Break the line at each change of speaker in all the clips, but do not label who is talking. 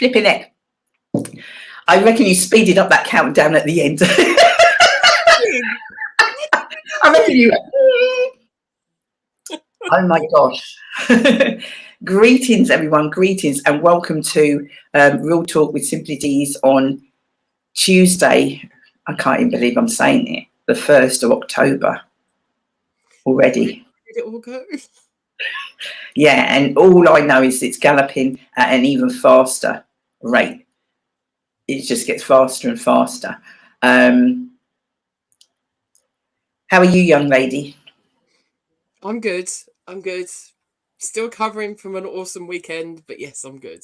Flipping heck. I reckon you speeded up that countdown at the end. I reckon you. Oh my gosh. Greetings, everyone. Greetings and welcome to Real Talk with Simply Deez on Tuesday. I can't even believe I'm saying it. The 1st of October already.
Did it all go?
Yeah, and all I know is it's galloping at an even faster rate. It just gets faster and faster. How are you, young lady?
I'm good. I'm good. Still covering from an awesome weekend, but yes, I'm good.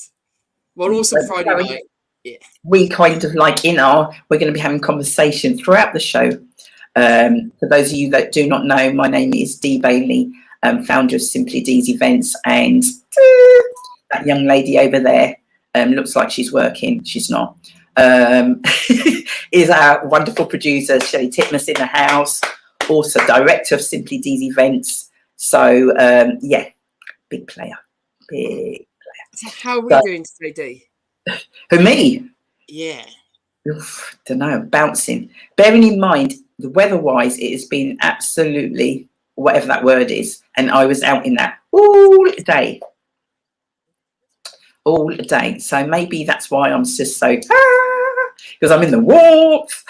Well, an awesome Friday night. Yeah.
We kind of like we're going to be having conversation throughout the show. For those of you that do not know, my name is Dee Bailey, founder of Simply Deez Events, and that young lady over there looks like she's working. She's not. Is our wonderful producer, Shelley Titmus, in the house, also director of Simply Deez Events. So, yeah, big player. Big player.
So how are we doing today, Dee?
Who, me?
Yeah.
Don't know, bouncing. Bearing in mind, the weather-wise, it has been absolutely, whatever that word is, and I was out in that all day. All day. So maybe that's why I'm just so, because I'm in the warmth.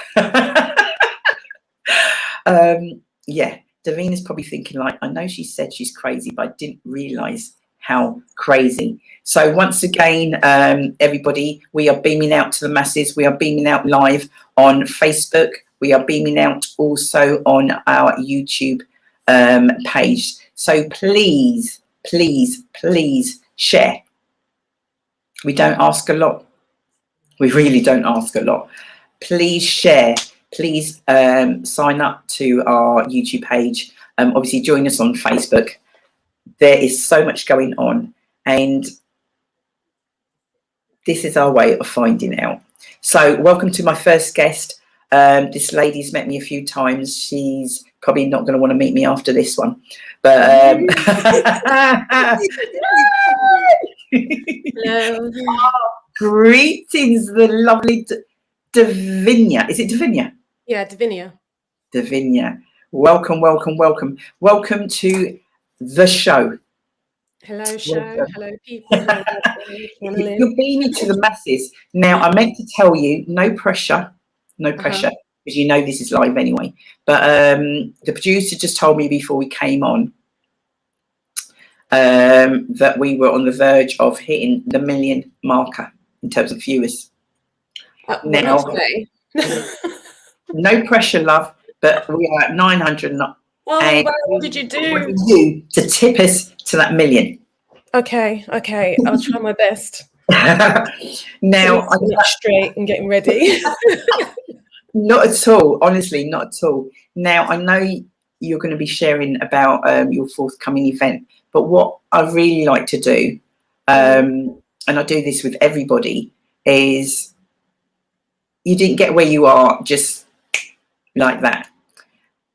Yeah, Davina's probably thinking like, I know she said she's crazy, but I didn't realise how crazy. So once again, everybody, we are beaming out to the masses. We are beaming out live on Facebook. We are beaming out also on our YouTube page. So please, please, please share. We don't ask a lot. We really don't ask a lot. Please share. Please sign up to our YouTube page. Obviously, join us on Facebook. There is so much going on, and this is our way of finding out. So welcome to my first guest. This lady's met me a few times. She's probably not going to want to meet me after this one. But
hello.
Greetings, the lovely Davinia. Is it Davinia?
Yeah, Davinia.
Davinia. Welcome, welcome, welcome. Welcome to the show.
Hello, show. Welcome. Hello, people.
You're beaming to the masses. Now, I meant to tell you, no pressure, because you know this is live anyway. But the producer just told me before we came on that we were on the verge of hitting the 1 million marker in terms of viewers. Now, no pressure, love, but we are at 900.
Oh,
and
what did you do?
You to tip us to that 1 million.
Okay, I'll try my best.
Now,
I'm straight and getting ready.
Not at all, honestly, not at all. Now, I know you're going to be sharing about your forthcoming event, but what I really like to do, and I do this with everybody, is you didn't get where you are just like that.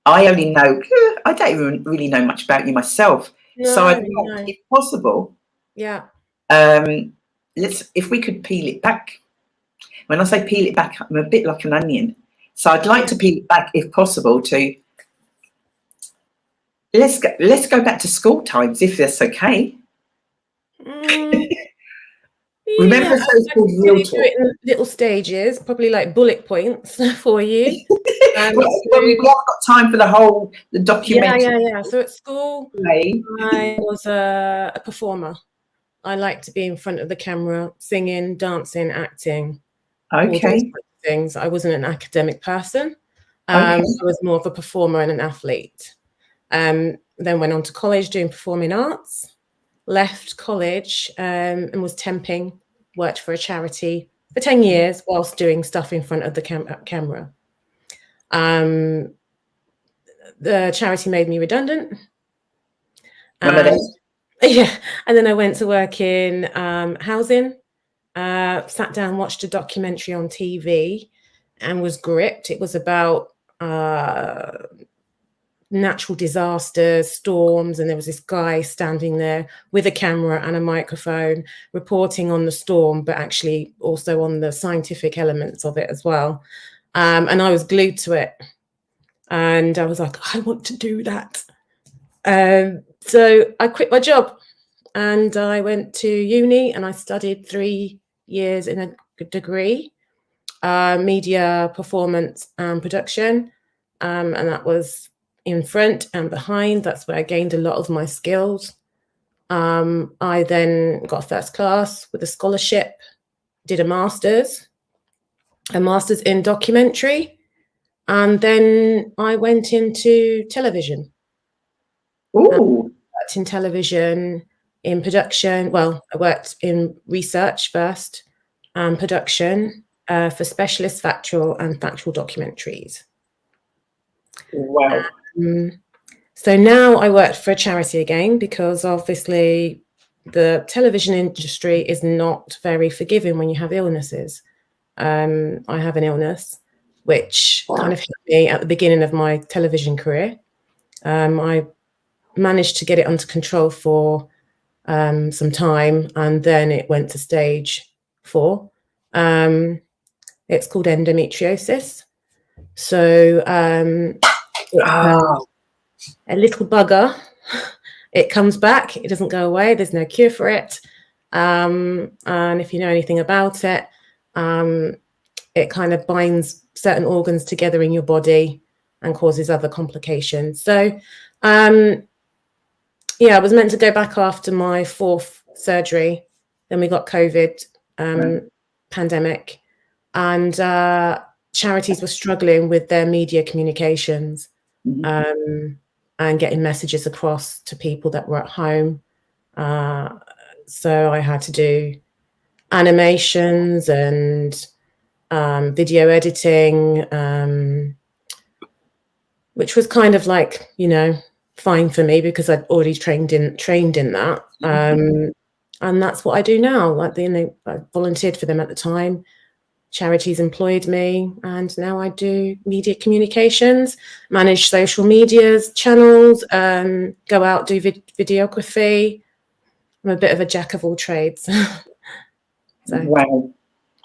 I only know, I don't even really know much about you myself.
No,
so I'd like, if possible,
yeah.
If we could peel it back. When I say peel it back, I'm a bit like an onion. So I'd like to peel it back, if possible, to let's go back to school times, if that's okay. Remember those called Real Talk?
It in little stages, probably like bullet points for you.
We've not got time for the documentary.
Yeah. So at school, I was a performer. I like to be in front of the camera, singing, dancing, acting.
Okay.
Things. I wasn't an academic person. I was more of a performer and an athlete. Then went on to college doing performing arts. Left college and was temping. Worked for a charity for 10 years whilst doing stuff in front of the camera. The charity made me redundant. Yeah, and then I went to work in housing. Sat down, watched a documentary on TV, and was gripped. It was about natural disasters, storms, and there was this guy standing there with a camera and a microphone reporting on the storm, but actually also on the scientific elements of it as well. And I was glued to it. And I was like, I want to do that. So I quit my job and I went to uni and I studied 3 years in a degree, media performance and production. And that was in front and behind. That's where I gained a lot of my skills. I then got first class with a scholarship, did a master's in documentary. And then I went into television.
Ooh.
I worked in television, in production. Well, I worked in research first and production for specialist factual and factual documentaries.
Wow.
So now I work for a charity again, because obviously the television industry is not very forgiving when you have illnesses. I have an illness which kind of hit me at the beginning of my television career. I managed to get it under control for some time, and then it went to stage 4. It's called endometriosis. So a little bugger. It comes back. It doesn't go away. There's no cure for it. And if you know anything about it, it kind of binds certain organs together in your body and causes other complications. So, yeah, I was meant to go back after my 4th surgery. Then we got COVID, pandemic, and charities were struggling with their media communications, and getting messages across to people that were at home. So I had to do animations and video editing, which was kind of like, you know, fine for me because I'd already trained in that. And that's what I do now. Like, you know, I volunteered for them at the time. Charities employed me, and now I do media communications, manage social medias, channels, go out, do videography. I'm a bit of a jack of all trades. So,
wow.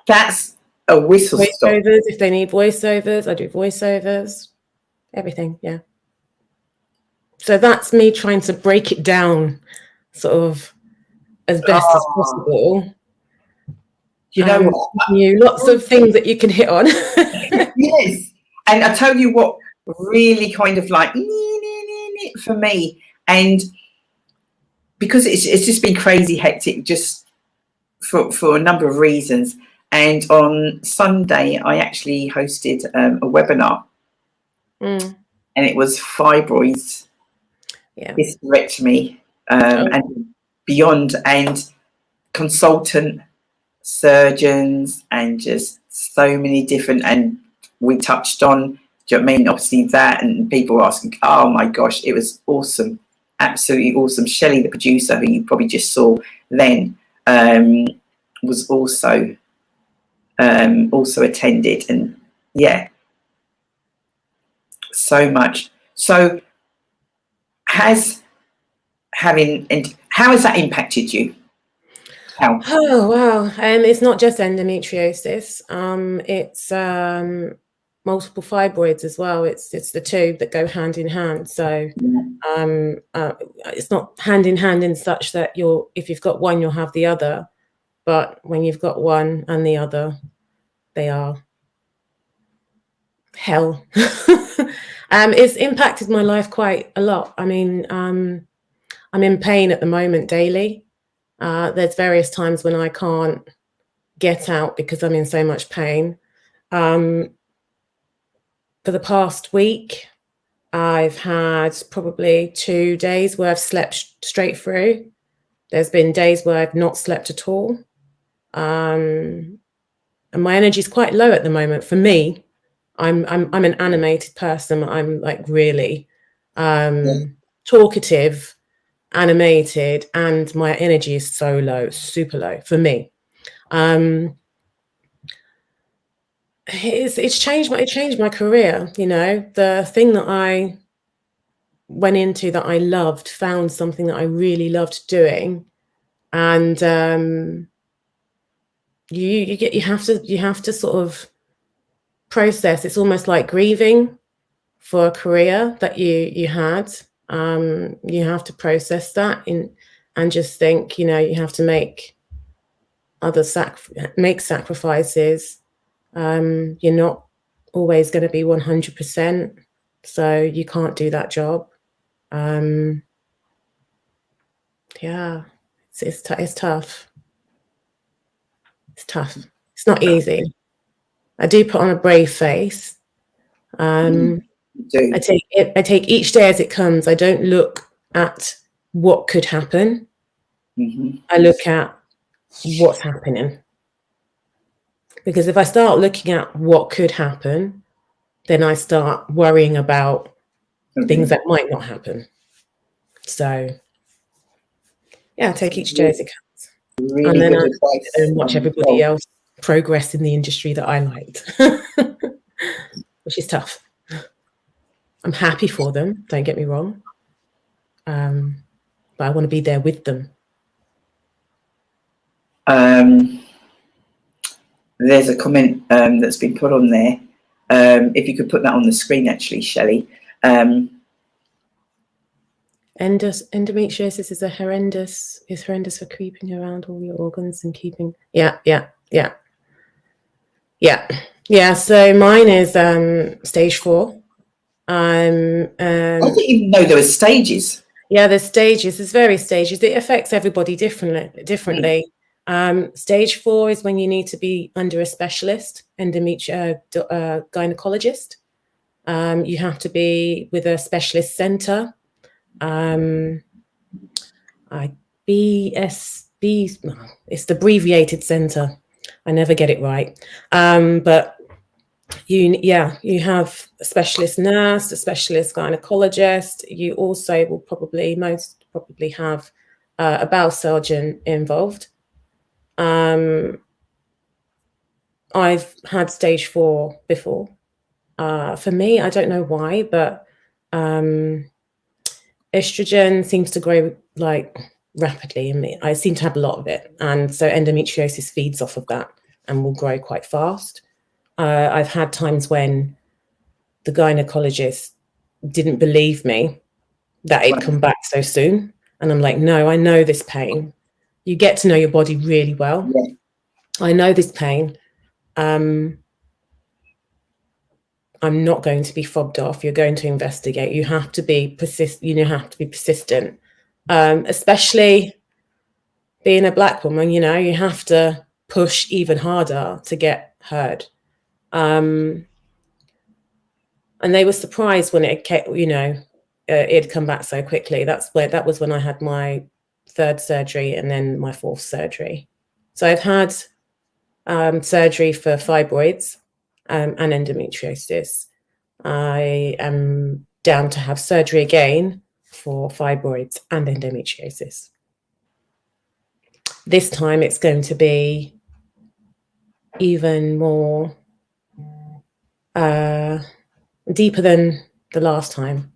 That's a whistle stop.
Voiceovers, if they need voiceovers, I do voiceovers, everything, yeah. So that's me trying to break it down sort of as best as possible.
You know what?
Lots of things that you can hit on.
Yes. And I tell you what, really kind of like for me, and because it's just been crazy hectic just for a number of reasons. And on Sunday, I actually hosted a webinar, and it was fibroids, hysterectomy, and beyond, and consultant surgeons, and just so many different, and we touched on, do you know what I mean, obviously that, and people were asking, oh my gosh, it was awesome, absolutely awesome. Shelley, the producer, who you probably just saw then, was also attended, and yeah, so much. So how has that impacted you? How?
Oh wow. It's not just endometriosis, it's multiple fibroids as well. It's the two that go hand in hand. So it's not hand in hand in such that if you've got one, you'll have the other, but when you've got one and the other, they are hell. It's impacted my life quite a lot. I mean, I'm in pain at the moment daily. There's various times when I can't get out because I'm in so much pain. For the past week, I've had probably 2 days where I've slept straight through. There's been days where I've not slept at all. And my energy is quite low at the moment. For me, I'm an animated person. I'm like really talkative, animated, and my energy is so low, super low for me. It changed my career. You know, the thing that I went into that I loved, found something that I really loved doing, and you have to sort of process. It's almost like grieving for a career that you had. You have to process that and just think, you have to make sacrifices. You're not always going to be 100%, so you can't do that job. Yeah, it's tough. It's tough. It's not easy. I do put on a brave face. I take each day as it comes. I don't look at what could happen. I look at what's happening. Because if I start looking at what could happen, then I start worrying about things that might not happen. So, yeah, I take each day as it comes.
Really
and then
good advice.
And watch everybody else progress in the industry that I liked, which is tough. I'm happy for them, don't get me wrong. But I want to be there with them.
There's a comment that's been put on there. If you could put that on the screen, actually, Shelley.
Endometriosis is horrendous for creeping around all your organs and keeping. Yeah. So mine is stage 4.
I didn't even know there were stages.
Yeah, there's stages. There's various stages. It affects everybody differently. Stage 4 is when you need to be under a specialist, gynecologist. You have to be with a specialist centre. It's the abbreviated centre. I never get it right. But you have a specialist nurse, a specialist gynecologist. You also will most probably have a bowel surgeon involved. I've had stage 4 before. For me, I don't know why, but estrogen seems to grow like rapidly in me. I seem to have a lot of it, and so endometriosis feeds off of that and will grow quite fast. I've had times when the gynecologist didn't believe me that it'd come back so soon. And I'm like, no, I know this pain. You get to know your body really well.
Yeah.
I know this pain. I'm not going to be fobbed off. You're going to investigate. You have to be persistent. Especially being a Black woman, you have to push even harder to get heard. And they were surprised when it it'd come back so quickly. That was when I had my 3rd surgery and then my 4th surgery. So I've had surgery for fibroids and endometriosis. I am down to have surgery again for fibroids and endometriosis. This time it's going to be even more deeper than the last time.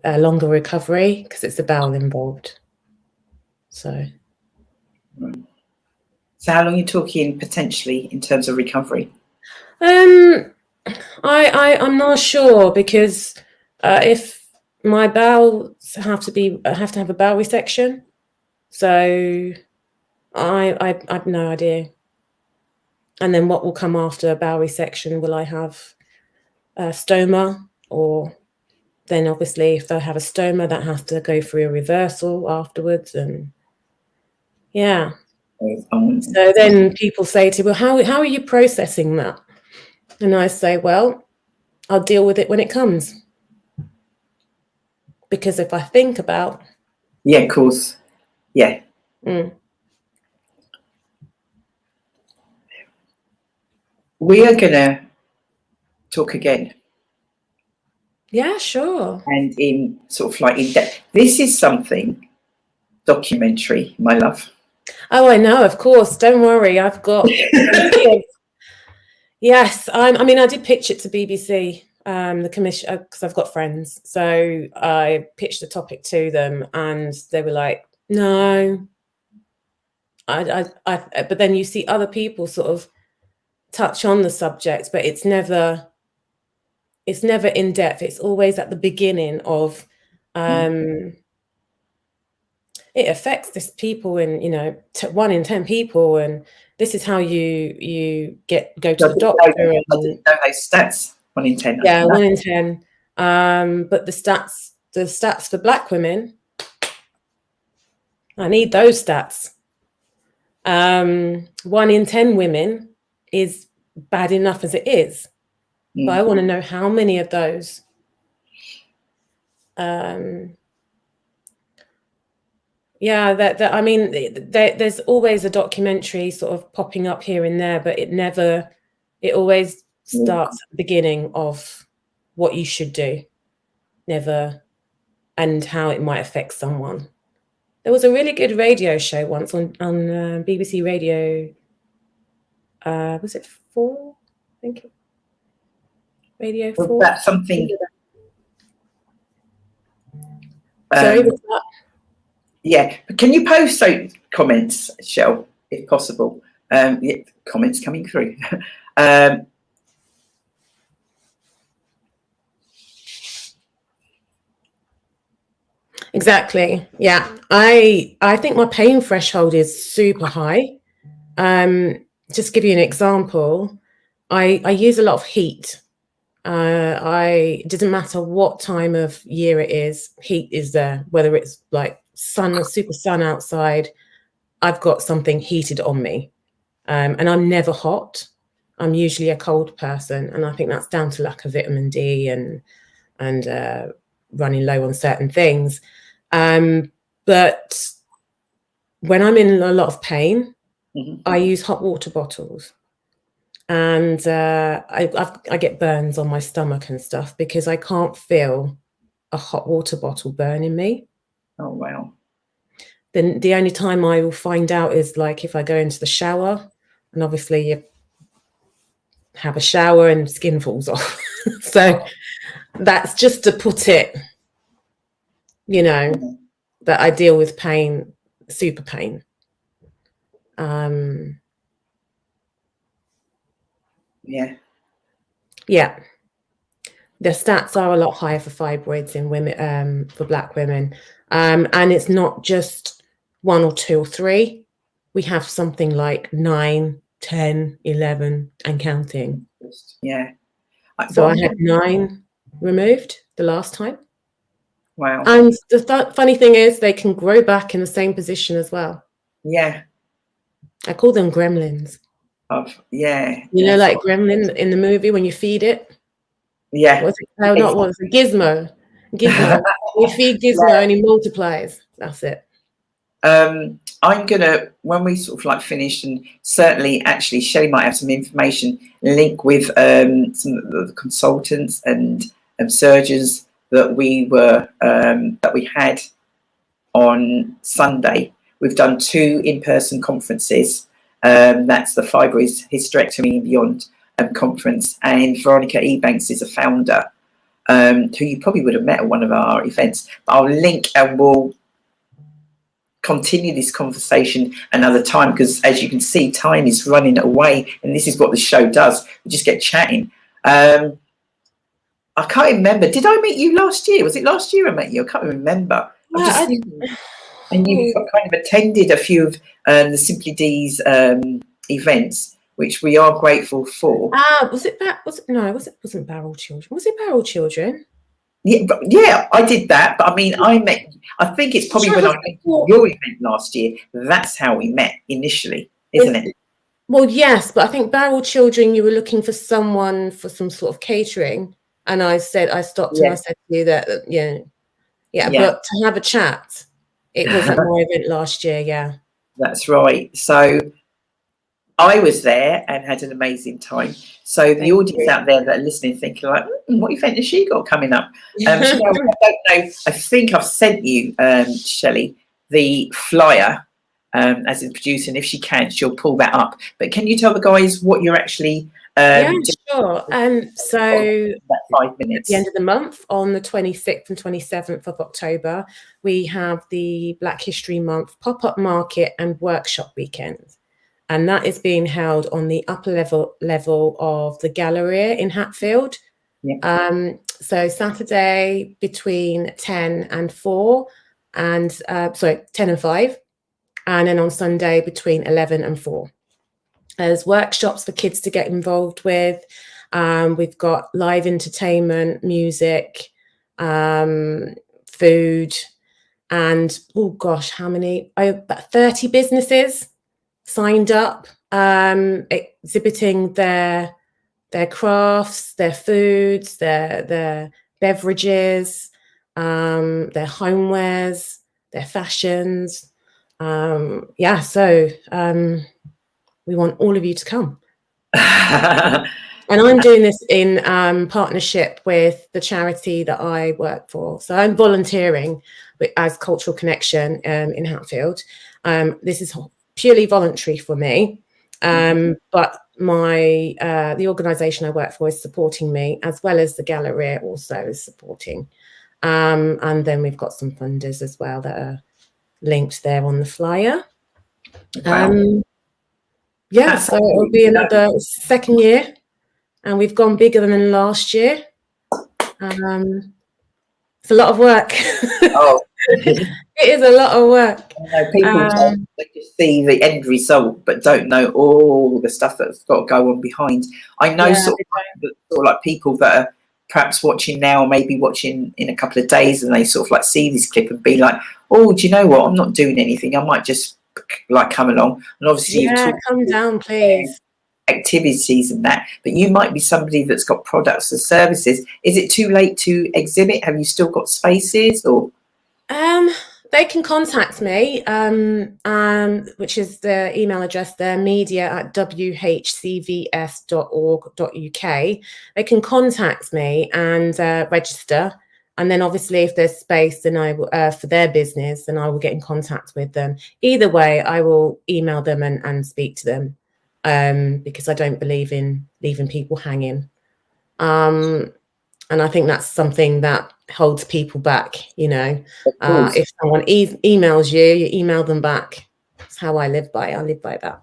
A longer recovery because it's the bowel involved. So
how long are you talking potentially in terms of recovery?
I'm not sure, because if my bowels I have to have a bowel resection, so I have no idea. And then what will come after a bowel resection? Will I have a stoma? Or then obviously if I have a stoma, that has to go through a reversal afterwards. And yeah. So then people say to me, well, how are you processing that? And I say, well, I'll deal with it when it comes. Because if I think about...
Yeah, of course. Yeah. We are going to talk again.
Yeah, sure.
And in sort of like in depth. This is something documentary, my love.
Oh, I know, of course. Don't worry. I've got... Yes. I did pitch it to BBC. the commission, because I've got friends. So I pitched the topic to them and they were like, no. But then you see other people sort of touch on the subject, but it's never in depth. It's always at the beginning of, it affects this people in, 1 in 10 people. And this is how you go to the doctor.
I didn't know those stats. 1 in 10.
Yeah, 1 in 10. But the stats for Black women, I need those stats. 1 in 10 women is bad enough as it is. But I want to know how many of those. Yeah, I mean, there's always a documentary sort of popping up here and there, but it always starts at the beginning of what you should do, and how it might affect someone. There was a really good radio show once on BBC Radio. Was it 4? I think. Radio 4.
Was that something?
Sorry, what's that?
Yeah, but can you post those comments, Shell, if possible? Yeah, comments coming through.
Exactly. Yeah, I think my pain threshold is super high. Just give you an example, I use a lot of heat. It doesn't matter what time of year it is, heat is there, whether it's like sun or super sun outside, I've got something heated on me. And I'm never hot. I'm usually a cold person. And I think that's down to lack of vitamin D and running low on certain things. But when I'm in a lot of pain, I use hot water bottles. And I get burns on my stomach and stuff because I can't feel a hot water bottle burning me.
Oh, wow.
Then the only time I will find out is like if I go into the shower, and obviously you have a shower and skin falls off. So that's just to put it, that I deal with pain, super pain. Yeah. The stats are a lot higher for fibroids in women, for Black women. And it's not just 1 or 2 or 3. We have something like 9, 10, 11 and counting.
Yeah.
So I had 9 removed the last time.
Wow.
And the funny thing is they can grow back in the same position as well.
Yeah.
I call them gremlins.
Yeah.
Like gremlin in the movie when you feed it. Yeah. What's it? No, not what's it? Gizmo. Gizmo. We feed Gizmo and he multiplies. That's it.
I'm gonna, when we sort of like finish, and certainly actually Shelley might have some information, link with some of the consultants and surgeons that we had on Sunday. We've done 2 in-person conferences. That's the Fibroids, Hysterectomy and Beyond conference, and Veronica Ebanks is a founder who you probably would have met at one of our events. I'll link and we'll continue this conversation another time, because as you can see, time is running away, and this is what the show does. We just get chatting. I can't remember. Did I meet you last year? Was it last year I met you? I can't remember. I'm just thinking. And you kind of attended a few of the Simply Deez events, which we are grateful for.
Wasn't Barrel Children? Was it Barrel Children?
Yeah, I did that. But I mean, I think it's probably when I went to your event last year. That's how we met initially, isn't it?
Well, yes, but I think Barrel Children, you were looking for someone for some sort of catering. And I stopped and I said to you that, but to have a chat, it was at my event last year, yeah. That's
right. So I was there and had an amazing time. So the audience out there that are listening thinking like, what event has she got coming up? I don't know. I think I've sent you, Shelley, the flyer as a producer, and if she can, she'll pull that up. But can you tell the guys what you're actually
Yeah, sure. So
about 5 minutes.
at the end of the month, on the 26th and 27th of October, we have the Black History Month pop-up market and workshop weekend. And that is being held on the upper level of the Galleria in Hatfield.
Yeah.
So Saturday between 10 and 4, and 10 and 5, and then on Sunday between 11 and 4. There's workshops for kids to get involved with. We've got live entertainment, music, food, and oh gosh, how many? About 30 businesses signed up, exhibiting their crafts, their foods, their beverages, their homewares, their fashions. We want all of you to come. And I'm doing this in partnership with the charity that I work for. So I'm volunteering as Cultural Connection in Hatfield. This is purely voluntary for me, but the organisation I work for is supporting me, as well as the Galleria also is supporting. And then we've got some funders as well that are linked there on the flyer.
Wow.
So it'll be another second year, and we've gone bigger than last year. It's a lot of work.
Oh.
It is a lot of work.
People they just see the end result, but don't know all the stuff that's got to go on behind. I know sort of like people that are perhaps watching now, maybe watching in a couple of days, and they sort of like see this clip and be like, "Oh, do you know what? I'm not doing anything. I might just like come along." And obviously,
come down, please.
Activities and that, but you might be somebody that's got products and services. Is it too late to exhibit? Have you still got spaces, or?
They can contact me, which is the email address there, media@whcvs.org.uk. They can contact me and register. And then obviously if there's space, then I will, for their business, then I will get in contact with them. Either way, I will email them and speak to them, because I don't believe in leaving people hanging. And I think that's something that holds people back, if someone emails you, you email them back. That's how I live by. I live by that.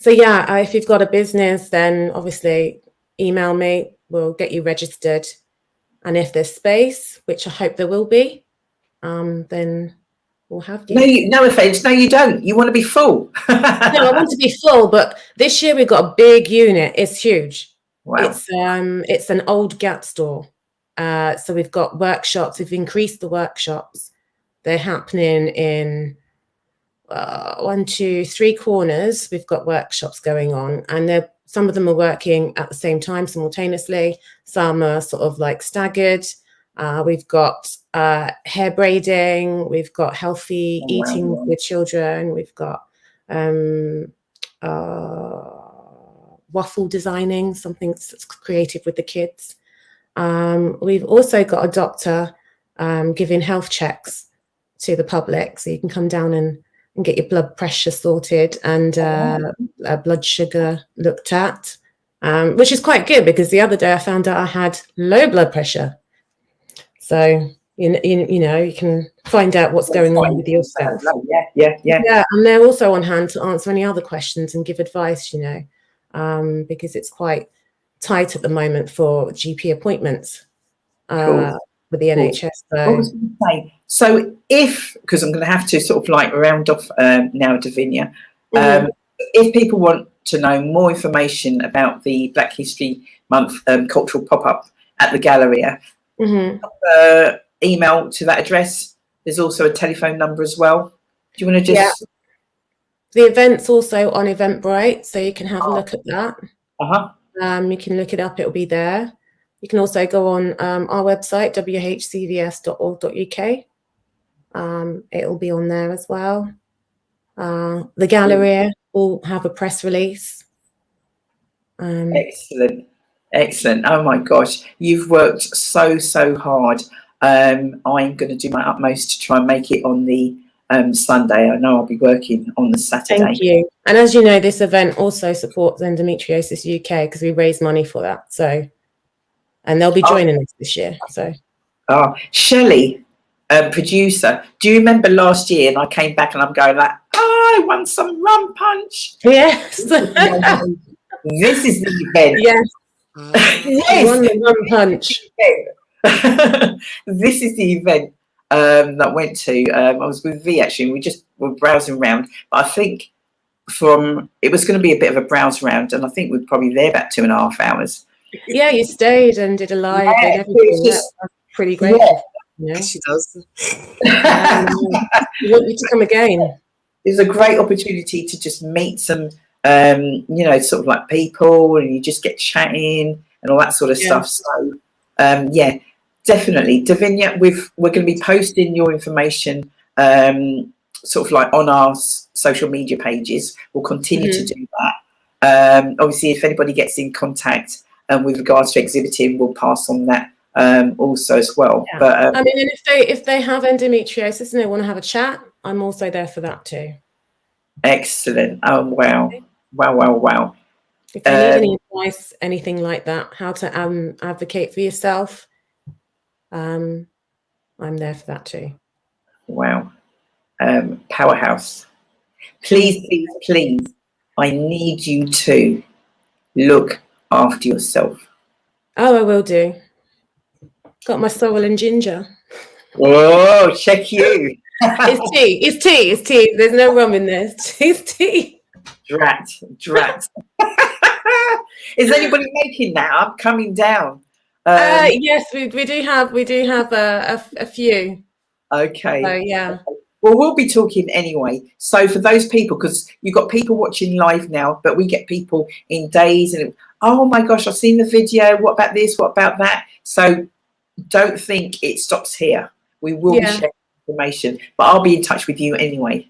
If you've got a business, then obviously email me. We'll get you registered. And if there's space, which I hope there will be, then we'll have you.
No offense. No, you don't. You want to be full.
No, I want to be full, but this year we've got a big unit. It's huge.
Wow.
It's an old GAT store. So we've got workshops. We've increased the workshops. They're happening in 1, 2, 3 corners. We've got workshops going on, and some of them are working at the same time simultaneously. Some are sort of like staggered. We've got hair braiding. We've got healthy eating with children. We've got waffle designing, something that's creative with the kids. We've also got a doctor giving health checks to the public, so you can come down and get your blood pressure sorted and blood sugar looked at, which is quite good, because the other day I found out I had low blood pressure. So you can find out what's going on with yourself. Yeah, and they're also on hand to answer any other questions and give advice, because it's quite tight at the moment for GP appointments with the NHS. So.
I was going to say, so because I'm going to have to sort of like round off now, Davinia, if people want to know more information about the Black History Month cultural pop-up at the Galleria, email to that address. There's also a telephone number as well. Do you want to just...
Yeah. The event's also on Eventbrite, so you can have a look at that. You can look it up, it'll be there. You can also go on our website, whcvs.org.uk. It'll be on there as well. The Galleria will have a press release.
Excellent. Oh my gosh, you've worked so hard. I'm going to do my utmost to try and make it on the Sunday. I know I'll be working on the Saturday.
Thank you. And as you know, this event also supports Endometriosis UK because we raise money for that. So, and they'll be joining us this year. So,
Shelley, producer, do you remember last year? And I came back and I'm going like, I want some rum punch.
yes,
This is the event.
yes,
Yes.
won the rum punch.
This is the event that I went to. I was with V actually. We just were browsing around. But I think it was going to be a bit of a browse round, and I think we're probably there about 2.5 hours.
Yeah, you stayed and did a live and everything. That was pretty great.
Yeah.
She does.
We want you to come again.
It's a great opportunity to just meet some, sort of like people, and you just get chatting and all that sort of stuff. So, definitely, Davinia, we're going to be posting your information, sort of like on our social media pages. We'll continue to do that. Obviously, if anybody gets in contact with regards to exhibiting, we'll pass on that also as well.
Yeah.
But
I mean, and if they have endometriosis and they want to have a chat, I'm also there for that too.
Excellent. Oh wow.
If you need any advice, anything like that, how to advocate for yourself, I'm there for that too.
Wow. Powerhouse. Please, I need you to look after yourself.
Oh, I will do. Got my sorrel and ginger.
Whoa, check you.
It's tea. There's no rum in there. It's tea.
Drat. Is anybody making that? I'm coming down.
Yes, we do have a few.
Okay.
So yeah.
Well, we'll be talking anyway. So for those people, because you've got people watching live now, but we get people in days and oh my gosh, I've seen the video. What about this? What about that? So don't think it stops here. We will be sharing information, but I'll be in touch with you anyway.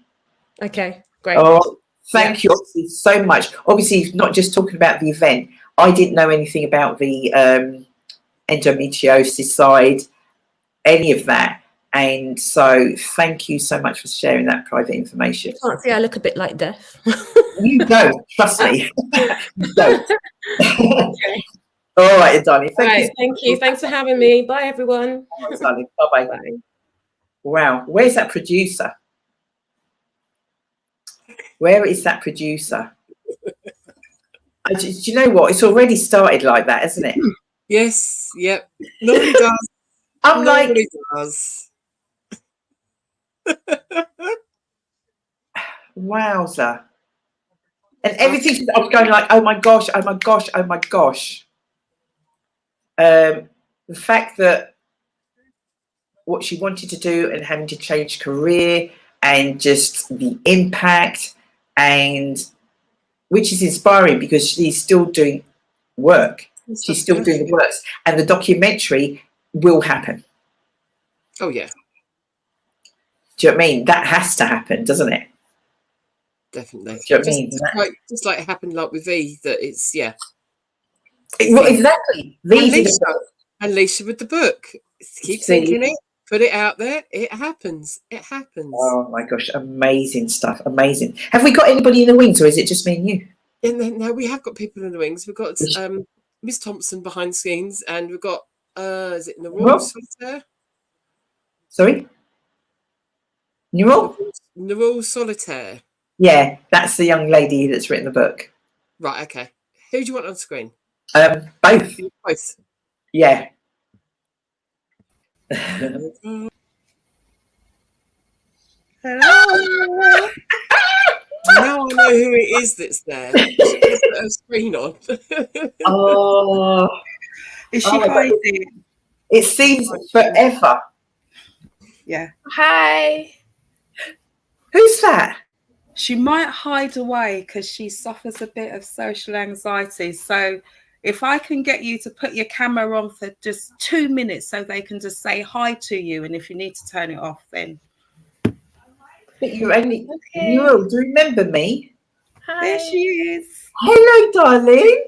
Okay, great.
Oh, thank you so much. Obviously, not just talking about the event. I didn't know anything about the endometriosis side, any of that. And so thank you so much for sharing that private information.
You can't see I look a bit like death.
You don't, trust me. You don't.
Okay.
All right, darling.
Thank you. Thanks for having me. Bye, everyone.
Darling. Bye-bye.
Bye.
Wow. Where's that producer? Where is that producer? Do you know what? It's already started like that, hasn't it?
Yes. Yep. Nobody does.
Nobody
does.
Wowza. And everything, I was going like, oh my gosh. The fact that what she wanted to do and having to change career and just the impact, and which is inspiring because she's still doing work. She's still doing the works, and the documentary will happen.
Oh yeah.
Do you know what I mean? That has to happen, doesn't it?
Definitely.
Do you know what I mean?
Just like it happened like with V, that it's
Well, exactly.
And Lisa with the book. Keep thinking it, put it out there, it happens. It happens.
Oh my gosh, amazing stuff. Amazing. Have we got anybody in the wings, or is it just me and you?
And then no, we have got people in the wings. We've got Miss Thompson behind the scenes, and we've got is it Narul Solitaire?
Sorry?
Narul Solitaire.
Yeah, that's the young lady that's written the book.
Right, okay. Who do you want on screen?
Both.
Both.
Yeah.
Hello. Now I know who it is that's there. She has put her screen on.
Oh.
Is she crazy?
It seems forever.
Yeah.
Hi.
Who's that?
She might hide away because she suffers a bit of social anxiety. So if I can get you to put your camera on for just 2 minutes so they can just say hi to you, and if you need to turn it off, then.
You're only. Okay. Do you remember me?
Hi.
There she is.
Hello, darling.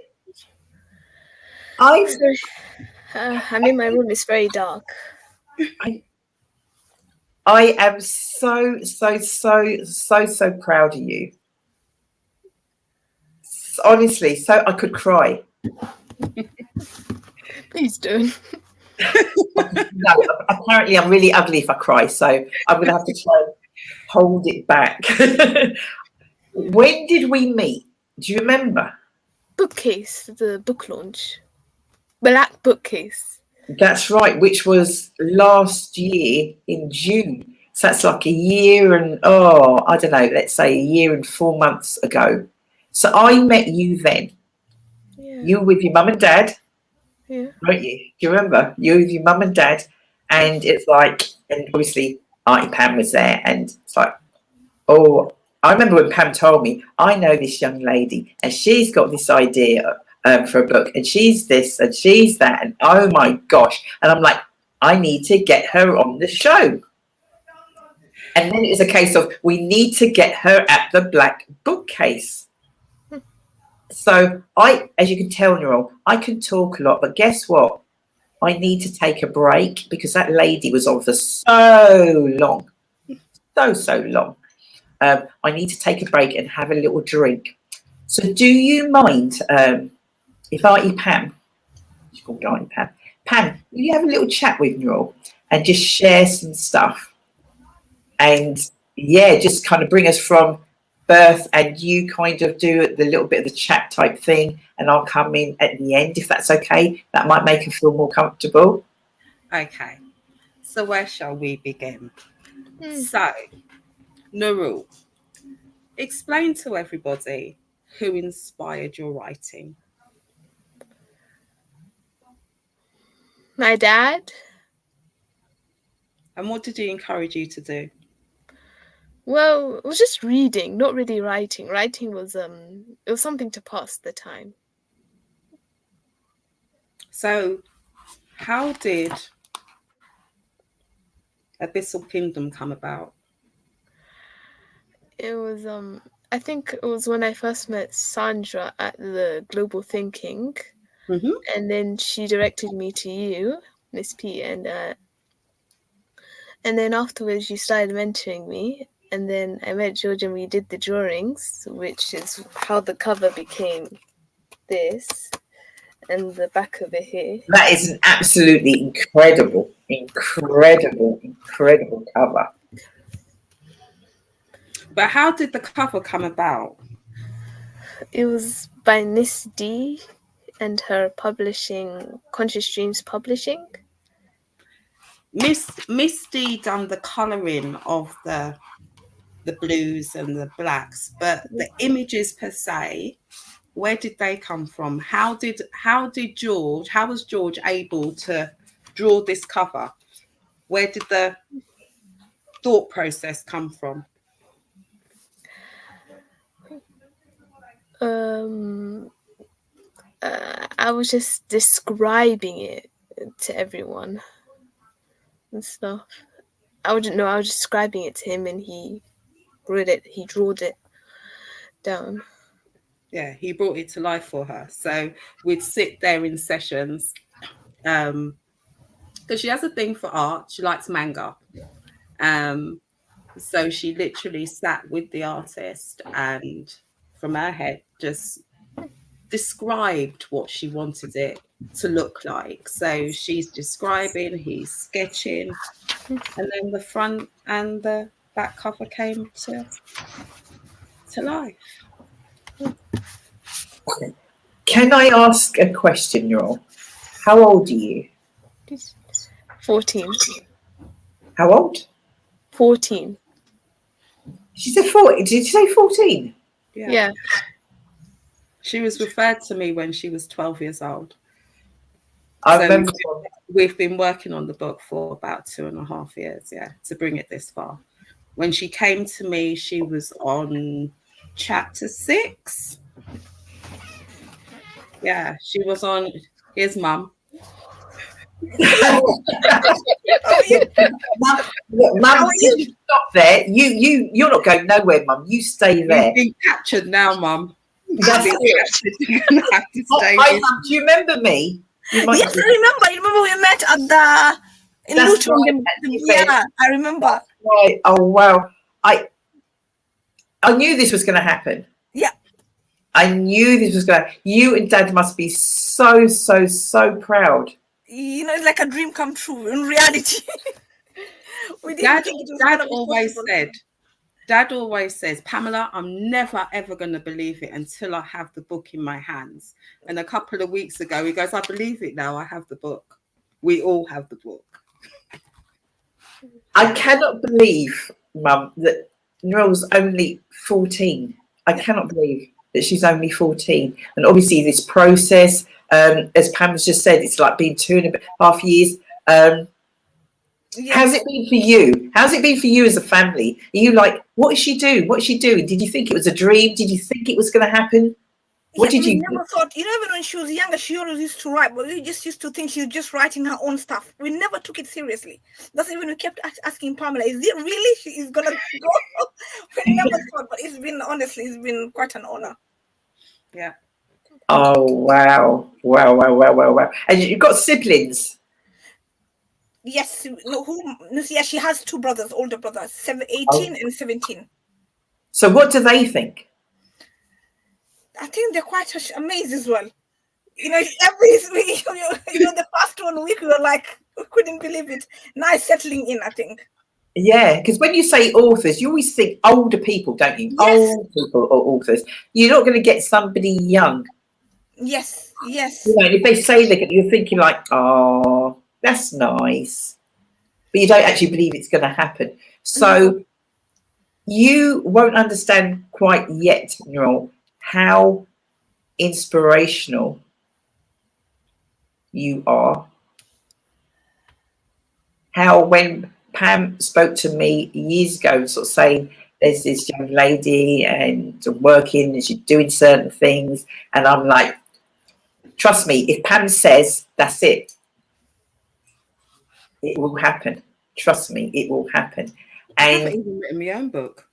I'm in my room. It's very dark.
I am so proud of you. Honestly, so I could cry.
Please don't.
No, apparently I'm really ugly if I cry, so I'm going to have to try and hold it back. When did we meet? Do you remember?
Bookcase, the book launch. Black bookcase.
That's right, which was last year in June. So that's like a year and, I don't know, let's say a year and 4 months ago. So I met you then.
Yeah.
You were with your mum and dad,
Yeah.
weren't you? Do you remember? You were with your mum and dad, and it's like, and obviously Auntie Pam was there, and it's like, oh, I remember when Pam told me, I know this young lady, and she's got this idea for a book, and she's this, and she's that, and oh my gosh. And I'm like, I need to get her on the show. And then it was a case of, we need to get her at the Black Bookcase. So as you can tell, Narelle, I can talk a lot, but guess what? I need to take a break because that lady was on for so long. So long. I need to take a break and have a little drink. So do you mind if Auntie Pam, she's called Auntie Pam, Pam, will you have a little chat with Narelle and just share some stuff? And yeah, just kind of bring us from birth, and you kind of do the little bit of the chat type thing, and I'll come in at the end if that's okay. That might make her feel more comfortable.
Okay. So where shall we begin? So, Narelle, explain to everybody who inspired your writing.
My dad.
And what did he encourage you to do?
Well, it was just reading, not really writing. Writing was it was something to pass the time.
So, how did Abyssal Kingdom come about?
It was I think it was when I first met Sandra at the Global Thinking, and then she directed me to you, Miss P, and then afterwards you started mentoring me. And then I met George and we did the drawings, which is how the cover became this, and the back of it here.
That is an absolutely incredible cover.
But how did the cover come about?
It was by Miss D and her publishing, Conscious Dreams Publishing.
Miss D done the colouring of the blues and the blacks, but the images per se, where did they come from? How was George able to draw this cover? Where did the thought process come from?
I was just describing it to everyone and stuff. I wouldn't know. I was describing it to him, and he wrote it. He drawed it down.
Yeah, he brought it to life for her. So we'd sit there in sessions, because she has a thing for art. She likes manga. So she literally sat with the artist and from her head just described what she wanted it to look like. So she's describing, he's sketching, and then the front and the back cover came to life.
Can I ask a question, Narelle? How old are you?
14.
How old?
14.
She said 14. Did you say 14?
Yeah.
She was referred to me when she was 12 years old.
I remember.
We've been working on the book for about 2.5 years, to bring it this far. When she came to me, she was on chapter 6. Yeah, she was on. Here's Mum.
Mum, you stop there. You're not going nowhere, Mum. You stay there.
You've been captured now, Mum.
That's it.
You're gonna have to stay.
Mum, do you remember me?
Yes, I remember. I remember we met at
That's right.
Yeah, I remember.
Right. Oh wow. I knew this was going to happen.
Yeah.
I knew this was going to. You and Dad must be so proud.
You know, it's like a dream come true in reality. We didn't think it was
Dad
gonna be
always
possible.
said, Dad always says, Pamela, I'm never ever going to believe it until I have the book in my hands. And a couple of weeks ago, he goes, I believe it now. I have the book. We all have the book.
I cannot believe, Mum, that Noel's only 14. I cannot believe that she's only 14. And obviously this process, as Pam's just said, it's like been 2.5 years. How's it been for you? How's it been for you as a family? Are you like, what is she doing? What's she doing? Did you think it was a dream? Did you think it was going to happen? What did you
never thought, you know, even when she was younger, she always used to write, but we just used to think she was just writing her own stuff. We never took it seriously. That's even we kept asking Pamela, is it really she is gonna go? We never thought, but it's been, honestly, it's been quite an honor.
Yeah.
Oh wow. And you've got siblings?
Yes, yeah, she has 2 brothers, older brothers, 18 and 17.
So what do they think?
I think they're quite amazed as well. You know, every week, you know, the past 1 week we were like, we couldn't believe it. Now it's settling in, I think.
Yeah, because when you say authors, you always think older people, don't you?
Yes.
Old people are authors. You're not going to get somebody young.
Yes.
You know, if they say that, you're thinking like, oh, that's nice. But you don't actually believe it's going to happen. So you won't understand quite yet, Noel, how inspirational you are. How when Pam spoke to me years ago, sort of saying, there's this young lady and working and she's doing certain things. And I'm like, trust me, if Pam says, that's it. It will happen. Trust me, it will happen.
I
And
haven't even written my own book.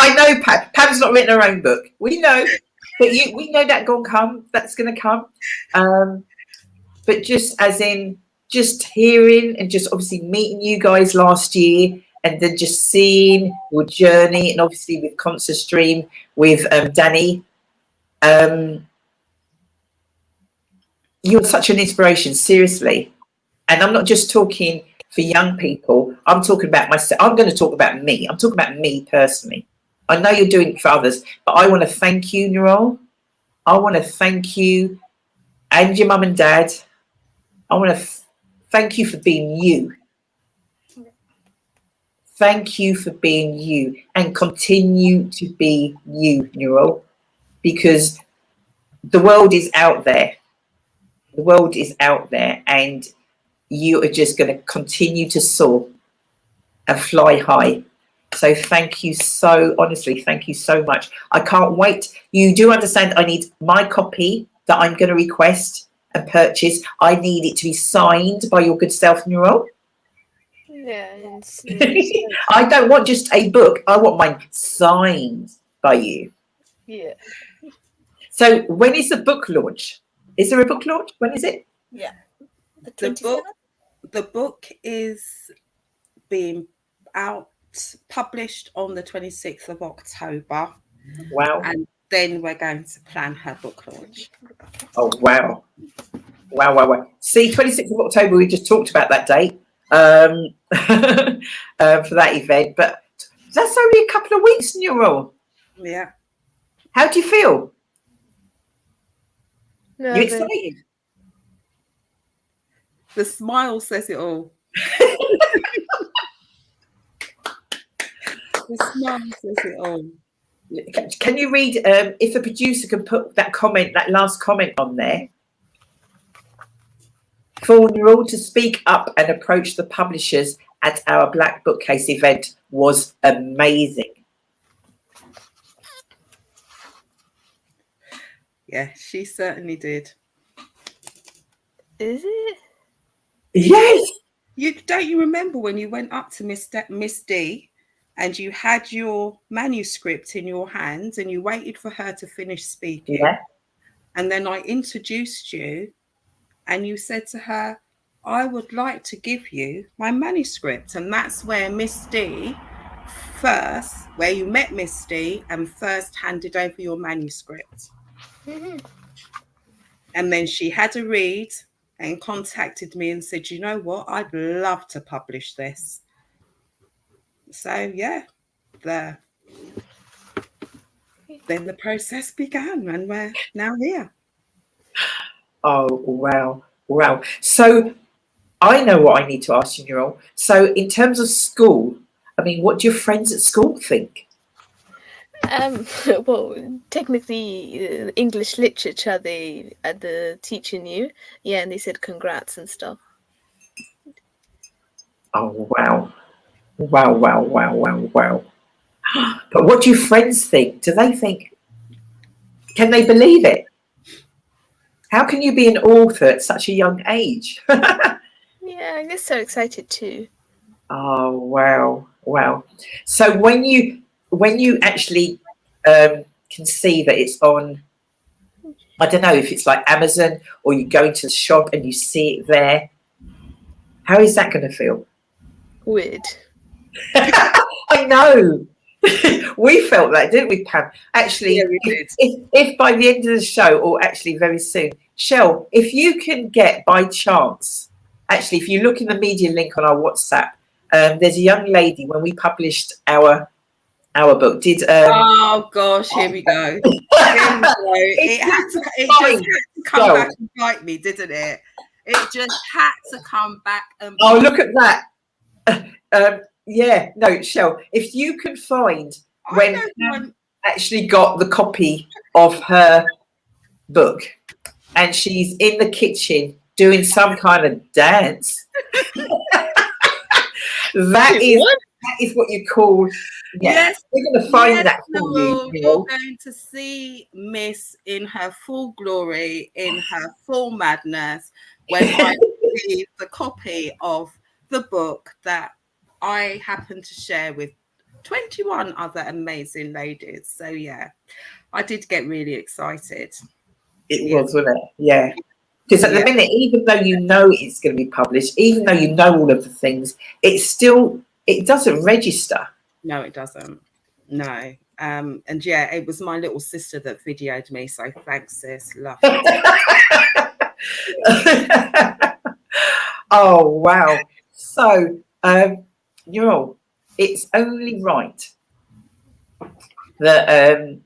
I know Pam's not written her own book. We know, but we know that that's going to come. But just as in, just hearing and just obviously meeting you guys last year, and then just seeing your journey, and obviously with Concert Stream with Danny, you're such an inspiration, seriously. And I'm not just talking for young people. I'm talking about myself. I'm going to talk about me. I'm talking about me personally. I know you're doing it for others, but I want to thank you, Noel. I want to thank you and your mum and dad. I want to thank you for being you. Thank you for being you, and continue to be you, Noel, because the world is out there. The world is out there, and you are just going to continue to soar and fly high. So thank you so, honestly, thank you so much. I can't wait. You do understand I need my copy that I'm going to request and purchase. I need it to be signed by your good self, Noel.
Yeah.
I don't want just a book. I want mine signed by you.
Yeah.
So when is the book launch? Is there a book launch? When is it?
Yeah.
The book is being published on the 26th of October.
Wow.
And then we're going to plan her book launch.
Oh, wow. Wow. See, 26th of October, we just talked about that date for that event. But that's only a couple of weeks, Noel.
Yeah.
How do you feel?
No,
You excited?
The smile says it all. The smile says it all.
Can you read, if a producer can put that comment, that last comment on there? For Noel to speak up and approach the publishers at our Black Bookcase event was amazing.
Yeah, she certainly did.
Is it?
Yes.
Don't you remember when you went up to Miss D and you had your manuscript in your hands and you waited for her to finish speaking?
Yeah.
And then I introduced you and you said to her, I would like to give you my manuscript. And that's where Miss D first, where you met Miss D and first handed over your manuscript.
Mhm.
And then she had a read and contacted me and said, you know what, I'd love to publish this. So yeah, then the process began and we're now here.
Oh, wow. Wow. So I know what I need to ask you, Neural. So in terms of school, I mean, what do your friends at school think?
Well, technically, English literature, the teacher knew. Yeah, and they said congrats and stuff.
Oh, wow. Wow, wow, wow, wow, wow. But what do your friends think? Do they think, can they believe it? How can you be an author at such a young age?
Yeah, I guess they're excited too.
Oh, wow, wow. So when you actually can see that it's on, I don't know if it's like Amazon or you go into the shop and you see it there, how is that going to feel?
Weird.
I know. We felt that, didn't we, Pam? Actually,
Yeah, we did.
if by the end of the show, or actually very soon, Shell, if you can get by chance, actually, if you look in the media link on our WhatsApp, there's a young lady when we published our book.
Oh gosh, here we go. Here we go. It just had to come back and bite me, didn't it? It just had to come back and bite
Oh, look at that. Yeah, no, Shell, if you can find when Pam actually got the copy of her book and she's in the kitchen doing some kind of dance, that is what you call,
Yes,
we're going to find that for
Noel,
you.
you're going to see Miss in her full glory, in her full madness, when I receive the copy of the book that I happen to share with 21 other amazing ladies. So yeah, I did get really excited.
It was, wasn't it? Yeah. Because at the minute, even though you know it's going to be published, even though you know all of the things, it doesn't register.
No, it doesn't. No. And yeah, it was my little sister that videoed me. So thanks, sis. Love it.
Oh, wow. So, it's only right that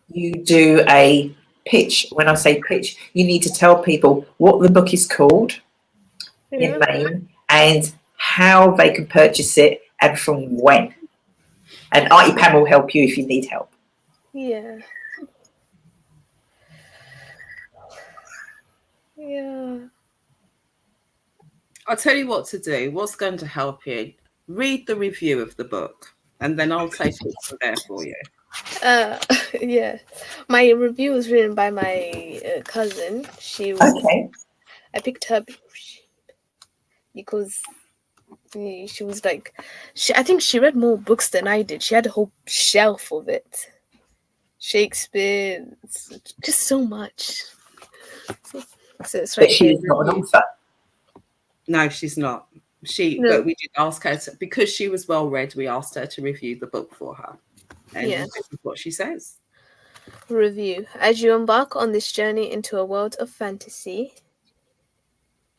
you do a pitch. When I say pitch, you need to tell people what the book is called in Maine and how they can purchase it and from when. And Auntie Pam will help you if you need help.
Yeah. Yeah.
I'll tell you what to do. What's going to help you? Read the review of the book, and then I'll take it from there for you.
Yeah. My review was written by my cousin. She was.
Okay.
I picked her because she was like, I think she read more books than I did. She had a whole shelf of it. Shakespeare, just so much. So it's right.
But she's not an author.
No, she's not. But we did ask her to, because she was well read. We asked her to review the book for her, and this is what she says.
Review: as you embark on this journey into a world of fantasy,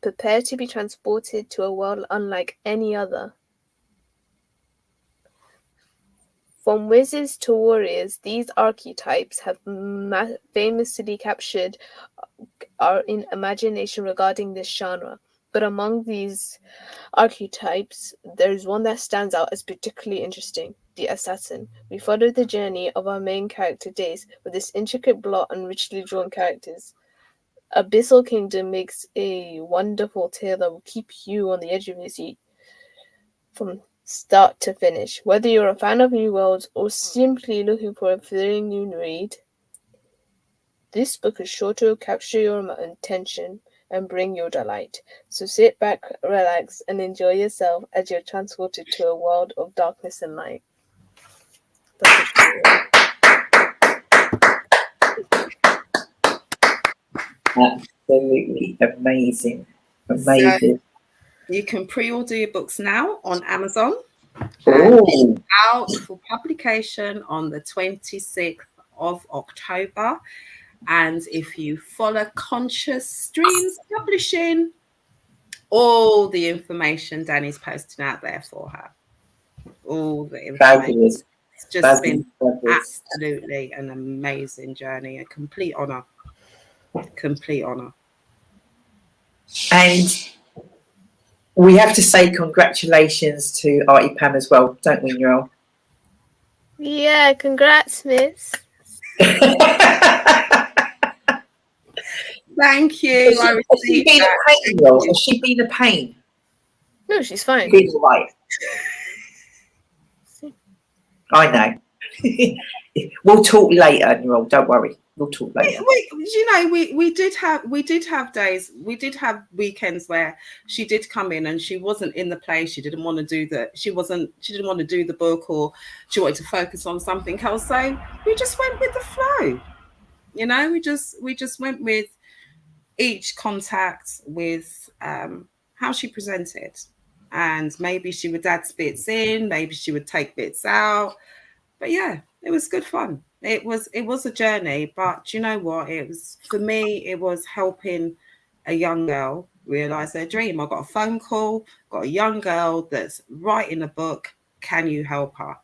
prepare to be transported to a world unlike any other. From wizards to warriors, these archetypes have famously captured our imagination regarding this genre. But among these archetypes, there is one that stands out as particularly interesting: the assassin. We follow the journey of our main character, Daze, with this intricate plot and richly drawn characters. Abyssal Kingdom makes a wonderful tale that will keep you on the edge of your seat from start to finish. Whether you're a fan of new worlds or simply looking for a thrilling new read, this book is sure to capture your attention and bring you delight. So sit back, relax, and enjoy yourself as you're transported to a world of darkness and light.
Absolutely amazing. Amazing.
So you can pre-order your books now on Amazon.
Oh,
Out for publication on the 26th of October. And if you follow Conscious Streams Publishing, all the information Danny's posting out there for her. All the information.
fabulous.
It's just been absolutely an amazing journey, a complete honor. Complete honor.
And we have to say congratulations to Artie Pam as well, don't we, Neural?
Yeah, congrats, miss.
Thank you.
Has she been a pain, Neural? Has she been a pain?
No, she's fine.
She's all right. I know. We'll talk later, Neural. Don't worry. We'll talk later.
We did have days, we did have weekends where she did come in and she wasn't in the play. She didn't want to do she didn't want to do the book, or she wanted to focus on something else. So we just went with the flow. You know, we just went with each contact with how she presented. And maybe she would add bits in, maybe she would take bits out. But yeah, it was good fun. It was a journey, but you know what? It was, for me, it was helping a young girl realize their dream. I got a phone call, got a young girl that's writing a book. Can you help her?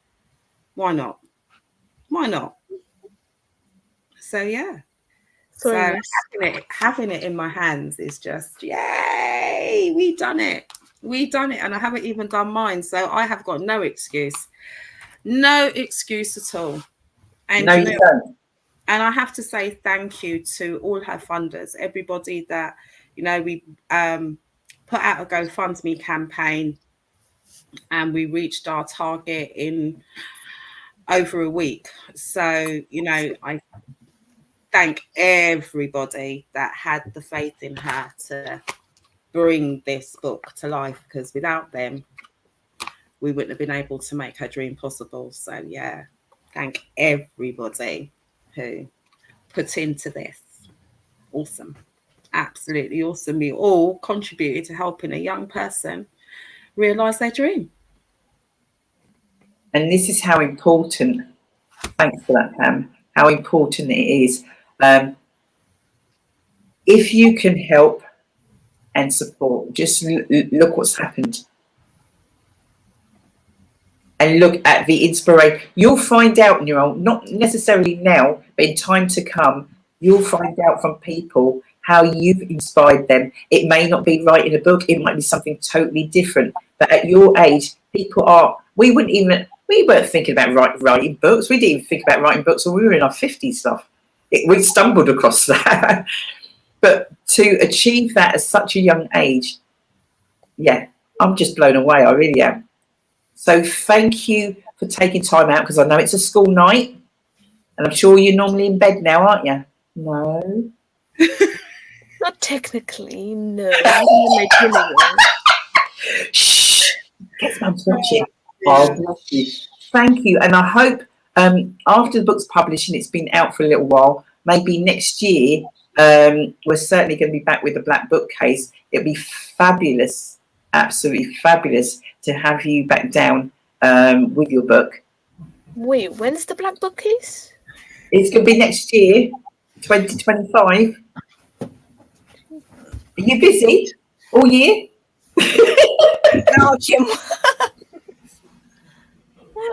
Why not? Why not? So yeah.
Sorry,
so having it in my hands is just, yay, we done it. And I haven't even done mine. So I have got no excuse. No excuse at all. And
No, you don't.
And I have to say thank you to all her funders, everybody that, you know, we put out a GoFundMe campaign and we reached our target in over a week. So, you know, I thank everybody that had the faith in her to bring this book to life, because without them, we wouldn't have been able to make her dream possible. So, yeah, thank everybody who put into this. Awesome. Absolutely awesome. We all contributed to helping a young person realize their dream.
And this is how important, thanks for that, Pam, how important it is. If you can help and support, just look what's happened. And look at the inspiration. You'll find out, Neural, not necessarily now, but in time to come, you'll find out from people how you've inspired them. It may not be writing a book, it might be something totally different. But at your age, people are, we weren't thinking about writing books. We didn't even think about writing books when we were in our 50s stuff. We stumbled across that. But to achieve that at such a young age, yeah, I'm just blown away. I really am. So thank you for taking time out, because I know it's a school night and I'm sure you're normally in bed now, aren't you? No.
Not technically, no.
Shh. Guess Mum's watching. Oh, bless you. Thank you. And I hope after the book's published and it's been out for a little while, maybe next year, we're certainly going to be back with the Black Book Case. It'll be fabulous, absolutely fabulous to have you back down with your book.
Wait, when's the Black Book Case?
It's going to be next year, 2025. Are you busy all year?
No, Jim.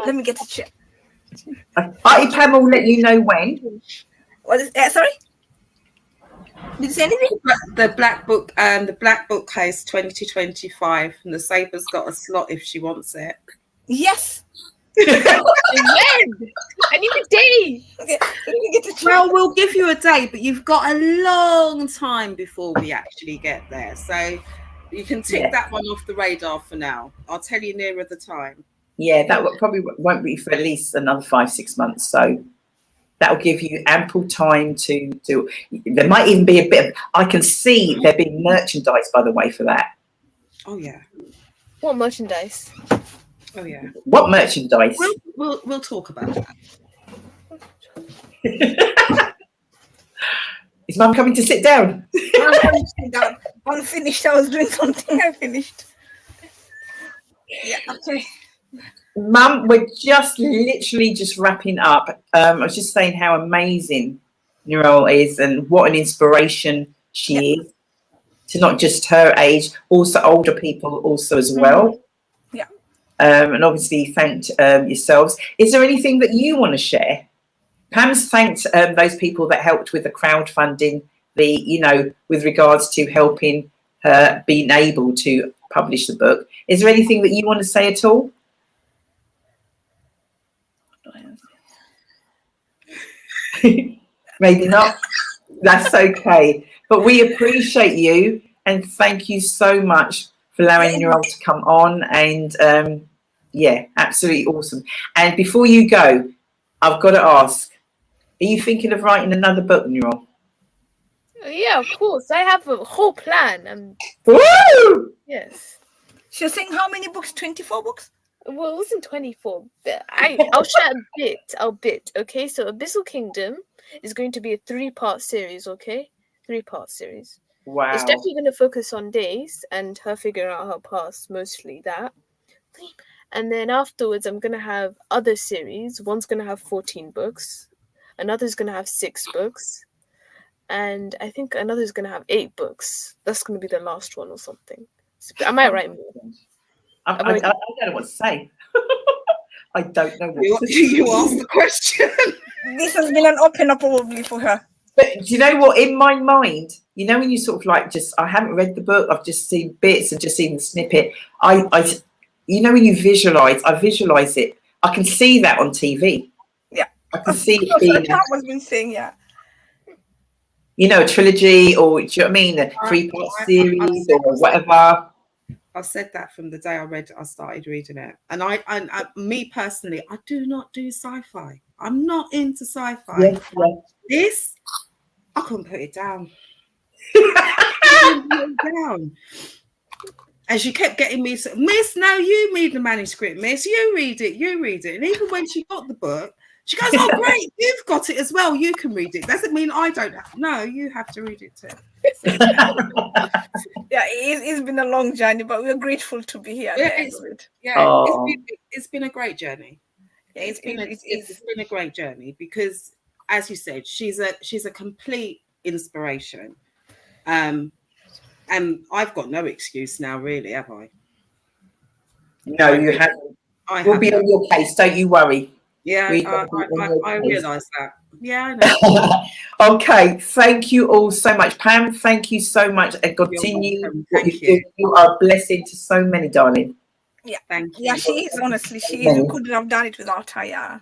Let me get the check.
Artie Pam will let you know when.
What is that? Sorry? Did you say anything?
The Black Book Case 2025, and the Saber's got a slot if she wants it.
Yes.
When? I need a day.
Okay, let me get the check.
Well, we'll give you a day, but you've got a long time before we actually get there. So you can tick that one off the radar for now. I'll tell you nearer the time. Yeah, that probably won't be for at least another 5-6 months. So that'll give you ample time to do. There might even be a bit of, I can see there being merchandise, by the way, for that. Oh, yeah.
What merchandise?
Oh, yeah.
What merchandise?
We'll talk about that.
Is Mum coming to sit down?
I'm coming to sit down. I'm finished. I was doing something. I finished. Yeah, okay.
Mum, we're just literally just wrapping up. I was just saying how amazing Nurul is and what an inspiration she is to not just her age, also older people also as well.
Yeah.
And obviously thanked yourselves. Is there anything that you want to share? Pam's thanked those people that helped with the crowdfunding, with regards to helping her being able to publish the book. Is there anything that you want to say at all? Maybe not. That's okay. But we appreciate you and thank you so much for allowing Nurul to come on. And yeah, absolutely awesome. And before you go, I've got to ask, are you thinking of writing another book, Nurul?
Yeah, of course. I have a whole plan.
Woo!
Yes.
She was saying how many books? 24 books?
Well, it wasn't 24, but I'll share a bit, okay? So Abyssal Kingdom is going to be a 3-part series, okay? 3-part series.
Wow.
It's definitely going to focus on Days and her figuring out her past, mostly that. And then afterwards, I'm going to have other series. One's going to have 14 books. Another's going to have 6 books. And I think another's going to have 8 books. That's going to be the last one or something. So I might write more.
I don't know what to say. I don't know what to say.
You asked the question.
This has been an opener probably for her.
But do you know what? In my mind, you know, when you sort of like I haven't read the book, I've just seen bits and just seen the snippet. You know, when you I visualize it. I can see that on TV.
Yeah.
I can see it being.
Was been saying, yeah.
You know, a trilogy or, do you know what I mean? A 3-part series or whatever.
I've said that from the day I started reading it. And I me personally, I do not do sci-fi. I'm not into sci-fi.
Yes.
This, I couldn't put it down. And she kept getting me, Miss, now you read the manuscript, Miss. You read it. And even when she got the book, she goes, oh, great, you've got it as well. You can read it. Doesn't mean I don't. No, you have to read it too.
Yeah, it's been a long journey, but we're grateful to be here.
It's been a great journey. It's been a great journey because, as you said, she's a complete inspiration. And I've got no excuse now, really, have I?
No, you haven't. We'll be on your case, don't you worry.
Yeah, I realise that. Yeah, I
know. Okay, thank you all so much. Pam, thank you so much. And continue.
Thank you.
You are a blessing to so many, darling.
Yeah,
thank you.
Yeah, she is, honestly. She is. We couldn't have done it without her, yeah.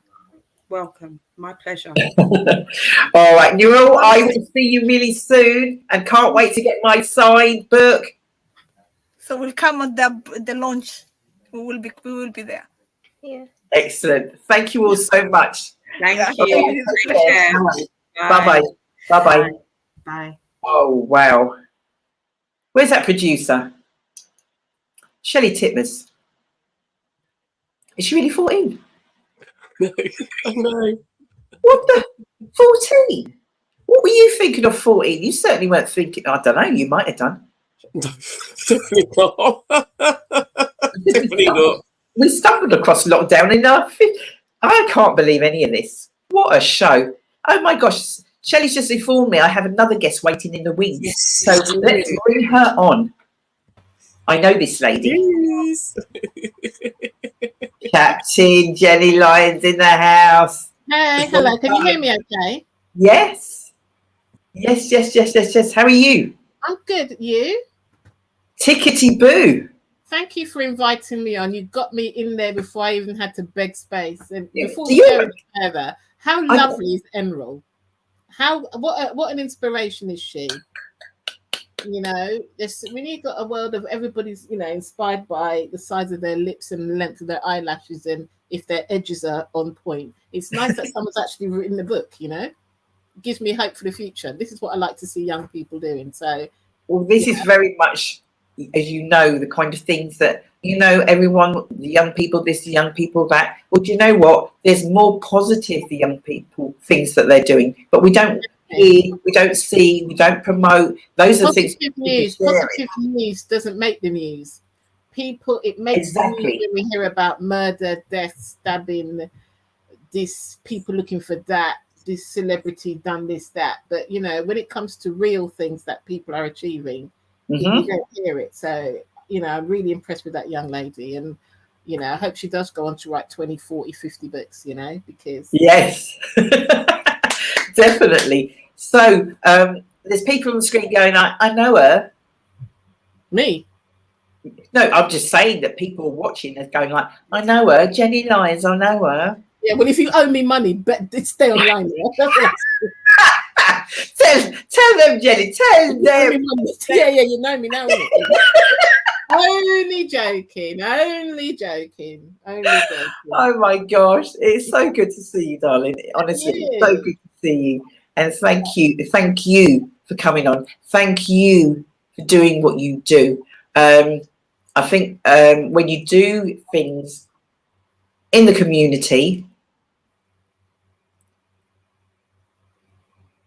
Welcome. My pleasure.
All right, Nurul, I will see you really soon and can't wait to get my signed book.
So we'll come at the launch. We will be there.
Yeah.
Excellent. Thank you all so much.
Thank you.
Bye-bye. Bye-bye.
Bye.
Oh, wow. Where's that producer? Shelley Titmus. Is she really 14?
No, I know.
What the? 14? What were you thinking of 14? You certainly weren't thinking, I don't know, you might have done.
No, definitely not. Definitely not.
We stumbled across lockdown in I can't believe any of this. What a show. Oh my gosh. Shelley's just informed me I have another guest waiting in the wings.
Yes,
so let's bring her on. I know this lady.
Yes.
Captain Jenny Lyons in the house.
Hey, hello. Can you hear me okay?
Yes. Yes. How are you?
I'm good. You?
Tickety boo.
Thank you for inviting me on. You got me in there before I even had to beg space. And before we go further, how lovely is Emerald? What an inspiration is she? You know, when you've got a world of everybody's, inspired by the size of their lips and the length of their eyelashes and if their edges are on point. It's nice that someone's actually written the book, It gives me hope for the future. This is what I like to see young people doing. So,
well, this is very much, as you know, the kind of things that, everyone, the young people this, the young people that. Well, do you know what? There's more positive, the young people, things that they're doing. But we don't hear, we don't see, we don't promote. Those are things.
Positive news doesn't make the news. It makes the news when we hear about murder, death, stabbing, this people looking for that, this celebrity done this, that. But when it comes to real things that people are achieving, you don't hear it. So I'm really impressed with that young lady, and I hope she does go on to write 20, 40, 50 books, because
yes. Definitely. So there's people on the screen going, I know her.
Me?
No, I'm just saying that people are watching and going like, I know her, Jenny Lyons, I know her.
Yeah, well, if you owe me money, stay online.
Tell them, Jenny, tell them.
Yeah, you know me now. Only joking.
Oh my gosh, it's so good to see you, darling. Honestly, it's so good to see you. And thank you for coming on. Thank you for doing what you do. I think when you do things in the community,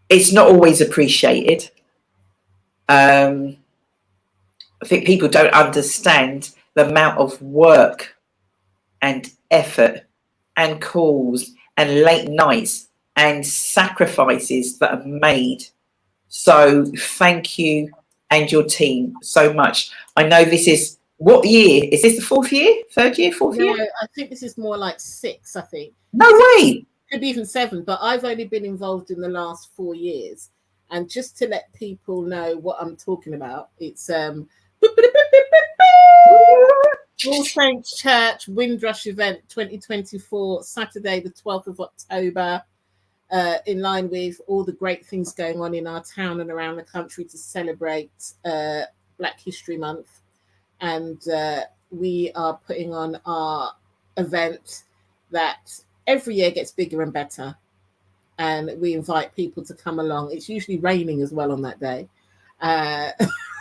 it's not always appreciated. I think people don't understand the amount of work and effort and calls and late nights and sacrifices that are made. So thank you and your team so much. I know this is, what year? Is this the fourth year? Third year? Fourth year?
No, I think this is more like 6, I think.
No way.
Could be even 7, but I've only been involved in the last 4 years. And just to let people know what I'm talking about, it's All Saints Church Windrush event 2024, Saturday the 12th of October, in line with all the great things going on in our town and around the country to celebrate Black History Month. And we are putting on our event that every year gets bigger and better. And we invite people to come along. It's usually raining as well on that day. I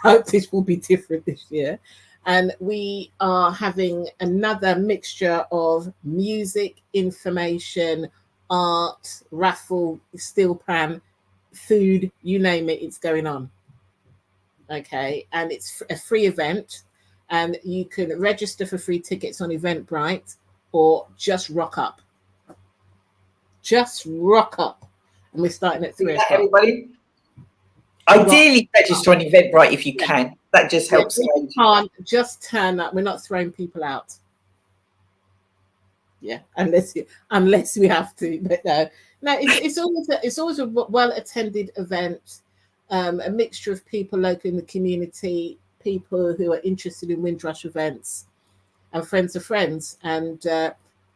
hope this will be different this year. And we are having another mixture of music, information, art, raffle, steel pan, food, you name it, it's going on. Okay, and it's a free event, and you can register for free tickets on Eventbrite or just rock up. Just rock up. And we're starting at 3 o'clock.
Everybody, ideally register on Eventbrite if you can. That just helps.
You can't just turn up. We're not throwing people out. Yeah, unless we have to. But no, it's always a well-attended event. A mixture of people local in the community, people who are interested in Windrush events, and friends of friends. And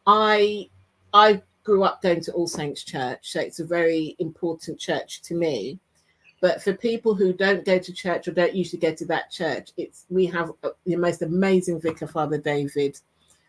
I grew up going to All Saints Church, so it's a very important church to me. But for people who don't go to church or don't usually go to that church, we have the most amazing vicar, Father David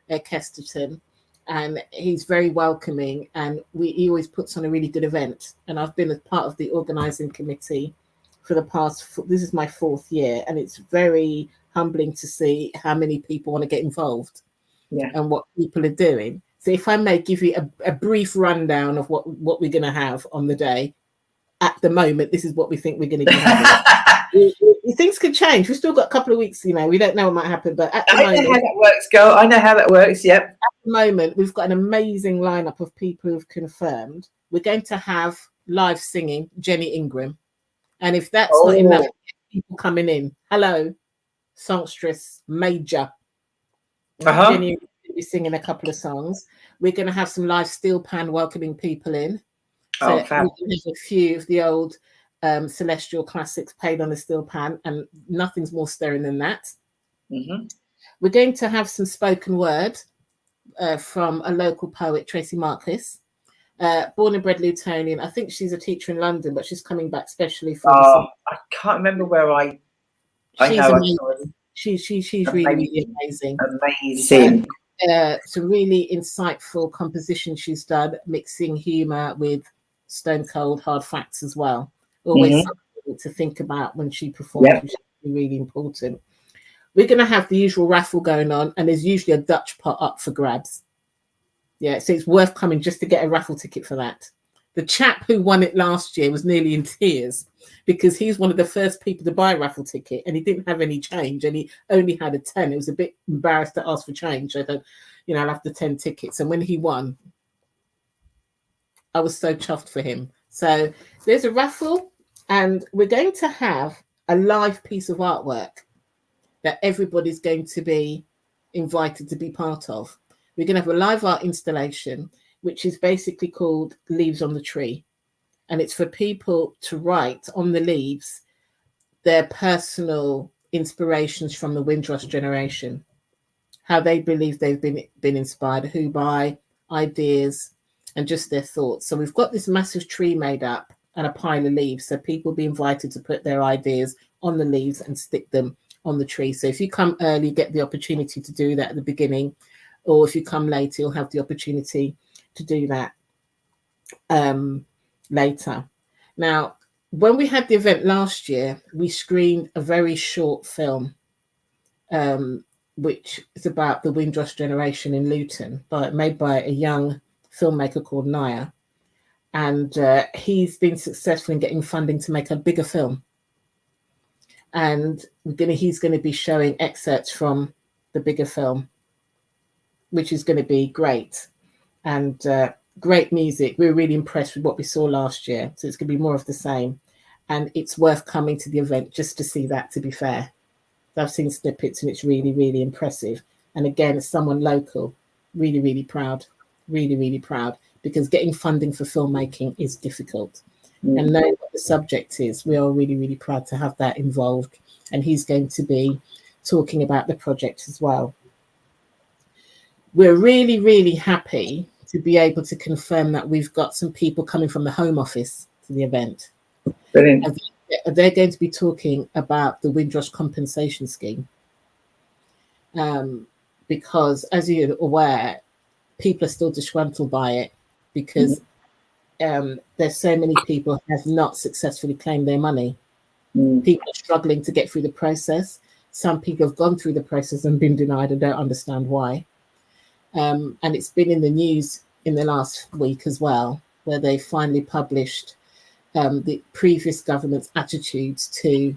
Kesterton, and he's very welcoming, and he always puts on a really good event. And I've been a part of the organising committee for the past, this is my 4th year, and it's very humbling to see how many people want to get involved and what people are doing. So if I may give you a brief rundown of what we're going to have on the day. At the moment, this is what we think we're going to do. Things could change. We've still got a couple of weeks, we don't know what might happen. But at the moment,
I know how that works, girl. I know how that works, yep.
At the moment, we've got an amazing lineup of people who've confirmed. We're going to have live singing, Jenny Ingram. And if that's not enough, people coming in. Hello, songstress, Major. Jenny will be singing a couple of songs. We're going to have some live steel pan welcoming people in. So we can have a few of the old celestial classics played on the steel pan, and nothing's more stirring than that. Mm-hmm. We're going to have some spoken word from a local poet, Tracy Marcus, born and bred Lutonian. I think she's a teacher in London, but she's coming back specially for.
I can't remember where
she's amazing. She's really, really amazing.
Amazing.
Some really insightful composition she's done, mixing humour with stone cold hard facts as well. Always something to think about when she performs, which is really important. We're going to have the usual raffle going on, and there's usually a Dutch pot up for grabs. Yeah, so it's worth coming just to get a raffle ticket for that. The chap who won it last year was nearly in tears because he's one of the first people to buy a raffle ticket and he didn't have any change and he only had a 10. It was a bit embarrassed to ask for change. I thought, I'll have the 10 tickets. And when he won, I was so chuffed for him. So there's a raffle and we're going to have a live piece of artwork that everybody's going to be invited to be part of. We're going to have a live art installation, which is basically called Leaves on the Tree. And it's for people to write on the leaves their personal inspirations from the Windrush generation, how they believe they've been inspired, who by, ideas, and just their thoughts. So we've got this massive tree made up and a pile of leaves. So people will be invited to put their ideas on the leaves and stick them on the tree. So if you come early, you get the opportunity to do that at the beginning. Or if you come later, you'll have the opportunity to do that later. Now, when we had the event last year, we screened a very short film, which is about the Windrush generation in Luton, made by a young filmmaker called Naya. And he's been successful in getting funding to make a bigger film. And he's going to be showing excerpts from the bigger film, which is going to be great. And great music. We were really impressed with what we saw last year. So it's going to be more of the same. And it's worth coming to the event just to see that, to be fair. I've seen snippets and it's really, really impressive. And again, as someone local, really, really proud. Really, really proud. Because getting funding for filmmaking is difficult. Mm. And knowing what the subject is, we are really, really proud to have that involved. And he's going to be talking about the project as well. We're really, really happy to be able to confirm that we've got some people coming from the Home Office to the event.
Brilliant.
And they're going to be talking about the Windrush compensation scheme. Because, as you're aware, people are still disgruntled by it because there's so many people who have not successfully claimed their money. People are struggling to get through the process. Some people have gone through the process and been denied and don't understand why. And it's been in the news in the last week as well, where they finally published the previous government's attitudes to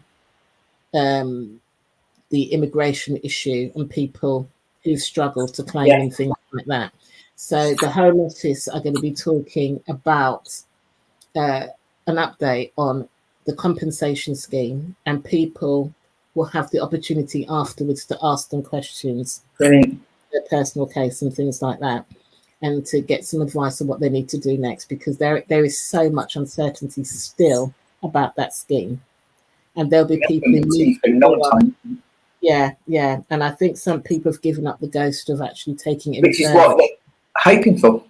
the immigration issue and people who struggle to claim and things like that. So the Home Office are going to be talking about an update on the compensation scheme, and people will have the opportunity afterwards to ask them questions, their personal case and things like that, and to get some advice on what they need to do next, because there is so much uncertainty still about that scheme. And there'll be people in and I think some people have given up the ghost of actually taking it,
which is what they're hoping for.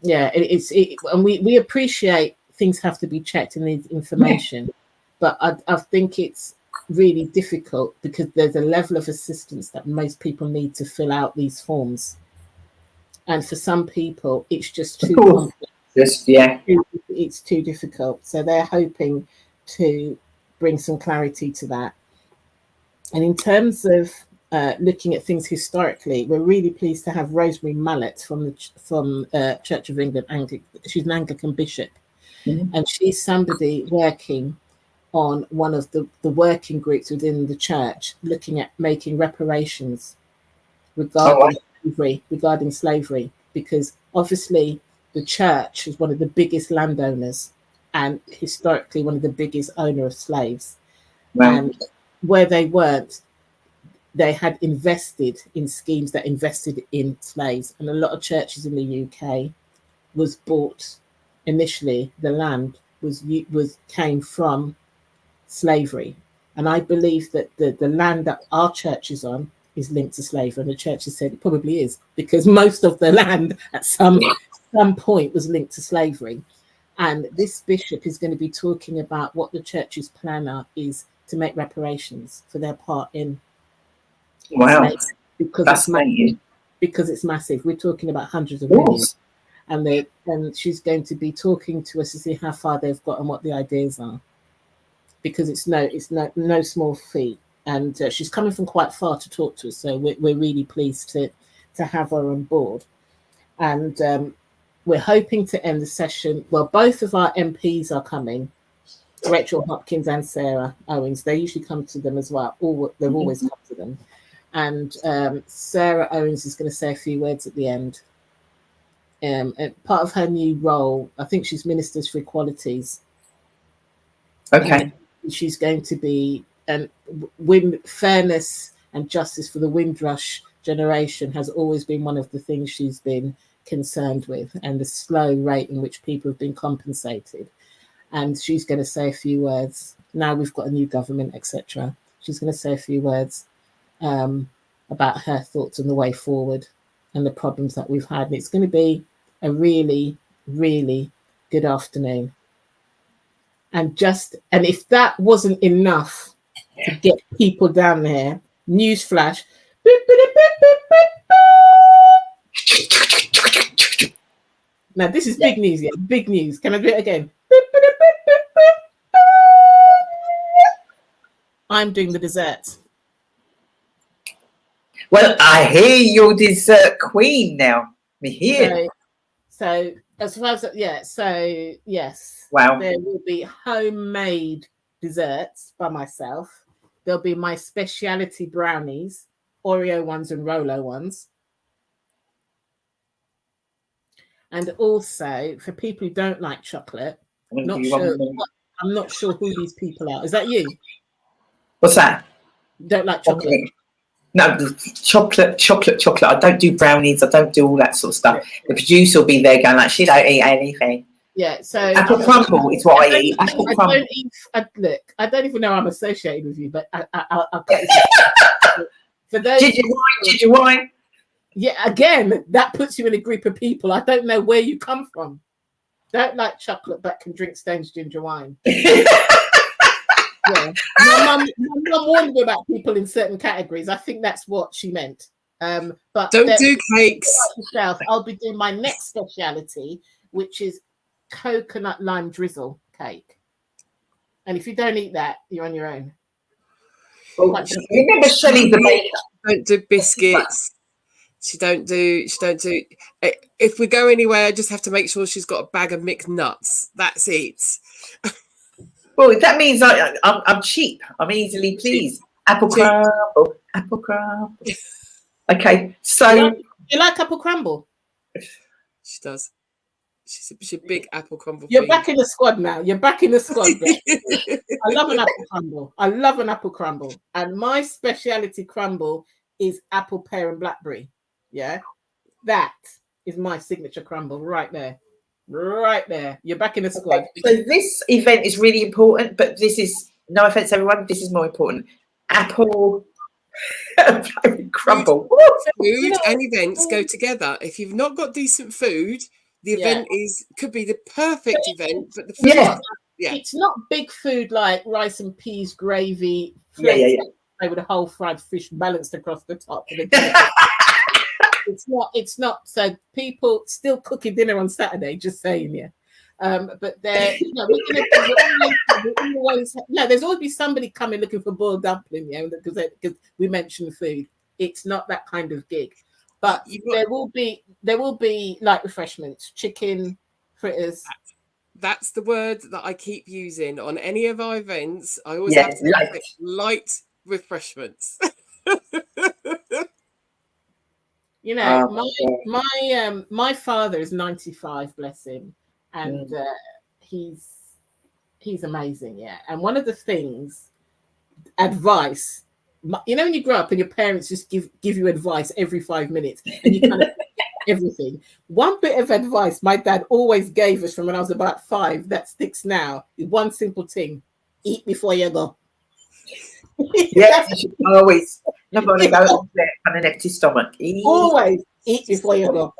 And we appreciate things have to be checked and need information, but I think it's really difficult because there's a level of assistance that most people need to fill out these forms, and for some people it's just too complex. It's too difficult, so they're hoping to bring some clarity to that. And in terms of looking at things historically, we're really pleased to have Rosemary Mallet from Church of England. She's an Anglican bishop, and she's somebody working on one of the working groups within the church, looking at making reparations regarding slavery, because obviously the church is one of the biggest landowners and historically one of the biggest owner of slaves. And where they weren't, they had invested in schemes that invested in slaves, and a lot of churches in the UK was bought initially. The land came from slavery, and I believe that the land that our church is on is linked to slavery, and the church has said it probably is, because most of the land at some point was linked to slavery. And this bishop is going to be talking about what the church's plan is to make reparations for their part in slavery, because it's massive. We're talking about hundreds of millions, and she's going to be talking to us to see how far they've got and what the ideas are, because it's no small feat. And she's coming from quite far to talk to us, so we're really pleased to have her on board. And we're hoping to end the session. Well, both of our MPs are coming, Rachel Hopkins and Sarah Owens. They usually come to them as well. They've always come to them. And Sarah Owens is going to say a few words at the end. And part of her new role, I think she's Ministers for Equalities.
Okay.
She's going to be fairness and justice for the Windrush generation has always been one of the things she's been concerned with, and the slow rate in which people have been compensated. And she's going to say a few words. Now we've got a new government, etc. She's going to say a few words about her thoughts on the way forward and the problems that we've had. And it's going to be a really, really good afternoon. And if that wasn't enough to get people down there, newsflash. Now this is big news, yeah, big news. Can I do it again? I'm doing the dessert.
Well, I hear you're dessert queen now. Me here.
So as far as so yes.
Wow.
There will be homemade desserts by myself. There'll be my speciality brownies, Oreo ones and Rolo ones. And also for people who don't like chocolate, I'm not sure who these people are. Is that you?
What's that?
Don't like chocolate?
No, chocolate. I don't do brownies. I don't do all that sort of stuff. The producer will be there going like, she don't eat anything.
Yeah, so
apple crumble is what I eat. Apple crumble.
Look, I don't even know I'm associated with you, but I'll for those.
Ginger wine.
Yeah, again, that puts you in a group of people. I don't know where you come from. Don't like chocolate, but can drink Stone's ginger wine. Yeah. My mum warned me about people in certain categories. I think that's what she meant. But
don't do cakes.
I'll be doing my next speciality, which is coconut lime drizzle cake. And if you don't eat that, you're on your own.
Well, remember Shelley the baker?
Don't do biscuits. She don't do. If we go anywhere, I just have to make sure she's got a bag of mixed nuts. That's it.
Well, that means I'm cheap. I'm easily pleased. Apple crumble. Okay, so
you like apple crumble?
She does. She's a big apple crumble.
You're back in the squad now. You're back in the squad. I love an apple crumble. And my speciality crumble is apple, pear, and blackberry. Yeah, that is my signature crumble right there. Right there. You're back in the squad.
So this event is really important, but this is, no offense everyone, this is more important. Apple crumble.
Food and events go together. If you've not got decent food, the event could be the perfect event, but the food
it's not big food like rice and peas, gravy, with a whole fried fish balanced across the top. It's not. So people still cooking dinner on Saturday, just saying, but there's always be somebody coming looking for boiled dumpling, because we mentioned food. It's not that kind of gig, but there will be light refreshments, chicken, fritters.
That's the word that I keep using on any of our events. I always have to say light refreshments.
My father is 95, bless him, and he's amazing, and one of the things, advice, when you grow up and your parents just give you advice every 5 minutes and you kind of everything. One bit of advice my dad always gave us from when I was about 5 that sticks now is one simple thing: eat before you go.
Yes, you should always. Nobody go on there on an empty stomach.
Always eat before you go.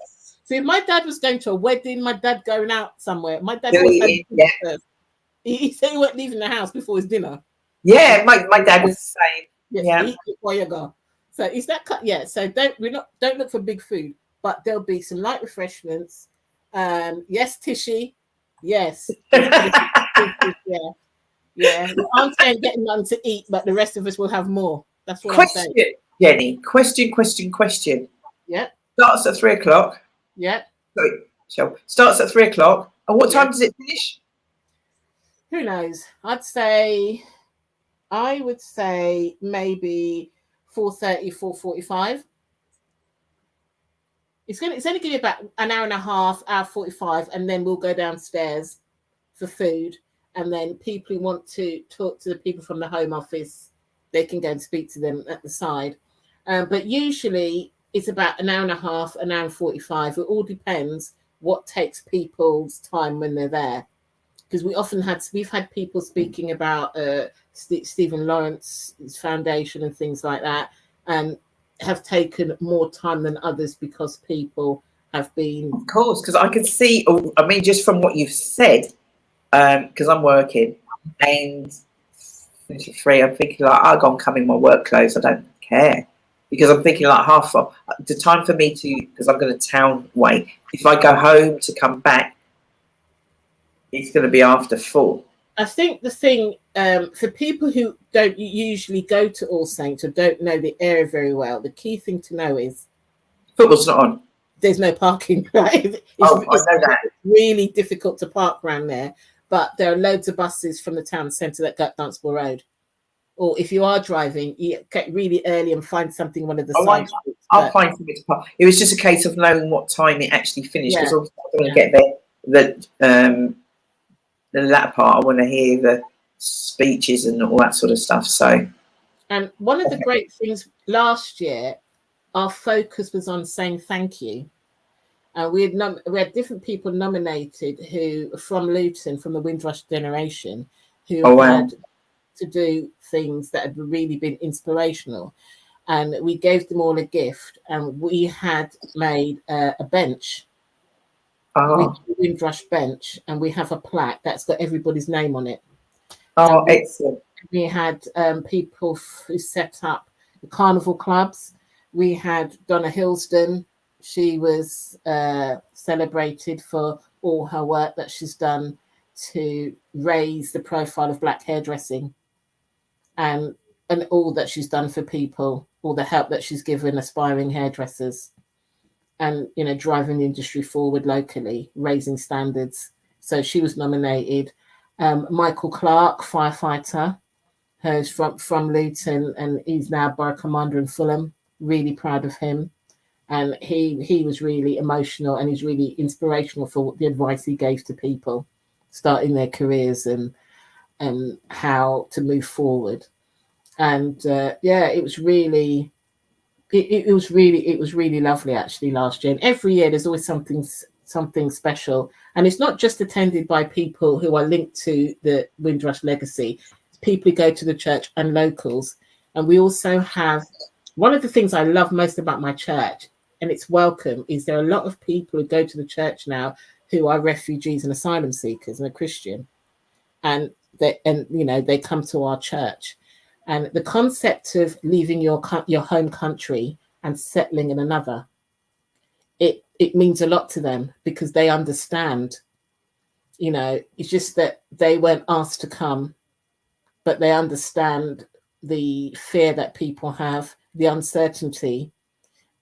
So if my dad was going to a wedding, my dad going out somewhere, my dad he said he wasn't leaving the house before his dinner.
Yeah, my dad was the same.
Eat before you go. So is that so don't look for big food, but there'll be some light refreshments. Yes, Tishy. Yes. Yeah. I'm saying getting none to eat, but the rest of us will have more. That's what I'm saying.
Jenny, question.
Yeah.
Starts at 3:00.
Yeah.
So So starts at 3 o'clock. And what time does it finish?
Who knows? I would say maybe 4:30, 4:45. It's only going to be about an hour and a half, hour 45, and then we'll go downstairs for food. And then people who want to talk to the people from the Home Office, they can go and speak to them at the side. But usually it's about an hour and a half, an hour and 45. It all depends what takes people's time when they're there. Because we've had people speaking about Stephen Lawrence's foundation and things like that, and have taken more time than others because people have been.
Of course, because I can see. I mean, just from what you've said, because I'm working and 3, I'm thinking like I'll go and come in my work clothes. I don't care because I'm thinking like half of the time for me to, because I'm going to town way. If I go home to come back, it's going to be after 4.
I think the thing for people who don't usually go to All Saints or don't know the area very well, the key thing to know is
football's not on.
There's no parking. Right? It's
I know that.
Really difficult to park around there, but there are loads of buses from the town centre that go up Dunstable Road. Or if you are driving, you get really early and find something one of the side streets.
I'll find something to park. It was just a case of knowing what time it actually finished, because I don't want to get there. The latter part, I want to hear the speeches and all that sort of stuff. So,
and one of the great things last year, our focus was on saying thank you. We had different people nominated who from Luton, from the Windrush generation, who had to do things that had really been inspirational, and we gave them all a gift, and we had made a bench. Windrush bench, and we have a plaque that's got everybody's name on it.
Excellent.
We had people who set up the carnival clubs. We had Donna Hillsden. She was celebrated for all her work that she's done to raise the profile of black hairdressing, and all that she's done for people, all the help that she's given aspiring hairdressers, and driving the industry forward locally, raising standards. So she was nominated. Michael Clark, firefighter, who's from Luton, and he's now borough commander in Fulham. Really proud of him, and he was really emotional, and he's really inspirational for the advice he gave to people starting their careers and how to move forward. And it was really. It was really lovely actually last year. And every year there's always something special, and it's not just attended by people who are linked to the Windrush legacy. It's people who go to the church and locals. And we also have one of the things I love most about my church, and it's welcome, is there are a lot of people who go to the church now who are refugees and asylum seekers and are Christian, and they come to our church. And the concept of leaving your home country and settling in another, it means a lot to them, because they understand, it's just that they weren't asked to come, but they understand the fear that people have, the uncertainty,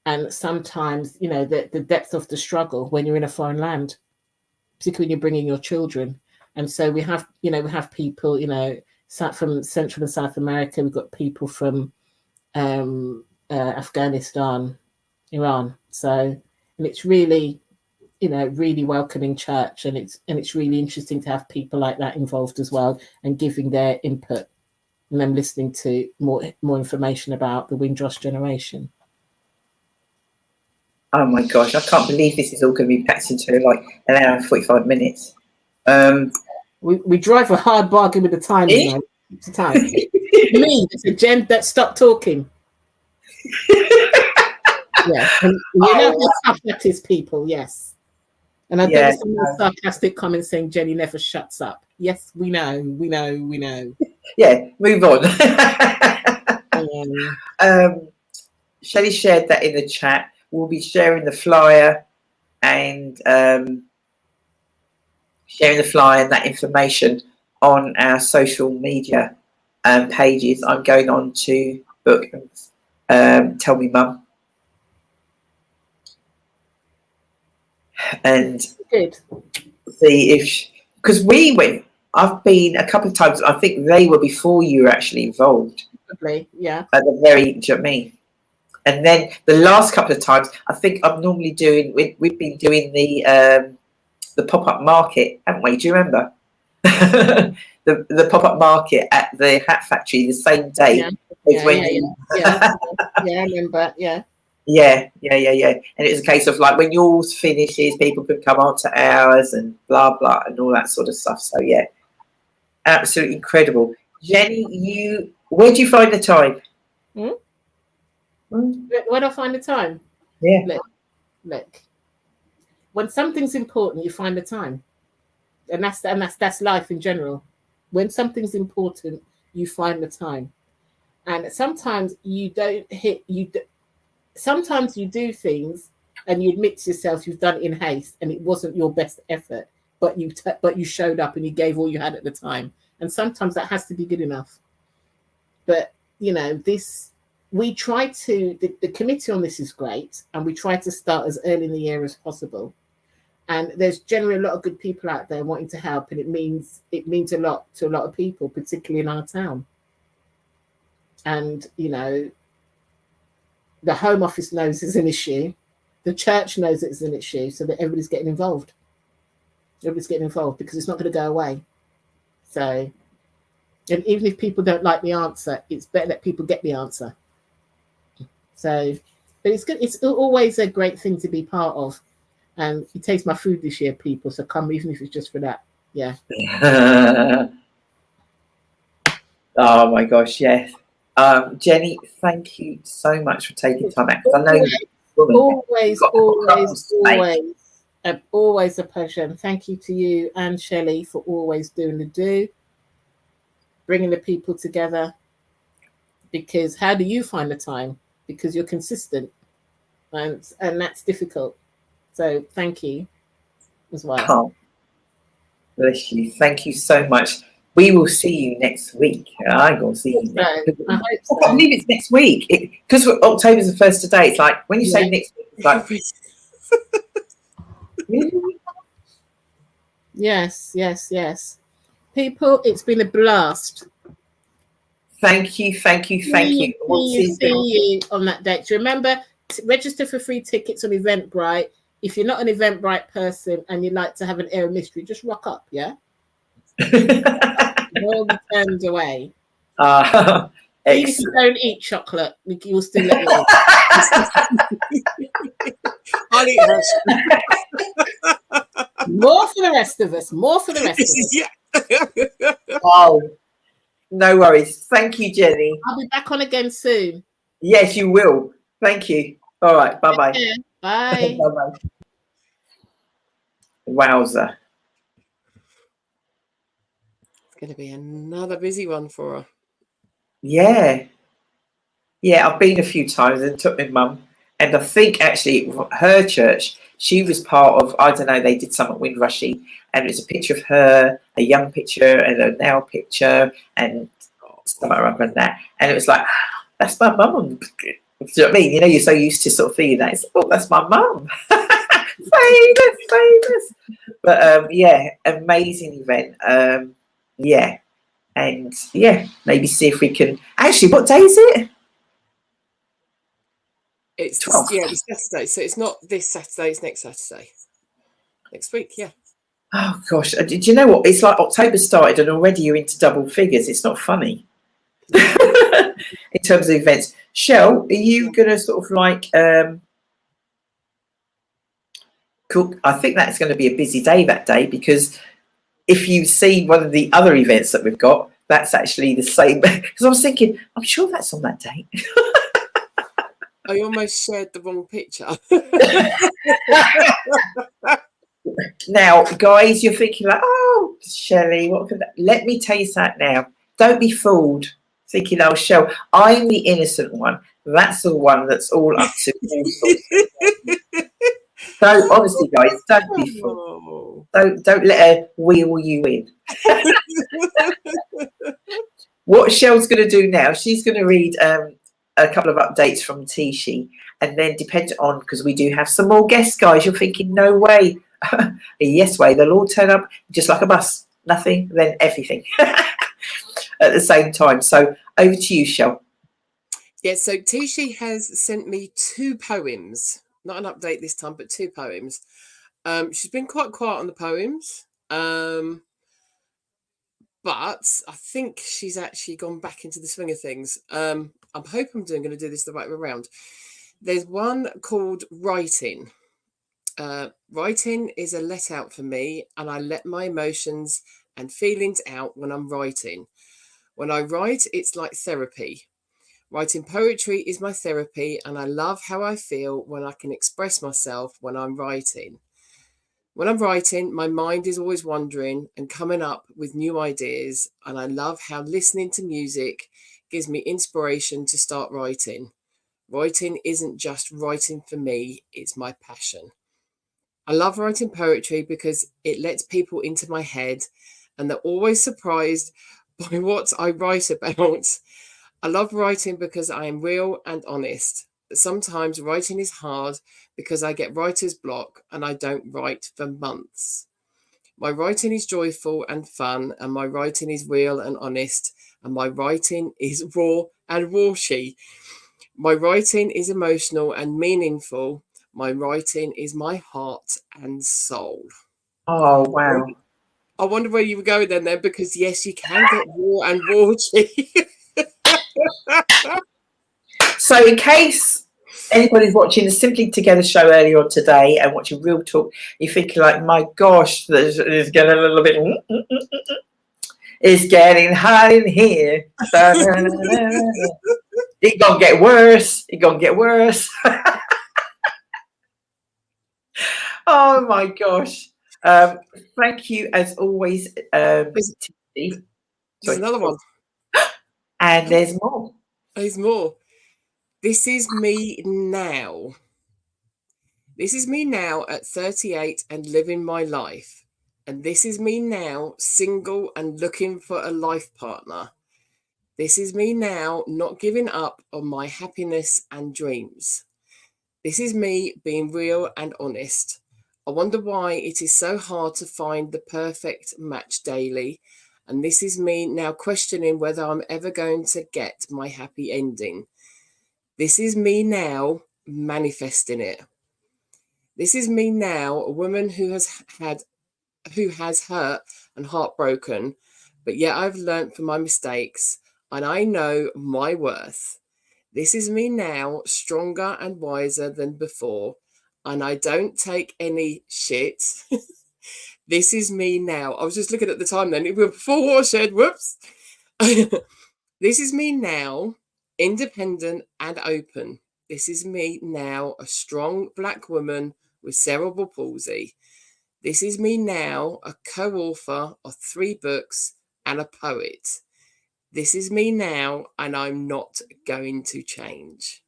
and sometimes, the depth of the struggle when you're in a foreign land, particularly when you're bringing your children. And so we have people, from Central and South America. We've got people from Afghanistan, Iran. So, and it's really, really welcoming church, and it's really interesting to have people like that involved as well, and giving their input, and then listening to more information about the Windrush generation.
Oh my gosh, I can't believe this is all going to be packed into like an hour and 45 minutes.
We drive a hard bargain with the time. Me, it's a Jen that stopped talking. Yeah, and how tough that is, people. Yes, and I think some sarcastic comments saying Jenny never shuts up. Yes, we know.
Yeah, move on. Shelley shared that in the chat. We'll be sharing the flyer and that information on our social media pages. I'm going on to book Tell Me Mum. and
Good.
see if, because we went, I've been a couple of times, I think they were before you were actually involved.
Probably, yeah.
At the very, do you know what I mean? And then the last couple of times, I think I'm normally doing, we've been doing the pop-up market, haven't we? Do you remember? the pop-up market at the Hat Factory the same day.
Yeah, I remember, yeah.
Yeah. And it was a case of like when yours finishes, people could come on to ours and blah, blah, and all that sort of stuff. So, yeah, absolutely incredible. Jenny, where do you find the time?
Where do I find the time?
Yeah.
Look. When something's important, you find the time. And that's life in general. When something's important, you find the time. And sometimes you don't sometimes you do things and you admit to yourself you've done it in haste and it wasn't your best effort, but you showed up and you gave all you had at the time. And sometimes that has to be good enough. But we try to, the committee on this is great, and we try to start as early in the year as possible. And there's generally a lot of good people out there wanting to help, and it means a lot to a lot of people, particularly in our town. And the Home Office knows it's an issue, the church knows it's an issue, so that everybody's getting involved. Everybody's getting involved because it's not going to go away. So, and even if people don't like the answer, it's better that people get the answer. So, but it's good. It's always a great thing to be part of. And you taste my food this year, people. So come, even if it's just for that. Yeah.
Oh my gosh, yes. Jenny, thank you so much for taking time out. I know
always a pleasure. And thank you to you and Shelley for always doing the do, bringing the people together. Because how do you find the time? Because you're consistent, and that's difficult. So thank you as well.
Oh, bless you. Thank you so much. We will see you next week. I'm going to see you next week.
I hope so.
I believe it's next week. Because October's the first today. It's like, when you say next week, it's like... Really?
Yes. People, it's been a blast.
Thank you.
See you on that date. Remember, register for free tickets on Eventbrite. If you're not an Eventbrite person and you'd like to have an air of mystery, just rock up, yeah? All be turned away. Even if you don't eat chocolate, you'll still let you eat.
I'll eat her.
More for the rest of us.
Yeah.
Oh, no worries. Thank you, Jenny.
I'll be back on again soon.
Yes, you will. Thank you. All right. Bye-bye.
Bye.
Bye-bye. Wowza.
It's going to be another busy one for her.
Yeah, I've been a few times and took my mum, and I think actually her church, she was part of, I don't know, they did something at Windrushy, and it's a picture of her, a young picture and a now picture, and something around and that, and it was like, that's my mum. Do you know what I mean? You're so used to sort of feeling that. It's, oh, that's my mum. famous. But yeah, amazing event. Yeah. And yeah, maybe see if we can. Actually, what day is it?
It's
12th.
Yeah, it's Saturday. So it's not this Saturday, it's next Saturday. Next week, yeah.
Oh gosh. Did you know what? It's like October started and already you're into double figures. It's not funny. In terms of events. Shell, are you gonna sort of like cook? I think that's going to be a busy day that day, because if you see one of the other events that we've got, that's actually the same. Because I was thinking, I'm sure that's on that date.
I almost shared the wrong picture.
Now, guys, you're thinking like, oh, Shelley, what could that? Let me tell you something now. Don't be fooled. Thinking, oh, Shell, I'm the innocent one. That's the one that's all up to all sorts. So honestly, guys, don't be fooled. Don't let her wheel you in. What Shell's going to do now? She's going to read a couple of updates from Tishi, and then depending on, because we do have some more guests, guys, you're thinking, no way. Yes way, they'll all turn up just like a bus, nothing, then everything at the same time. So over to you, Shel.
Yeah, so Tishi has sent me 2 poems. Not an update this time, but 2 poems. She's been quite quiet on the poems. But I think she's actually gone back into the swing of things. I'm hoping I'm going to do this the right way around. There's one called Writing. Writing is a let out for me, and I let my emotions and feelings out when I'm writing. When I write, it's like therapy. Writing poetry is my therapy, and I love how I feel when I can express myself when I'm writing. When I'm writing, my mind is always wandering and coming up with new ideas, and I love how listening to music gives me inspiration to start writing. Writing isn't just writing for me, it's my passion. I love writing poetry because it lets people into my head, and they're always surprised by what I write about. I love writing because I am real and honest. Sometimes writing is hard because I get writer's block and I don't write for months. My writing is joyful and fun, and my writing is real and honest, and my writing is raw and raushy. My writing is emotional and meaningful. My writing is my heart and soul.
Oh, wow.
I wonder where you were going then, because yes, you can get raw and raushy.
So in case anybody's watching the Simply Together show earlier on today and watching Real Talk, you're thinking like, my gosh, it's getting a little bit, it's getting hot in here. It's gonna get worse. It's gonna get worse. Oh my gosh. Thank you as always.
There's another one.
And there's more.
There's more. This is me now. This is me now at 38 and living my life. And this is me now, single and looking for a life partner. This is me now, not giving up on my happiness and dreams. This is me being real and honest. I wonder why it is so hard to find the perfect match daily. And this is me now questioning whether I'm ever going to get my happy ending. This is me now manifesting it. This is me now, a woman who has hurt and heartbroken, but yet I've learned from my mistakes and I know my worth. This is me now, stronger and wiser than before, and I don't take any shit. This is me now. I was just looking at the time then. It was before Watershed. Whoops. This is me now, independent and open. This is me now, a strong Black woman with cerebral palsy. This is me now, a co-author of 3 books and a poet. This is me now, and I'm not going to change.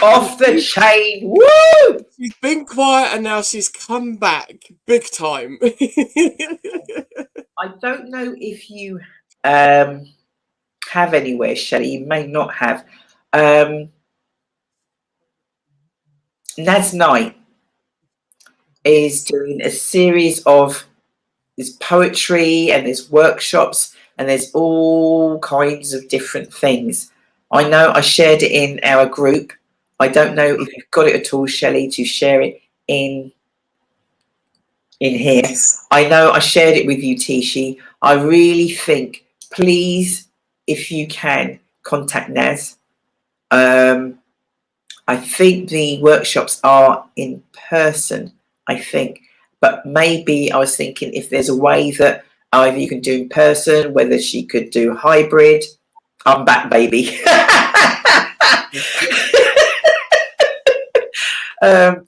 Off the chain. Woo!
She's been quiet and now she's come back big time.
I don't know if you have anywhere, Shelley. You may not have. Naz Knight is doing a series of there's poetry and there's workshops and there's all kinds of different things. I know I shared it in our group. I don't know if you've got it at all, Shelley, to share it in here. I know I shared it with you, Tishi. I really think, please, if you can, contact Naz. I think the workshops are in person, I think. But maybe I was thinking if there's a way that either you can do in person, whether she could do hybrid. I'm back, baby.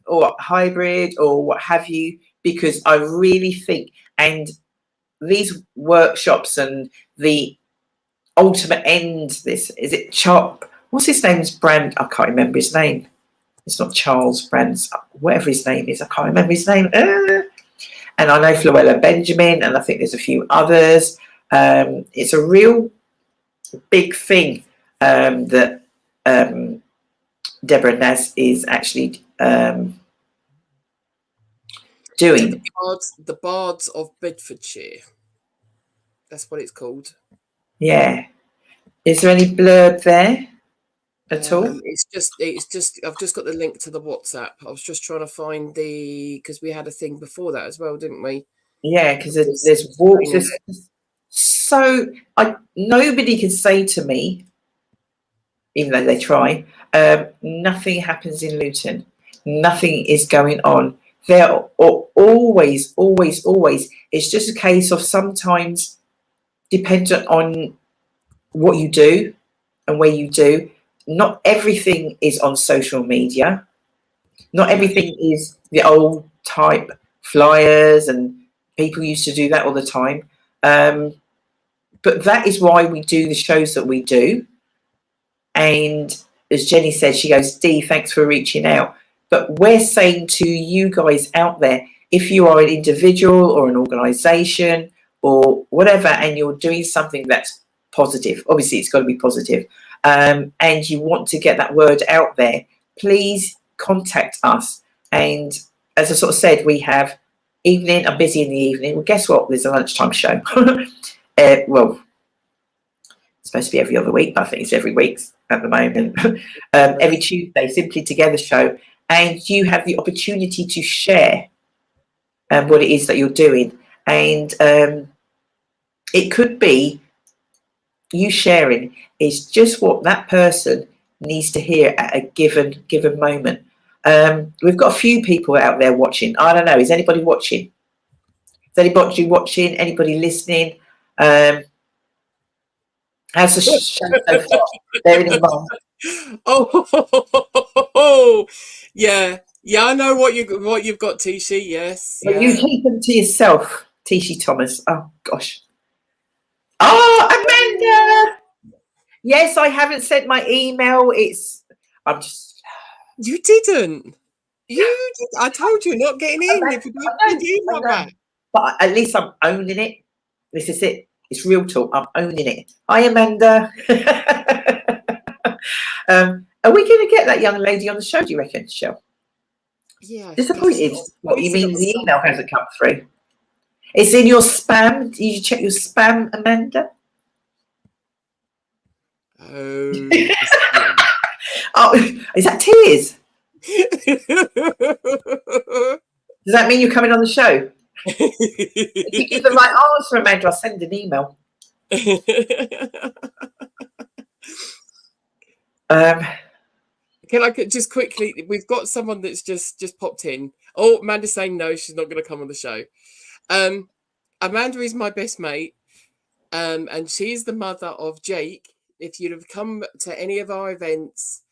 Or hybrid or what have you, because I really think, and these workshops and the ultimate end, this is it Chop, what's his name's brand? I can't remember his name. It's not Charles Brands, whatever his name is, I can't remember his name. And I know Floella Benjamin, and I think there's a few others. It's a real big thing that Deborah Naz is actually doing.
The Bards of Bedfordshire. That's what it's called.
Yeah. Is there any blurb there at all?
It's just I've just got the link to the WhatsApp. I was just trying to find because we had a thing before that as well, didn't we?
Yeah, because there's walks. So nobody can say to me, even though they try, nothing happens in Luton. Nothing is going on. There are always. It's just a case of sometimes, dependent on what you do and where you do. Not everything is on social media. Not everything is the old type flyers, and people used to do that all the time. But that is why we do the shows that we do. And as Jenny said, she goes, Dee, thanks for reaching out. But we're saying to you guys out there, if you are an individual or an organisation or whatever, and you're doing something that's positive, obviously it's got to be positive, and you want to get that word out there, please contact us. And as I sort of said, we have evening, I'm busy in the evening. Well, guess what? There's a lunchtime show. Well, it's supposed to be every other week, but I think it's every week at the moment. Every Tuesday, Simply Together show. And you have the opportunity to share what it is that you're doing. And it could be you sharing is just what that person needs to hear at a given moment. We've got a few people out there watching. I don't know. Is anybody watching? Is anybody watching? Anybody listening? How's the show so far? Bearing in mind.
Oh, yeah. I know what you've got, Tishy. Yes.
But you keep them to yourself, Tishy Thomas. Oh gosh. Oh, Amanda. Yes, I haven't sent my email. I'm just.
You didn't. You did. I told you not getting in if you don't send your email back.
But at least I'm owning it. This is it. It's real talk. I'm owning it. Hi, Amanda. Are we going to get that young lady on the show, do you reckon, Shell?
Yeah.
Disappointed. What you mean the email hasn't come through? It's in your spam. Did you check your spam, Amanda?
Oh.
Oh, is that tears? Does that mean you're coming on the show? If you give the right answer, Amanda, I'll send an email.
Can I just quickly? We've got someone that's just popped in. Oh, Amanda's saying no, she's not going to come on the show. Amanda is my best mate, and she's the mother of Jake. If you'd have come to any of our events,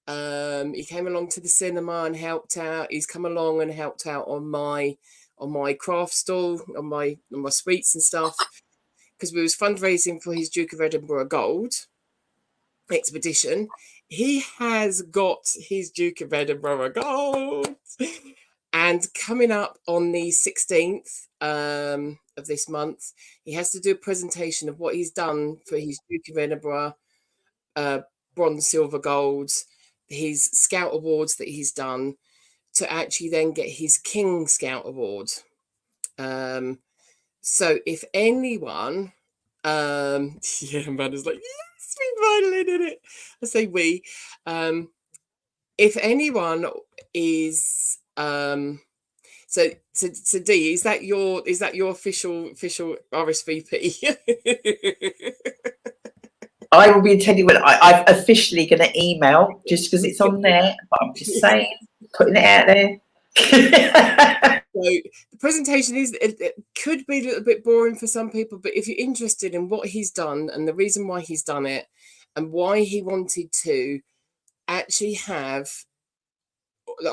he came along to the cinema and helped out. He's come along and helped out on my craft stall, on my sweets and stuff, because we was fundraising for his Duke of Edinburgh Gold expedition. He has got his Duke of Edinburgh Gold, and coming up on the 16th of this month, he has to do a presentation of what he's done for his Duke of Edinburgh bronze, silver, gold, his Scout Awards that he's done, to actually then get his King Scout Award. So if anyone, yeah, Amanda's like, yes, we finally did it. I say we. If anyone is, so Dee, is that your official RSVP?
I will be attending when I'm officially going to email, just because it's on there. But I'm just saying, putting it out there.
So the presentation it could be a little bit boring for some people, but if you're interested in what he's done and the reason why he's done it and why he wanted to actually have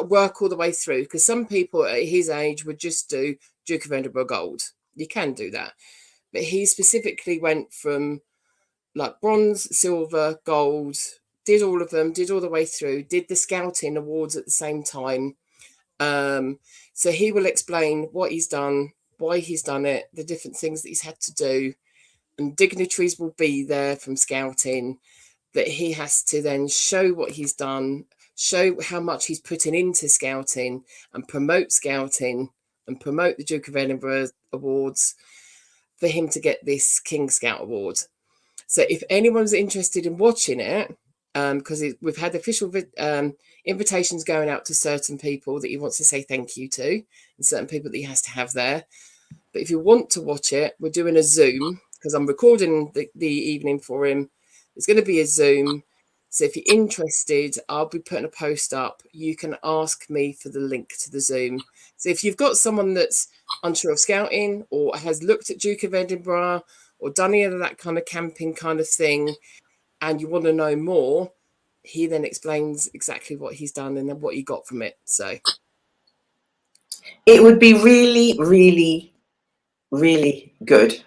work all the way through, because some people at his age would just do Duke of Edinburgh Gold. You can do that, but he specifically went from like bronze, silver, gold, did all of them, did all the way through, did the Scouting Awards at the same time. So he will explain what he's done, why he's done it, the different things that he's had to do. and dignitaries will be there from scouting, that he has to then show what he's done, show how much he's putting into scouting, and promote scouting and promote the Duke of Edinburgh Awards for him to get this King Scout Award. So if anyone's interested in watching it, because we've had official invitations going out to certain people that he wants to say thank you to, and certain people that he has to have there. But if you want to watch it, we're doing a Zoom, because I'm recording the evening for him. It's going to be a Zoom. So if you're interested, I'll be putting a post up. You can ask me for the link to the Zoom. So if you've got someone that's unsure of scouting, or has looked at Duke of Edinburgh, or done any of that kind of camping kind of thing, and you want to know more, he then explains exactly what he's done and then what he got from it. So
it would be really, really, really good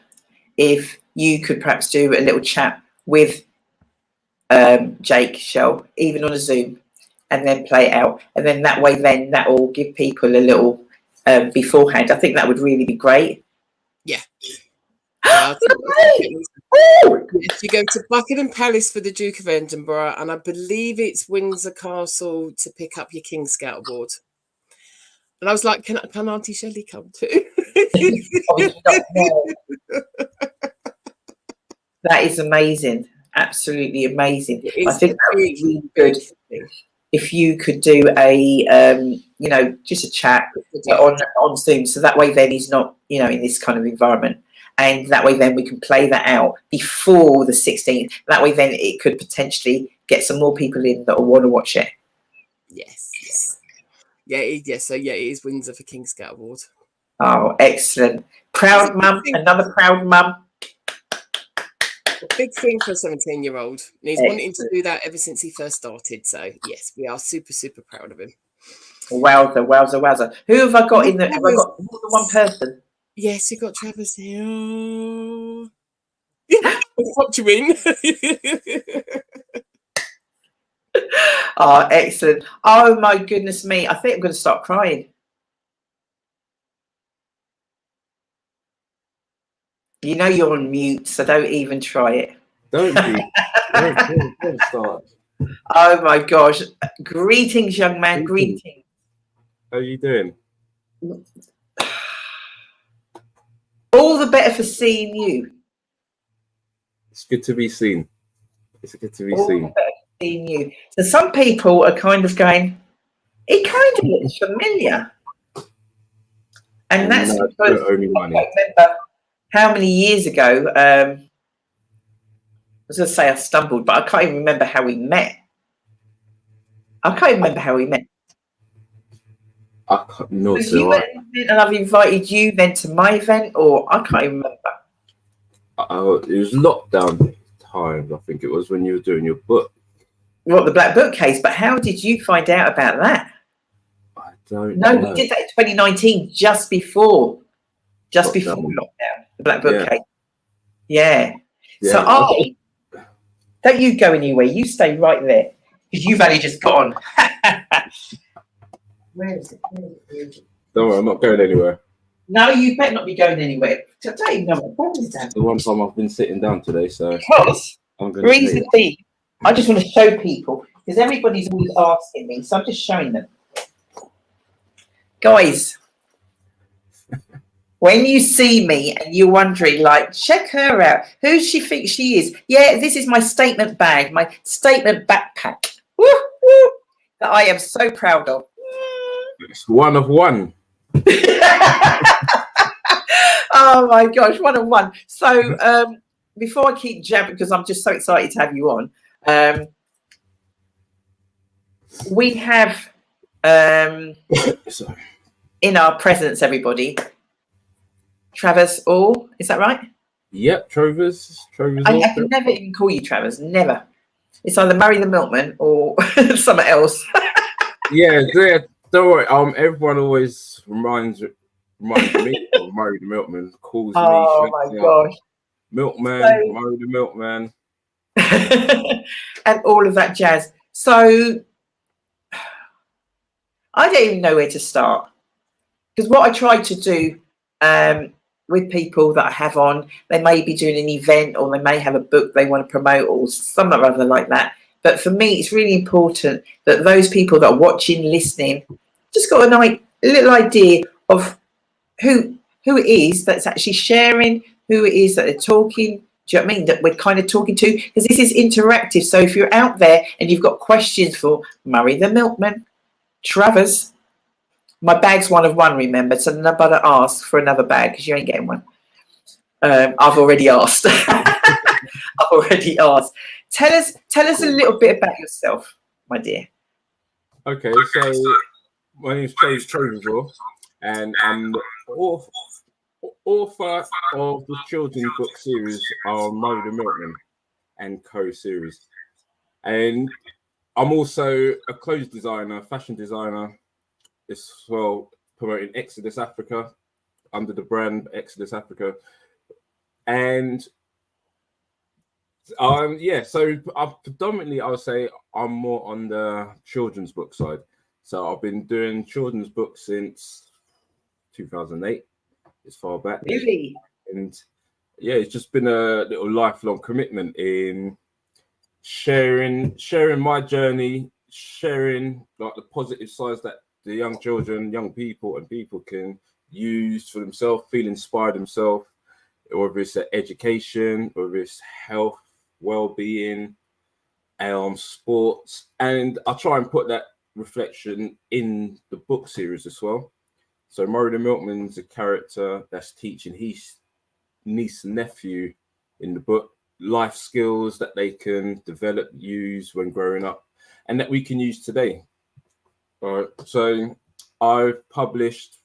if you could perhaps do a little chat with Jake Shell, even on a Zoom, and then play it out. And then that way, then that will give people a little beforehand. I think that would really be great.
Yeah. Yes, you go to Buckingham Palace for the Duke of Edinburgh, and I believe it's Windsor Castle to pick up your King Scout Award. And I was like, can Auntie Shelley come too?
That is amazing. Absolutely amazing. I think that would be really good if you could do a, just a chat on Zoom. So that way then he's not, in this kind of environment. And that way then we can play that out before the 16th. That way then it could potentially get some more people in that will want to watch it.
Yes. Yeah. So it is Windsor for King Scout Award.
Oh, excellent. Proud mum, another proud mum.
A big thing for a 17-year-old. And he's wanting to do that ever since he first started. So yes, we are super, super proud of him.
Wowza. Who have I got in the? Have I got more than one person?
Yes, you got Travis here. What do you mean?
Oh, excellent. Oh my goodness me. I think I'm going to start crying. You know you're on mute, so don't even try it.
Don't start.
Oh my gosh. Greetings, young man. Greetings.
How are you doing?
All the better for seeing you.
It's good to be seen. It's good to be
All
seen.
the better for seeing you. So some people are kind of going, it kind of looks familiar. And that's because
only money.
I remember how many years ago, I was going to say I stumbled, but I can't even remember how we met.
I can't,
you went to an event and I've invited you then to my event, or I can't even remember.
It was lockdown times, I think it was, when you were doing your book.
What, the Black Book case? But how did you find out about that?
I don't know.
No, we did that in 2019, just before lockdown, the Black Book case. Yeah. So don't you go anywhere. You stay right there, because you've only just got on. Where is it?
Don't worry, I'm not going anywhere.
No, you better not be going anywhere. I don't even know what phone is that.
The one time I've been sitting down today, so
Because
I'm going
reason being, I just want to show people, because everybody's always asking me, so I'm just showing them. Guys, when you see me and you're wondering, like, check her out. Who she thinks she is? Yeah, this is my statement bag, my statement backpack. Woo, woo, that I am so proud of.
It's one of one.
Oh my gosh, one of one. So before I keep jabbing, because I'm just so excited to have you on, we have in our presence, everybody, Travers All, is that right?
Yep, Travers.
I can never even call you Travers, never. It's either Murray the Milkman or something else.
Yeah, don't worry. Everyone always reminds me of Murray the Milkman. Calls me.
Oh my gosh,
Milkman, Murray the Milkman,
and all of that jazz. So I don't even know where to start, because what I tried to do with people that I have on. They may be doing an event, or they may have a book they want to promote, or something or other like that. But for me, it's really important that those people that are watching, listening, just got a little idea of who it is that's actually sharing, who it is that they're talking. Do you know what I mean? That we're kind of talking to, because this is interactive. So if you're out there and you've got questions for Murray the Milkman, Travers, my bag's one of one, remember, so nobody ask for another bag because you ain't getting one. I've already asked. I've already asked. Tell us a little bit about yourself, my dear.
Okay, so my name's James Travers, and I'm the author of the children's book series Murray the Milkman and Co series. And I'm also a clothes designer, fashion designer, as well, promoting Exodus Africa under the brand Exodus Africa. And so predominantly I would say I'm more on the children's book side. So I've been doing children's books since 2008, as far back.
Really?
And yeah, it's just been a little lifelong commitment in sharing my journey, sharing like the positive sides that the young children, young people can use for themselves, feel inspired themselves, or if it's education, or if it's health, well-being, sports. And I try and put that reflection in the book series as well. So Murray the Milkman's a character that's teaching his niece and nephew in the book life skills that they can develop, use when growing up, and that we can use today. All right. So I've published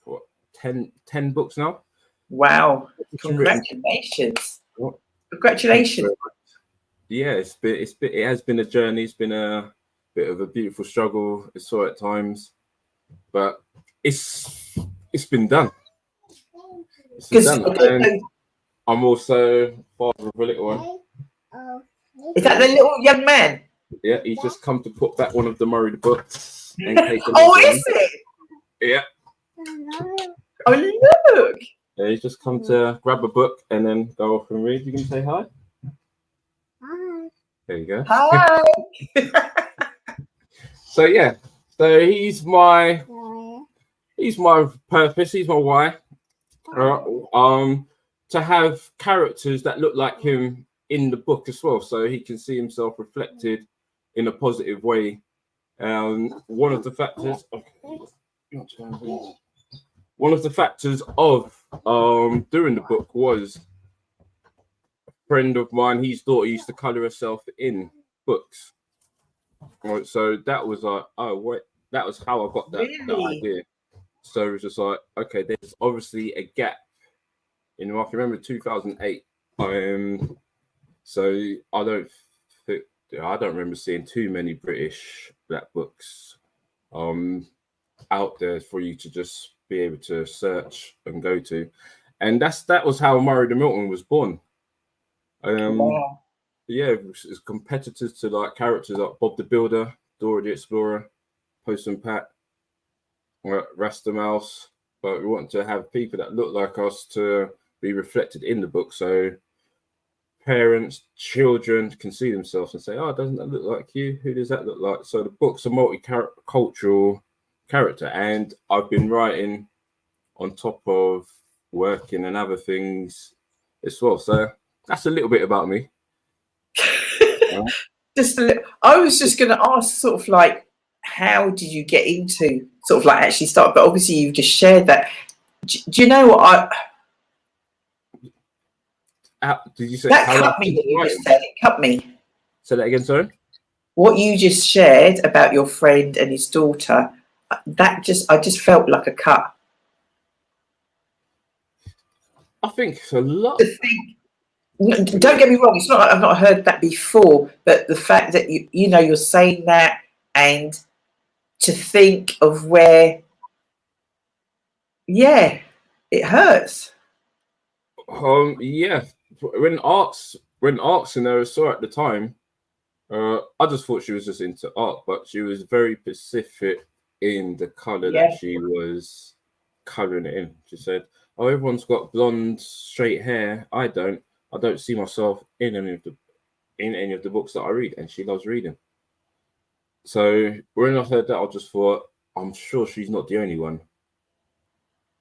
10 books now.
Wow. Congratulations. Congratulations.
Yeah, it has been a journey. It's been a bit of a beautiful struggle, I saw at times, but it's been done. It's been done. And I'm also father of a little one.
Is that the little young man?
Yeah, he's just come to put back one of the Murray books.
Oh, is it?
Yeah.
Oh, look.
Yeah, he's just come to grab a book and then go off and read. You can say hi. Hi. There you go.
Hi.
So yeah, so he's my purpose. He's my why. To have characters that look like him in the book as well, so he can see himself reflected in a positive way. One of the factors of doing the book was a friend of mine. His daughter used to color herself in books. Right, so that was like, oh wait, that was how I got that idea. So it was just like, okay, there's obviously a gap. You know, I can remember 2008. So I don't remember seeing too many British black books out there for you to just be able to search and go to, and that was how Murray the Milkman was born.
Wow.
Yeah, it's competitors to like characters like Bob the Builder, Dora the Explorer, Postman Pat, Rasta Mouse, but we want to have people that look like us to be reflected in the book, so parents, children can see themselves and say, oh, doesn't that look like you? Who does that look like? So the book's a multicultural character, and I've been writing on top of working and other things as well. So that's a little bit about me.
I was just going to ask, sort of like, how did you get into sort of like actually start? But obviously you've just shared that. Do you know what
did you say
that cut me? That you just said it cut me.
Say that again, sorry.
What you just shared about your friend and his daughter, I just felt like a cut.
I think it's a lot.
Don't get me wrong, it's not like I've not heard that before, but the fact that you're saying that, and to think of where, yeah, it hurts.
Yeah, when arts and I saw at the time, I just thought she was just into art, but she was very specific in the color that she was coloring it in. She said, oh, everyone's got blonde, straight hair. I don't see myself in any of the books that I read, and she loves reading. So when I heard that, I just thought, I'm sure she's not the only one.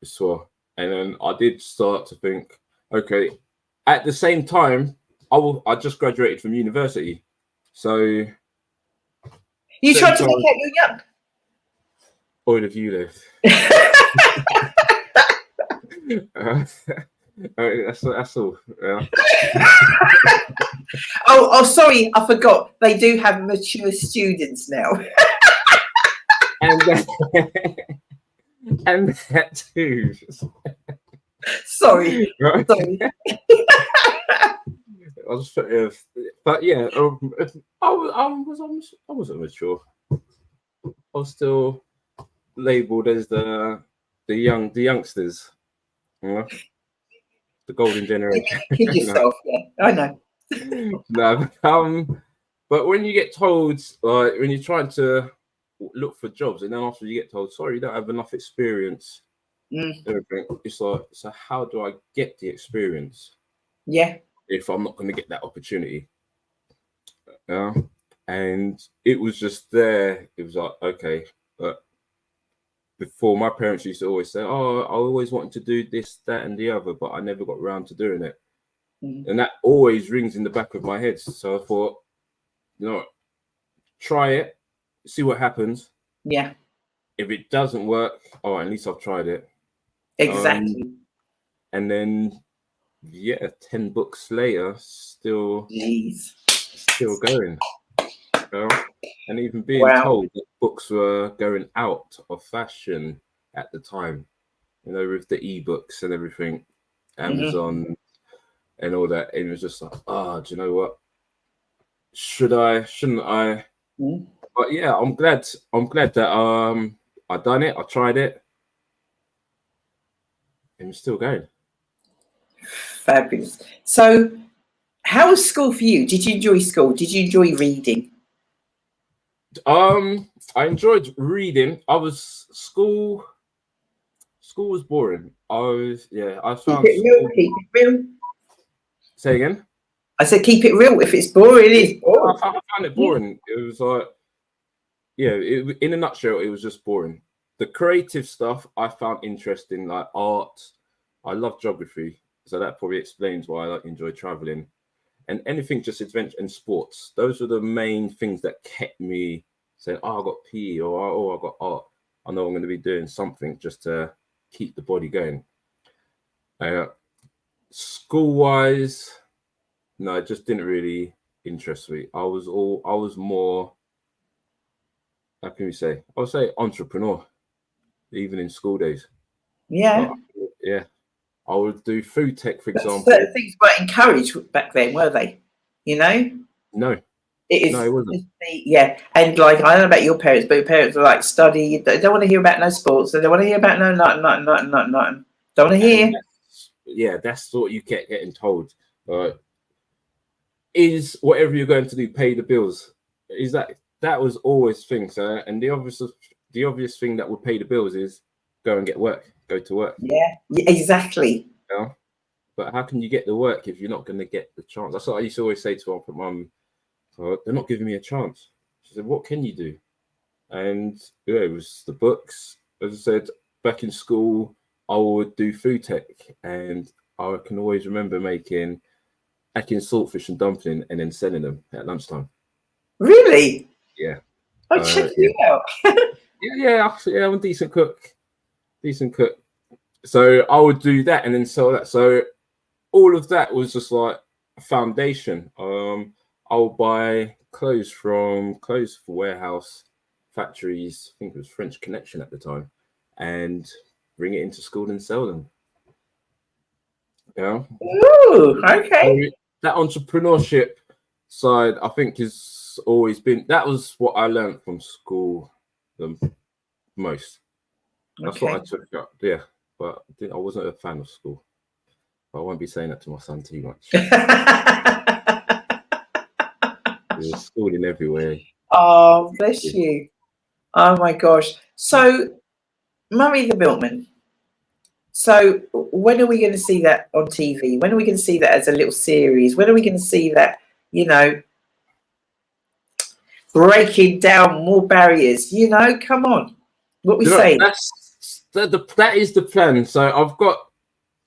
So, and then I did start to think, okay. At the same time, I just graduated from university, so
you tried to make out you're young.
Point of view left. That's all. Yeah.
Oh, sorry, I forgot. They do have mature students now.
and that too.
Sorry. Sorry.
But yeah, I wasn't mature. I was still labelled as the youngsters, you know? The golden generation.
Kid yourself, yeah, I know.
No, but when you get told, like, when you're trying to look for jobs, and then after you get told, sorry, you don't have enough experience, everything, it's like, so how do I get the experience?
Yeah.
If I'm not going to get that opportunity. And it was just there. It was like, okay, but before, my parents used to always say, oh, I always wanted to do this, that, and the other, but I never got around to doing it. And that always rings in the back of my head. So I thought, you know, try it, see what happens.
Yeah.
If it doesn't work, oh, at least I've tried it.
Exactly.
And then, yeah, 10 books later, still going. And even being told that books were going out of fashion at the time, you know, with the ebooks and everything, Amazon and all that. And it was just like, do you know what? Should I? Shouldn't I? But yeah, I'm glad that I done it. I tried it, and it's still going.
Fabulous. So, how was school for you? Did you enjoy school? Did you enjoy reading?
I enjoyed reading. School was boring. I found
keep it real.
Say again?
I said keep it real. If it's boring, it is boring.
I found it boring. It was like, in a nutshell, it was just boring. The creative stuff I found interesting, like art. I love geography, so that probably explains why I enjoy traveling. And anything just adventure and sports. Those are the main things that kept me saying, oh, I got PE, or I got art. I know I'm going to be doing something just to keep the body going. School-wise, no, it just didn't really interest me. I was more, how can we say? I would say entrepreneur, even in school days.
Yeah.
Yeah. I would do food tech, for example.
Certain things weren't encouraged back then, were they? You know?
No.
It is.
No, it wasn't.
Yeah. And like, I don't know about your parents, but your parents are like, study. They don't want to hear about no sports. They don't want to hear about no nothing. Don't want to hear.
That's what you kept getting told. Is whatever you're going to do pay the bills? Is that was always things. And the obvious thing that would pay the bills is go and get work. Go to work.
Yeah, exactly.
Yeah. But how can you get the work if you're not going to get the chance? That's what I used to always say to my mum. They're not giving me a chance. She said, what can you do? And it was the books. As I said, back in school, I would do food tech. And I can always remember making saltfish and dumpling and then selling them at lunchtime.
Really?
Yeah.
I'll check you out.
yeah, I'm a decent cook. So I would do that and then sell that. So all of that was just like a foundation. I would buy clothes from clothes for warehouse factories. I think it was French Connection at the time, and bring it into school and sell them. Yeah.
Ooh, okay.
So that entrepreneurship side, I think, has always been. That was what I learned from school the most. That's what I took up, yeah. But I wasn't a fan of school. But I won't be saying that to my son too much. There's schooling everywhere.
Oh, bless you. Oh my gosh. So, Murray the Milkman. So when are we going to see that on TV? When are we going to see that as a little series? When are we going to see that, you know, breaking down more barriers? You know, come on. What we saying?
That is the plan. So I've got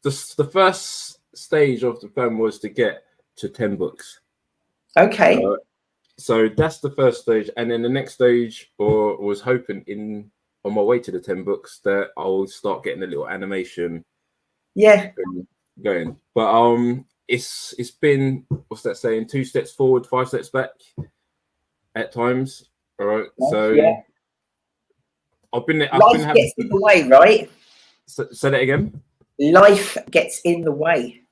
the first stage of the plan was to get to 10 books.
Okay.
So that's the first stage. And then the next stage, or was hoping on my way to the 10 books, that I'll start getting a little animation.
Yeah.
Going. But it's been, what's that saying? 2 steps forward, 5 steps back at times. All right. So
yeah.
I've been
Life gets in the way, right?
Say that again.
Life gets in the way.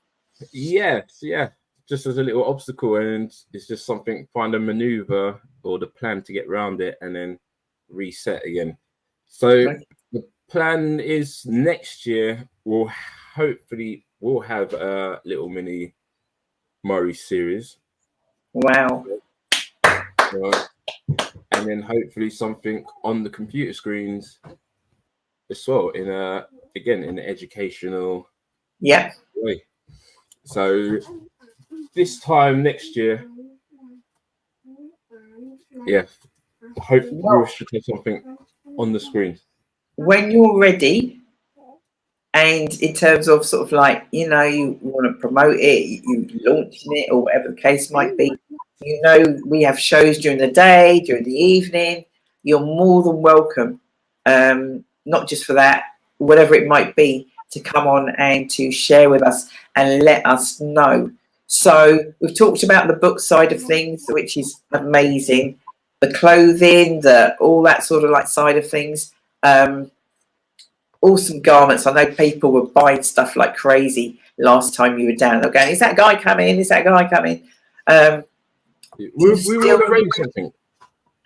Yes, yeah. Just as a little obstacle, and it's just something, find a maneuver or the plan to get around it and then reset again. So the plan is next year we'll have a little mini Murray series.
Wow.
And then hopefully something on the computer screens as well, in an educational way. So this time next year, hopefully we should have something on the screen.
When you're ready, and in terms of sort of like, you know, you want to promote it, you launching it or whatever the case might be, you know, we have shows during the day, during the evening. You're more than welcome, not just for that, whatever it might be, to come on and to share with us and let us know. So we've talked about the book side of things, which is amazing. The clothing, all that sort of like side of things. Awesome garments. I know people were buying stuff like crazy last time you were down. They're going, is that guy coming? Is that guy coming?
We will arrange something.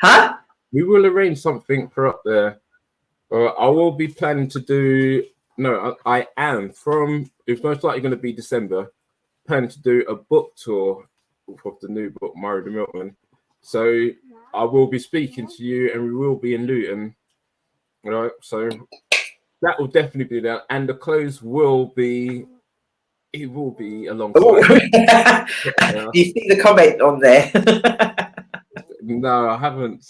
Huh?
We will arrange something for up there. I will be planning to do. No, I am from. It's most likely going to be December. Planning to do a book tour of the new book, Murray the Milkman. So I will be speaking to you, and we will be in Luton. Right. So that will definitely be there, and the clothes will be. It will be alongside.
Do you see the comment on there?
No, I haven't.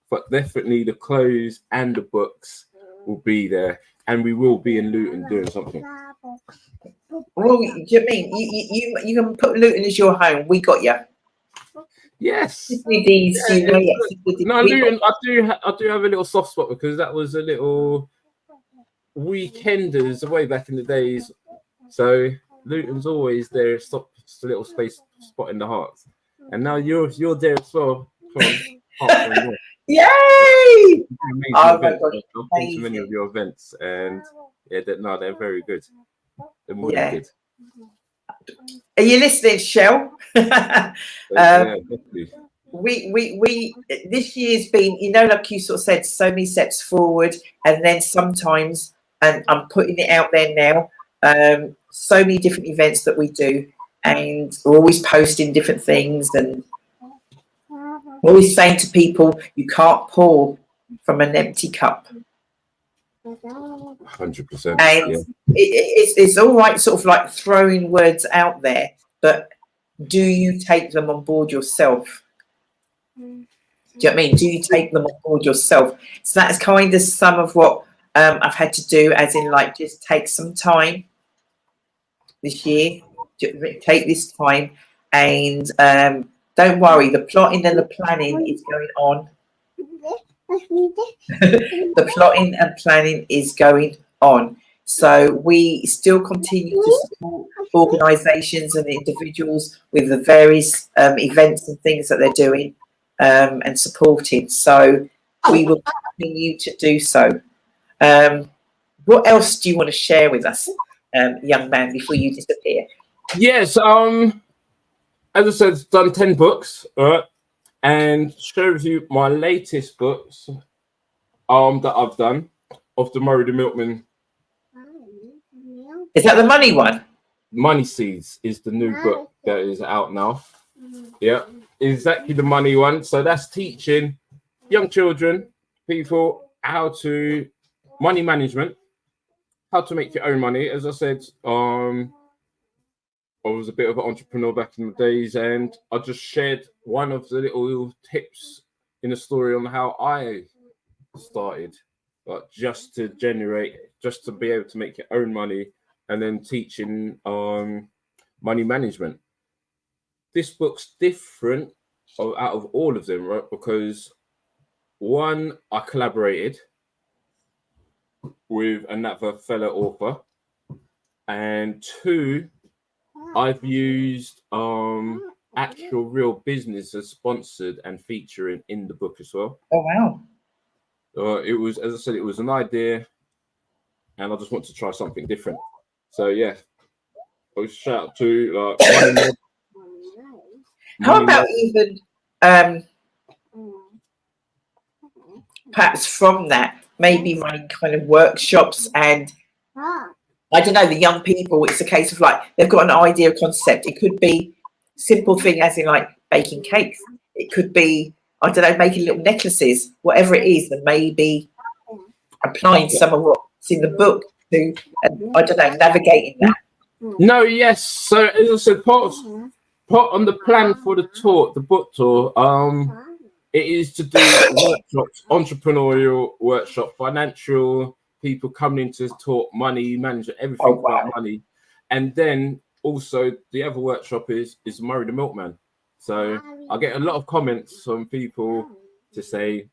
But definitely the clothes and the books will be there, and we will be in Luton doing something.
Well, do you mean you can put Luton as your home? We got you.
Yes.
Simply Deez, you know, yes.
No, Luton. I do have a little soft spot because that was a little weekenders way back in the days. So Luton's always there. It's a little space spot in the heart. And now you're there as well. Come on.
Yay!
I've been to many of your events, and they're very good. They're more than good.
Are you listening, Shell?
Definitely.
We this year's been, you know, like you sort of said, so many steps forward, and then sometimes, and I'm putting it out there now, so many different events that we do, and we're always posting different things, and we're always saying to people, you can't pour from an empty cup.
100%.
And it's all right, sort of like throwing words out there, but do you take them on board yourself? Do you know what I mean? Do you take them on board yourself? So that's kind of some of what I've had to do, as in like just take some time this year, take this time, and don't worry, the plotting and the planning is going on. The plotting and planning is going on. So we still continue to support organisations and individuals with the various events and things that they're doing and supporting. So we will continue to do so. What else do you want to share with us, young man, before you disappear?
Yes. As I said, I've done 10 books, all right, and shows you my latest books that I've done of the Murray the Milkman.
Is that the money one?
Money Seeds is the new book that is out now. Yeah, exactly the money one. So that's teaching young children, people, how to money management how to make your own money. As I said, I was a bit of an entrepreneur back in the days, and I just shared one of the little tips in the story on how I started, but just to be able to make your own money, and then teaching money management. This book's different out of all of them, right? Because one, I collaborated with another fellow author, and two, I've used actual real business as sponsored and featuring in the book as well.
Oh wow.
It was, as I said, it was an idea, and I just want to try something different. So yeah, I shout out to
how about even perhaps from that, maybe running kind of workshops, and I don't know, the young people, it's a case of like they've got an idea, a concept. It could be simple thing as in like baking cakes. It could be, I don't know, making little necklaces, whatever it is, and maybe applying some of what's in the book to, I don't know, navigating that.
No, yes. So as I said, part on the plan for the tour, the book tour, it is to do workshops, entrepreneurial workshop, financial people coming in to talk money management, everything about money. And then also the other workshop is Murray the Milkman. So I get a lot of comments from people to say,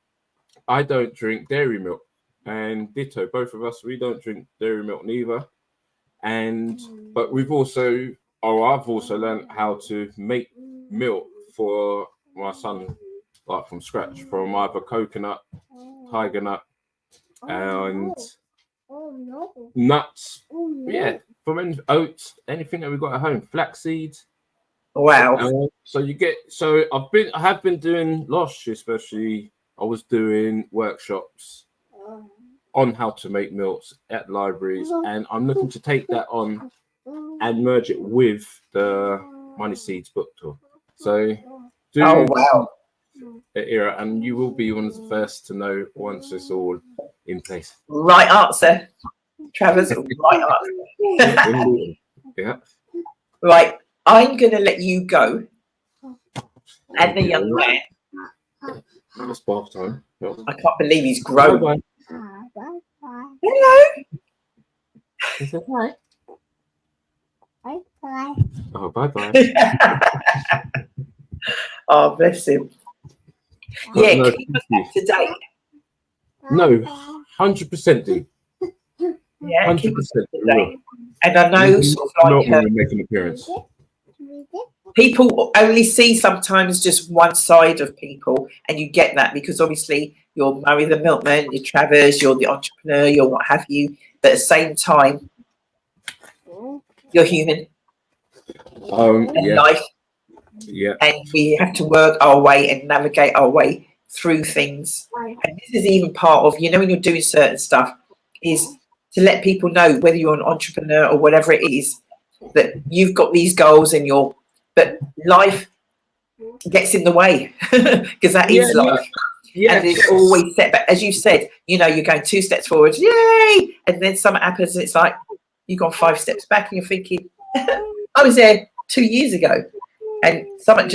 I don't drink dairy milk. And ditto, both of us, we don't drink dairy milk neither. But I've also learned how to make milk for my son, like from scratch, from either coconut, tiger nut, and nuts. Yeah, from oats, anything that we've got at home, flax seeds.
Wow.
I have been doing last year, especially. I was doing workshops on how to make milks at libraries, and I'm looking to take that on and merge it with the Money Seeds book tour. So era, and you will be one of the first to know once it's all in place.
Right answer, Travis. Right answer.
Yeah.
Right, I'm going to let you go, and the young man.
It's bath time. Yeah.
I can't believe he's grown.
Bye-bye.
Hello.
Is it right?
Bye.
Oh, bye-bye.
Oh, bless him. Yeah,
no,
keep us up to date.
No, 100% do.
Yeah,
100%.
keep us up to date. And I know sort of like
make an appearance.
People only see sometimes just one side of people, and you get that because obviously you're Murray the Milkman, you're Travers, you're the entrepreneur, you're what have you. But at the same time, you're human. Life.
Yeah.
And we have to work our way and navigate our way through things. And this is even part of, when you're doing certain stuff, is to let people know, whether you're an entrepreneur or whatever it is, that you've got these goals and but life gets in the way because that is life. Yeah. And it's always setback. As you said, you're going 2 steps forward, yay! And then something happens and it's like you've gone 5 steps back and you're thinking, I was there 2 years ago. And something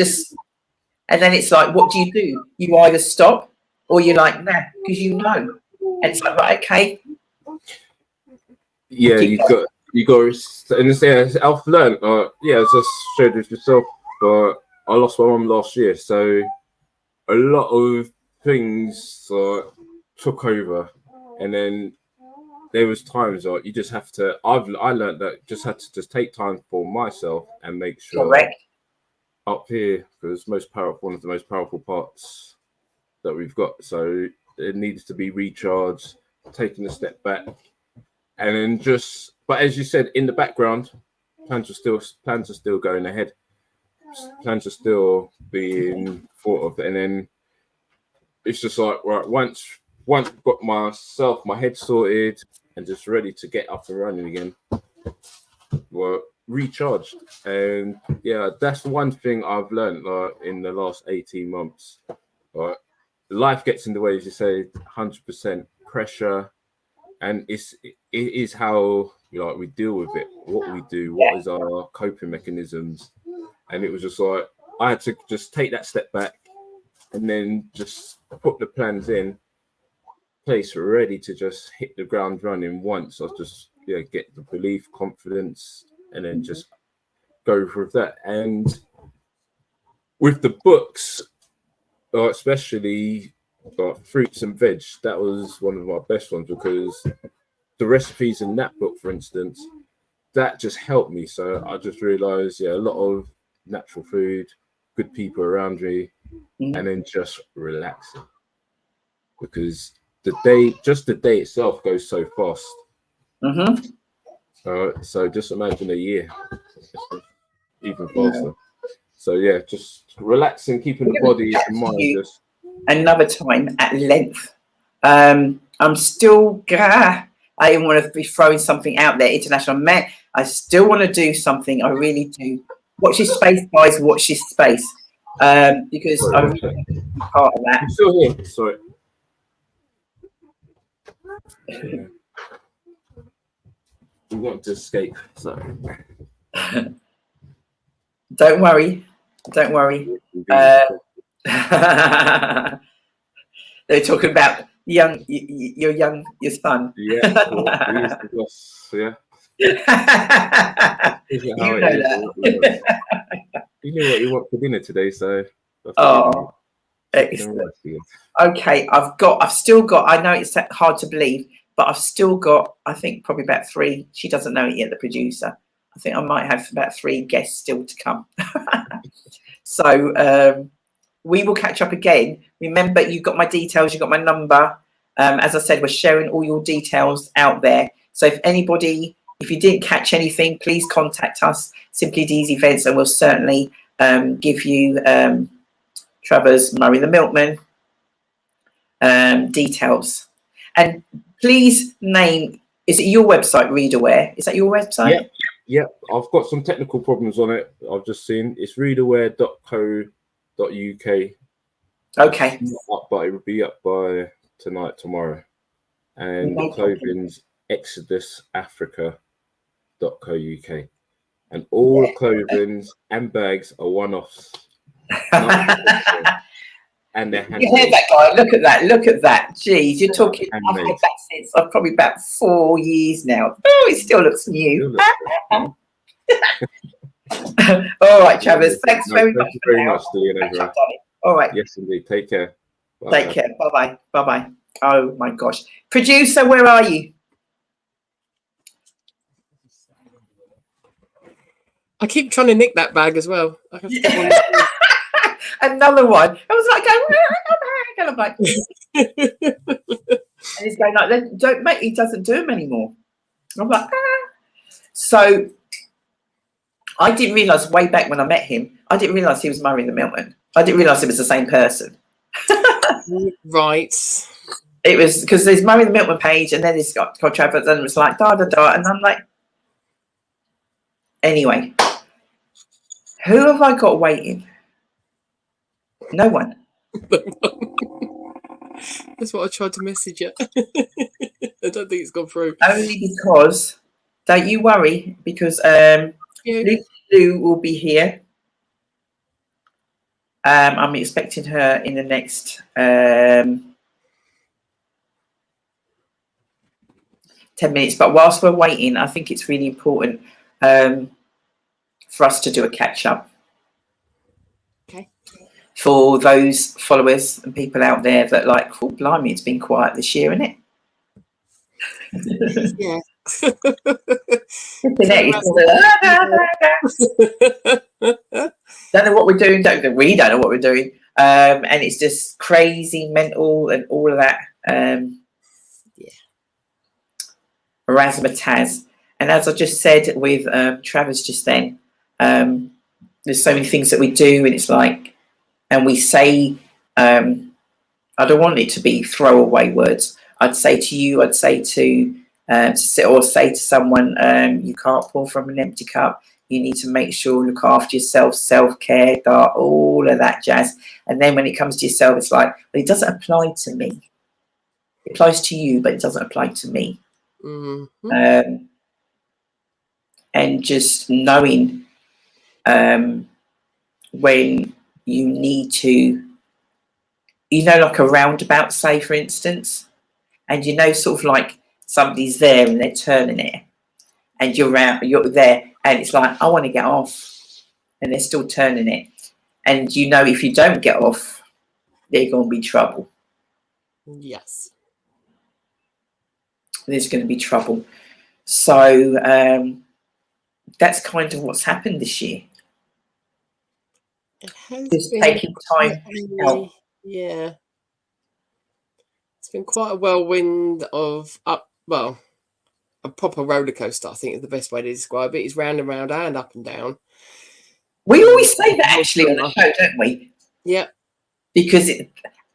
and then it's like, what do? You either stop or you're like, nah, because And it's like, right, okay.
Yeah, you got, and it's I've learned, as I shared with yourself, but I lost my mum last year, so a lot of things took over, and then there was times you just have to. I learned that just had to take time for myself and make sure.
Correct.
Up here, because one of the most powerful parts that we've got, so it needs to be recharged, taking a step back, and then but as you said, in the background, plans are still going ahead, plans are still being thought of, and then it's just like, right, once I've got my head sorted and just ready to get up and running again, recharged. And that's one thing I've learned in the last 18 months. Life gets in the way, as you say, 100% pressure, and it is how like we deal with it, what we do, what is our coping mechanisms. And it was just like I had to just take that step back and then just put the plans in place, ready to just hit the ground running once I just get the belief, confidence, and then just go with that. And with the books, especially fruits and veg, that was one of my best ones, because the recipes in that book, for instance, that just helped me. So I just realized a lot of natural food, good people around me, and then just relaxing, because the day itself goes so fast. So just imagine a year, even faster. So just relaxing, keeping the body and mind just
another time at length. I'm still I didn't want to be throwing something out there international. I still want to do something. I really do. Watch this space, guys. Watch this space. Because I'm really part of that.
I'm still here. Sorry. We want to escape. So
don't worry. Don't worry. They're talking about your son.
Yeah. You know that. You knew what you want for dinner today, so.
Excellent. Okay, I've still got. I know it's hard to believe, but I've still got. I think probably about 3. She doesn't know it yet. The producer. I think I might have about 3 guests still to come. So we will catch up again. Remember, you've got my details. You've got my number. As I said, we're sharing all your details out there. So if you didn't catch anything, please contact us, Simply Deez Events, and we'll certainly give you Trevor's Murray the Milkman details. And please name, is it your website, ReadAware? Is that your website?
Yeah. I've got some technical problems on it. I've just seen it's readaware.co.uk. Okay. It's not up, but it will be up by tonight, tomorrow. And the clothing's exodusafrica.co.uk. And all the clothings and bags are one-offs. And they're handmade.
You hear that, guy? Look at that. Jeez, you're talking. I've had that since probably about 4 years now. Oh, it still looks new. All right, Travis. Thanks very much.
Thank you very much, Deanna.
All right.
Yes, indeed. Take care.
Bye. Take care. Bye-bye. Bye-bye. Oh, my gosh. Producer, where are you?
I keep trying to nick that bag as well. I have to
another one. I was like, and he's going like, don't mate, he doesn't do them anymore. I'm like, So I didn't realise way back when I met him, I didn't realise he was Murray the Milkman. I didn't realise it was the same person.
Right.
It was because there's Murray the Milkman page, and then he's got Travis, and it was like da da da, and I'm like, anyway, who have I got waiting? No one.
That's what I tried to message you. I don't think it's gone through.
Only because, don't you worry, because Lou will be here. I'm expecting her in the next 10 minutes. But whilst we're waiting, I think it's really important for us to do a catch up.
Okay.
For those followers and people out there that like, oh, blimey, it's been quiet this year, isn't it?
Yeah.
Don't know what we're doing. We don't know what we're doing. And it's just crazy, mental, and all of that. Razzmatazz. And as I just said with Travis just then, there's so many things that we do, and it's like, and we say, I don't want it to be throwaway words. I'd say to you, I'd say to, or say to someone, you can't pour from an empty cup. You need to make sure, look after yourself, self-care, all of that jazz. And then when it comes to yourself, it's like, well, it doesn't apply to me. It applies to you, but it doesn't apply to me.
Mm-hmm.
And just knowing when you need to, like a roundabout, say, for instance, and sort of like somebody's there and they're turning it, and you're there, and it's like, I want to get off, and they're still turning it, and if you don't get off, there's going to be trouble.
Yes.
There's going to be trouble. So that's kind of what's happened this year.
It has
just
been
taking time out.
Yeah. It's been quite a whirlwind of a proper roller coaster, I think is the best way to describe it. It's round and round and up and down.
We always say that actually on the show, don't we?
Yeah.
Because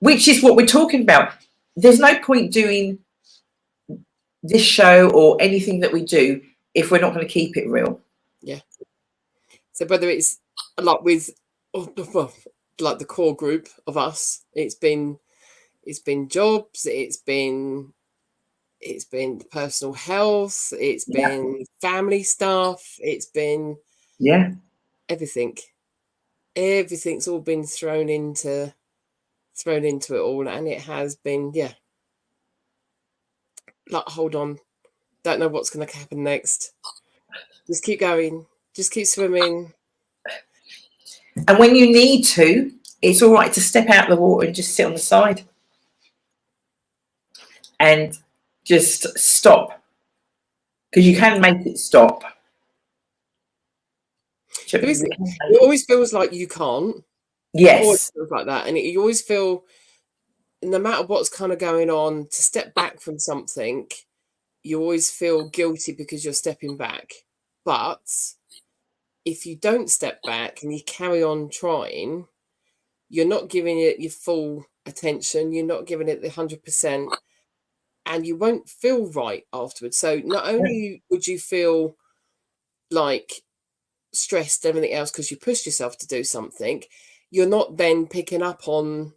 which is what we're talking about. There's no point doing this show or anything that we do if we're not going to keep it real.
Yeah. So whether it's like with like the core group of us, it's been jobs, it's been personal health, it's been family stuff, it's been everything. Everything's all been thrown into it all, and it has been like, hold on, don't know what's going to happen next. Just keep going, just keep swimming.
And when you need to, it's all right to step out of the water and just sit on the side and just stop, because you can make it stop.
It always feels like you can't.
Yes.
It always feels like that. And you always feel, no matter what's kind of going on, to step back from something, you always feel guilty because you're stepping back. But if you don't step back and you carry on trying, you're not giving it your full attention. You're not giving it the 100%. And you won't feel right afterwards. So not only would you feel like stressed, everything else, because you pushed yourself to do something, you're not then picking up on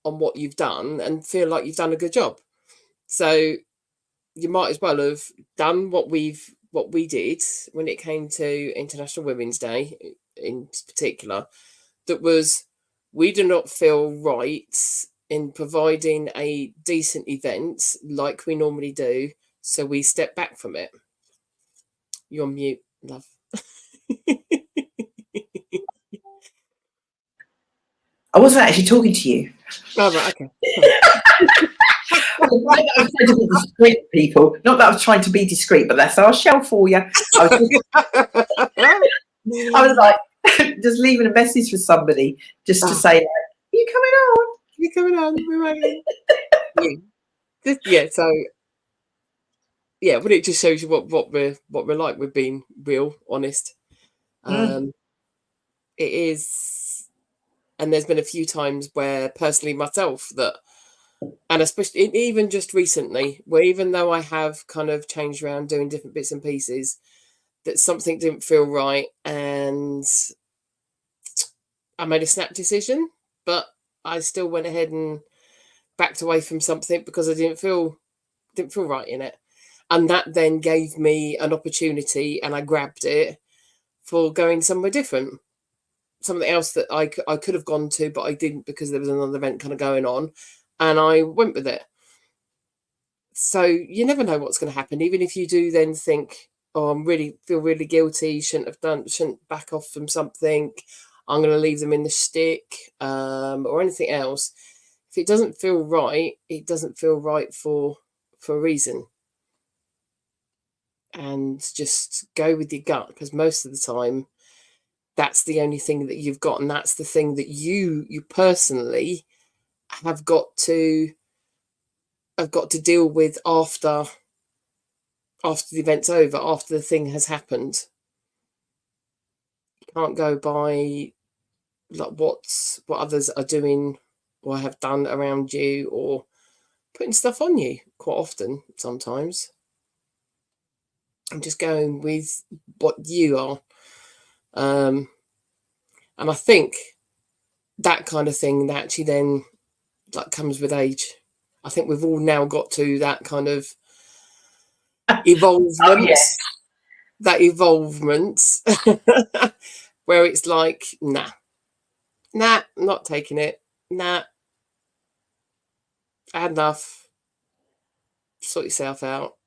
what you've done and feel like you've done a good job. So you might as well have done what we did when it came to International Women's Day in particular. That was, we do not feel right in providing a decent event like we normally do, so we step back from it. You're on mute, love.
I wasn't actually talking to you.
Oh, right, okay.
I was trying to be discreet, people. Not that I was trying to be discreet, but that's our show for you. I was like, just leaving a message for somebody just to say, like, you coming on?
You coming on? We're waiting. So but it just shows you what we're like. We're being real, honest. It is, and there's been a few times where personally myself and especially even just recently, where even though I have kind of changed around doing different bits and pieces, that something didn't feel right, and I made a snap decision, but I still went ahead and backed away from something because I didn't feel right in it. And that then gave me an opportunity, and I grabbed it for going somewhere different. Something else that I could have gone to, but I didn't because there was another event kind of going on, and I went with it. So you never know what's going to happen. Even if you do then think, oh, feel really guilty, shouldn't back off from something, I'm going to leave them in the stick, or anything else. If it doesn't feel right, it doesn't feel right for a reason. And just go with your gut, because most of the time that's the only thing that you've got, and that's the thing that you personally have got to deal with after the event's over, after the thing has happened. You can't go by like what others are doing or have done around you, or putting stuff on you quite often. Sometimes I'm just going with what you are. And I think that kind of thing that actually then like comes with age. I think we've all now got to that kind of evolvement.
Oh, yes.
That evolvement where it's like, nah, not taking it. Nah, had enough. Sort yourself out.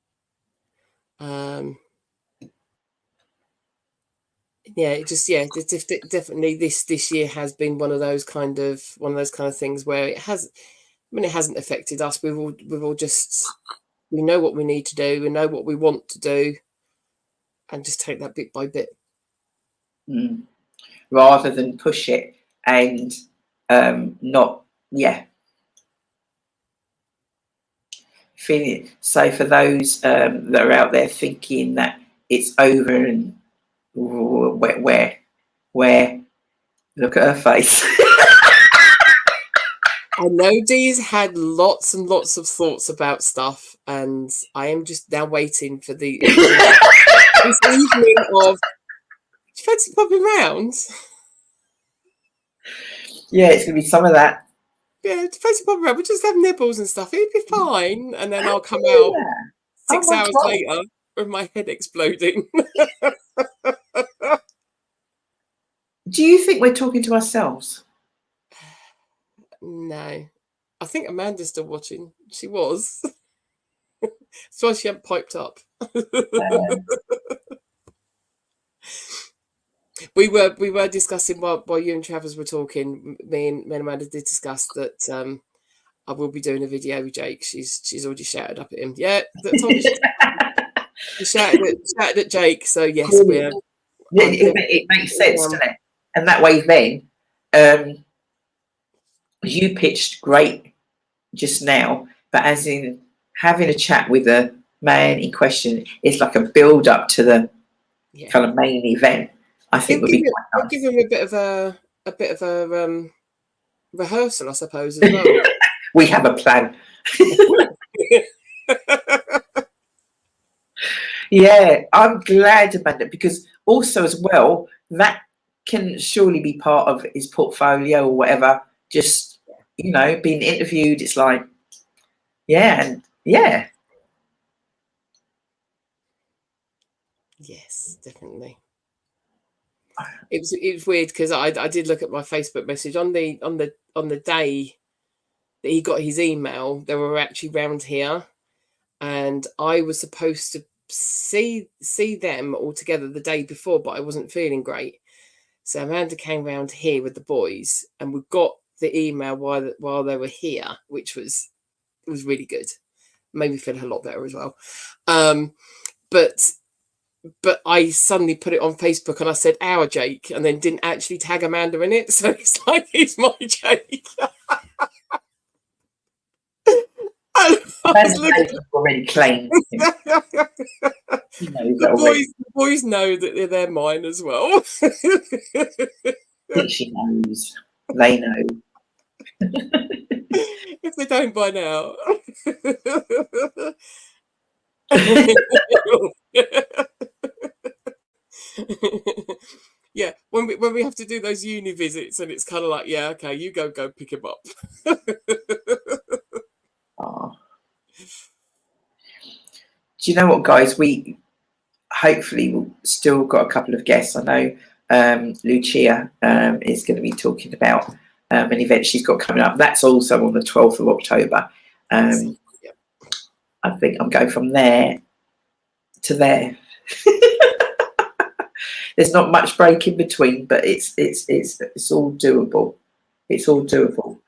Yeah, definitely this year has been one of those kind of things where it has. I mean, it hasn't affected us. We've all just, we know what we need to do. We know what we want to do, and just take that bit by bit.
Rather than push it and not, feeling it. So for those that are out there thinking that it's over and where, look at her face.
I know Dee's had lots and lots of thoughts about stuff, and I am just now waiting for this evening of, do you fancy popping round?
Yeah, it's going to be some of that.
Yeah, do you fancy popping round? We'll just have nibbles and stuff. It'd be fine. And then I'll come out 6 hours later with my head exploding.
Do you think we're talking to ourselves?
No. I think Amanda's still watching. She was. That's why she hadn't piped up. We were discussing while you and Travers were talking. Me and Amanda did discuss that I will be doing a video with Jake. She's already shouted up at him. Yeah, she shouted at Jake. So yes, we're.
It makes sense, doesn't it? And that way, then, you pitched great just now, but as in having a chat with the man in question, it's like a build up to the kind of main event. I think would be quite nice.
We'll give him a bit of a rehearsal, I suppose, as well.
We have a plan. Yeah, I'm glad about it, because also as well, that can surely be part of his portfolio or whatever. Just, being interviewed, it's like, yeah.
Yes, definitely. It was weird because I did look at my Facebook message on the day that he got his email. They were actually round here, and I was supposed to see them all together the day before, but I wasn't feeling great. So Amanda came round here with the boys, and we got the email while they were here, which was really good. Made me feel a lot better as well. But I suddenly put it on Facebook and I said our Jake, and then didn't actually tag Amanda in it. So it's like, it's my Jake.
Already claimed.
The boys know that they're mine as well.
I think she knows. They know.
If they don't by now. Yeah, when we have to do those uni visits, and it's kind of like, yeah, okay, you go pick him up.
Oh. Do you know what, guys? We hopefully will still got a couple of guests. I know Lucia is going to be talking about an event she's got coming up. That's also on the 12th of October. I think I'm going from there to there. There's not much break in between, but it's all doable. It's all doable.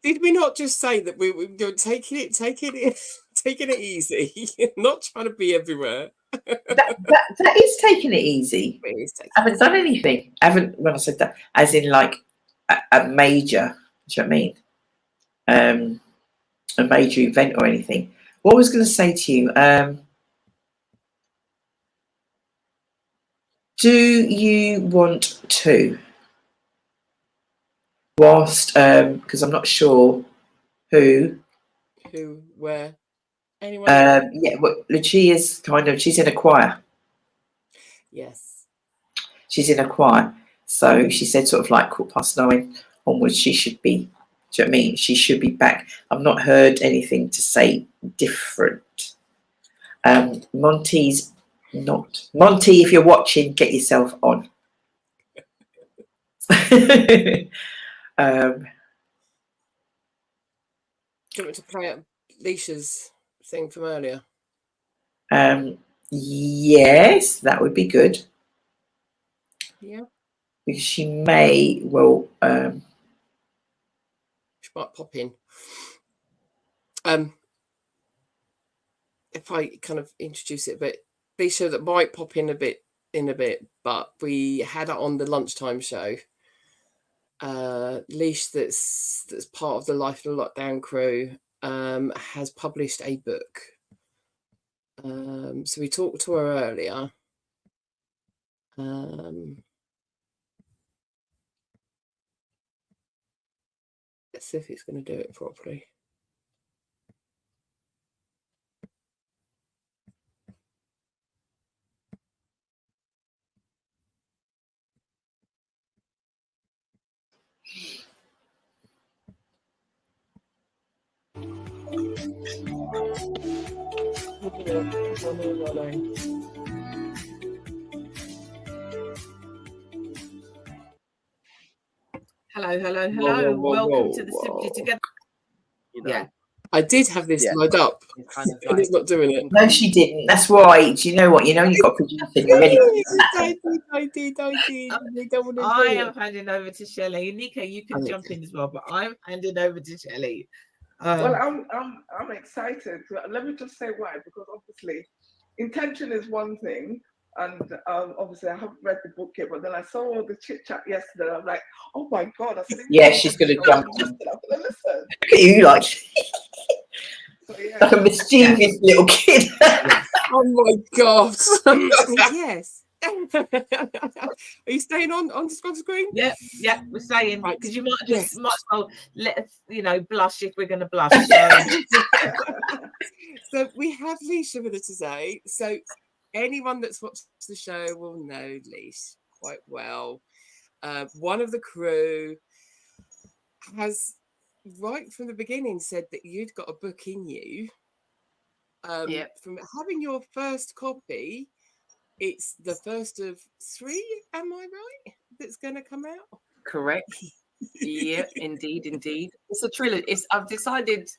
Did we not just say that we were taking it easy, not trying to be everywhere?
that is taking it easy. I haven't done anything. When I said that, as in like a major, do you know what I mean? A major event or anything. What I was going to say to you, do you want to, whilst, because I'm not sure who,
where, anyone?
Yeah, well, Lucia's she's in a choir.
Yes.
She's in a choir. So she said sort of like 9:15 onwards, she should be, do you know what I mean? She should be back. I've not heard anything to say different. Monty's not. Monty, if you're watching, get yourself on.
Do you want me to play up Leisha's thing from earlier?
Yes, that would be good.
Yeah.
Because she may, well...
she might pop in. If I kind of introduce it a bit, Leisha that might pop in a bit, but we had it on the lunchtime show. Leash, that's part of the Life of the Lockdown crew, has published a book. So we talked to her earlier. Let's see if it's going to do it properly.
Hello, hello, hello. Welcome to the Simply Together.
Yeah. I did have this lined up,
kind of
and it's not doing it.
No, she didn't. That's why. Do you know what? You know, you've got to produce it ready.
I did.
I am handing over to Shelley. Nika, you can jump in as well, but I'm handing over to Shelley.
Well, I'm excited. Let me just say why, because obviously intention is one thing, and obviously I haven't read the book yet, but then I saw all the chit chat yesterday. I'm like, oh my god! I said,
yeah, she's going to jump.
I'm gonna listen.
Look at you, like,
So, yeah.
like a mischievous little kid.
Oh my god! Yes. Are you staying on screen?
Yeah, we're saying
right,
because you might
yes.
might as well let us, blush if we're going to blush.
So we have Leisha with us today. So anyone that's watched the show will know Leisha quite well. One of the crew has right from the beginning said that you'd got a book in you. From having your first copy. It's the first of 3, am I right? That's going to come out?
Correct. Yeah, indeed. It's a trilogy. I've decided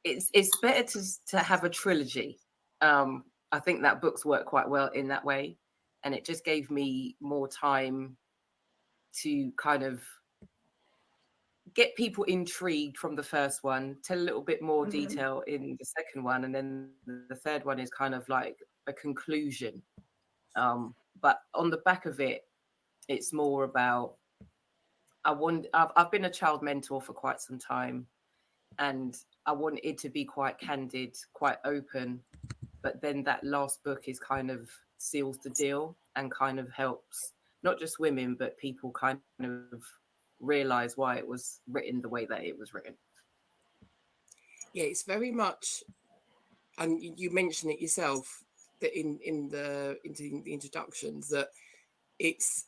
it's better to have a trilogy. I think that books work quite well in that way, and it just gave me more time to kind of get people intrigued from the first one, tell a little bit more detail in the second one, and then the third one is kind of like a conclusion. But on the back of it, it's more about I've been a child mentor for quite some time, and I want it to be quite candid, quite open. But then that last book is kind of seals the deal and kind of helps not just women, but people kind of realize why it was written the way that it was written.
Yeah, it's very much, and you mentioned it yourself, that in the introductions, that it's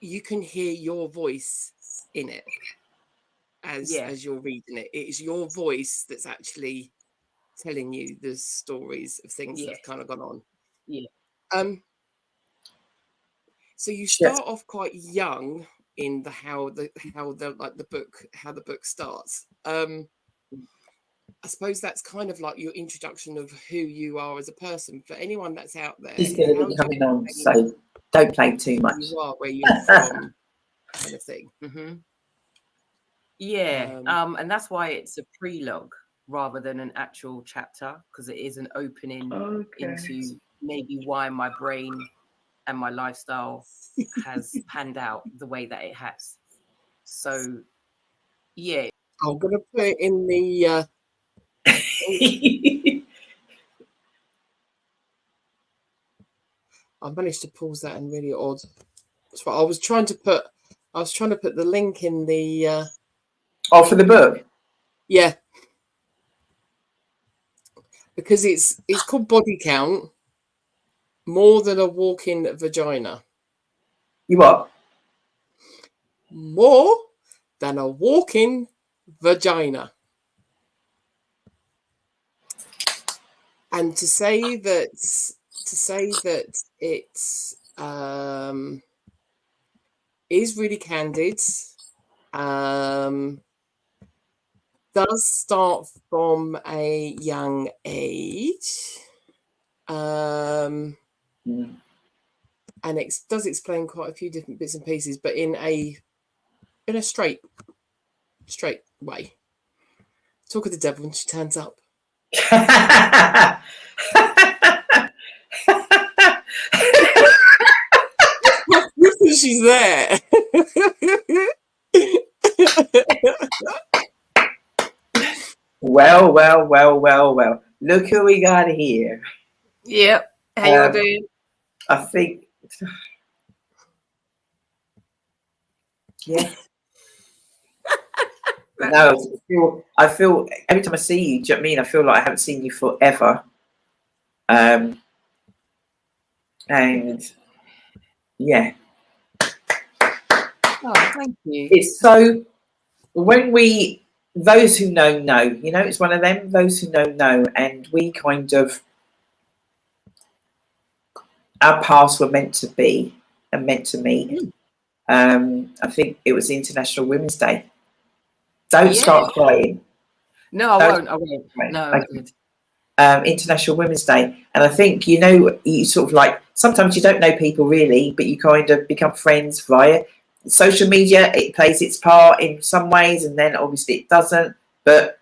you can hear your voice in it as you're reading it. It is your voice that's actually telling you the stories of things that have kind of gone on. So you start off quite young in how the book starts. I suppose that's kind of like your introduction of who you are as a person. For anyone that's out there,
She's going to be coming on, so don't play too much.
You are where you're from, kind of thing.
And that's why it's a prelogue rather than an actual chapter, because it is an opening into maybe why my brain and my lifestyle has panned out the way that it has. So, yeah.
I'm going to put it in the... I managed to pause that in really odd. So I was trying to put the link in the...
for the book?
Yeah. Because it's called Body Count, More Than a Walking Vagina.
You what?
More than a walking vagina. And to say that it is really candid, does start from a young age, and it does explain quite a few different bits and pieces, but in a straight way. Talk of the devil when she turns up. She's there.
Well. Look who we got here.
Yep. How you all doing?
I think, yeah. No, I feel every time I see you, do you know what I mean? I feel like I haven't seen you forever. And yeah.
Oh, thank you.
It's so, when those who know, you know, it's one of them, those who know, and we kind of, our paths were meant to be and meant to meet. I think it was International Women's Day. Don't start crying.
No, I won't. No,
okay. International Women's Day, and I think, you know, you sort of like, sometimes you don't know people really, but you kind of become friends via social media. It plays its part in some ways, and then obviously it doesn't. But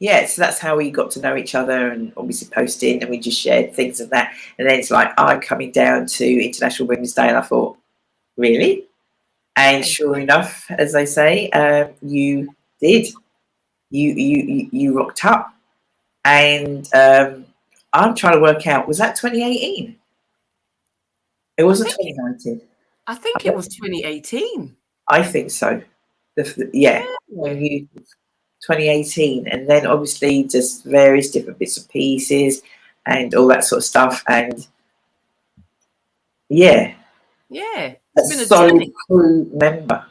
yeah, so that's how we got to know each other, and obviously posting, and we just shared things and that. And then it's like, I'm coming down to International Women's Day, and I thought, really? And sure enough, as they say, you did. You rocked up, and I'm trying to work out, was that 2018? It wasn't 2019.
I think it was 2018.
I think so. Yeah. 2018, and then obviously just various different bits and pieces and all that sort of stuff, and yeah,
it's been a
solid crew member.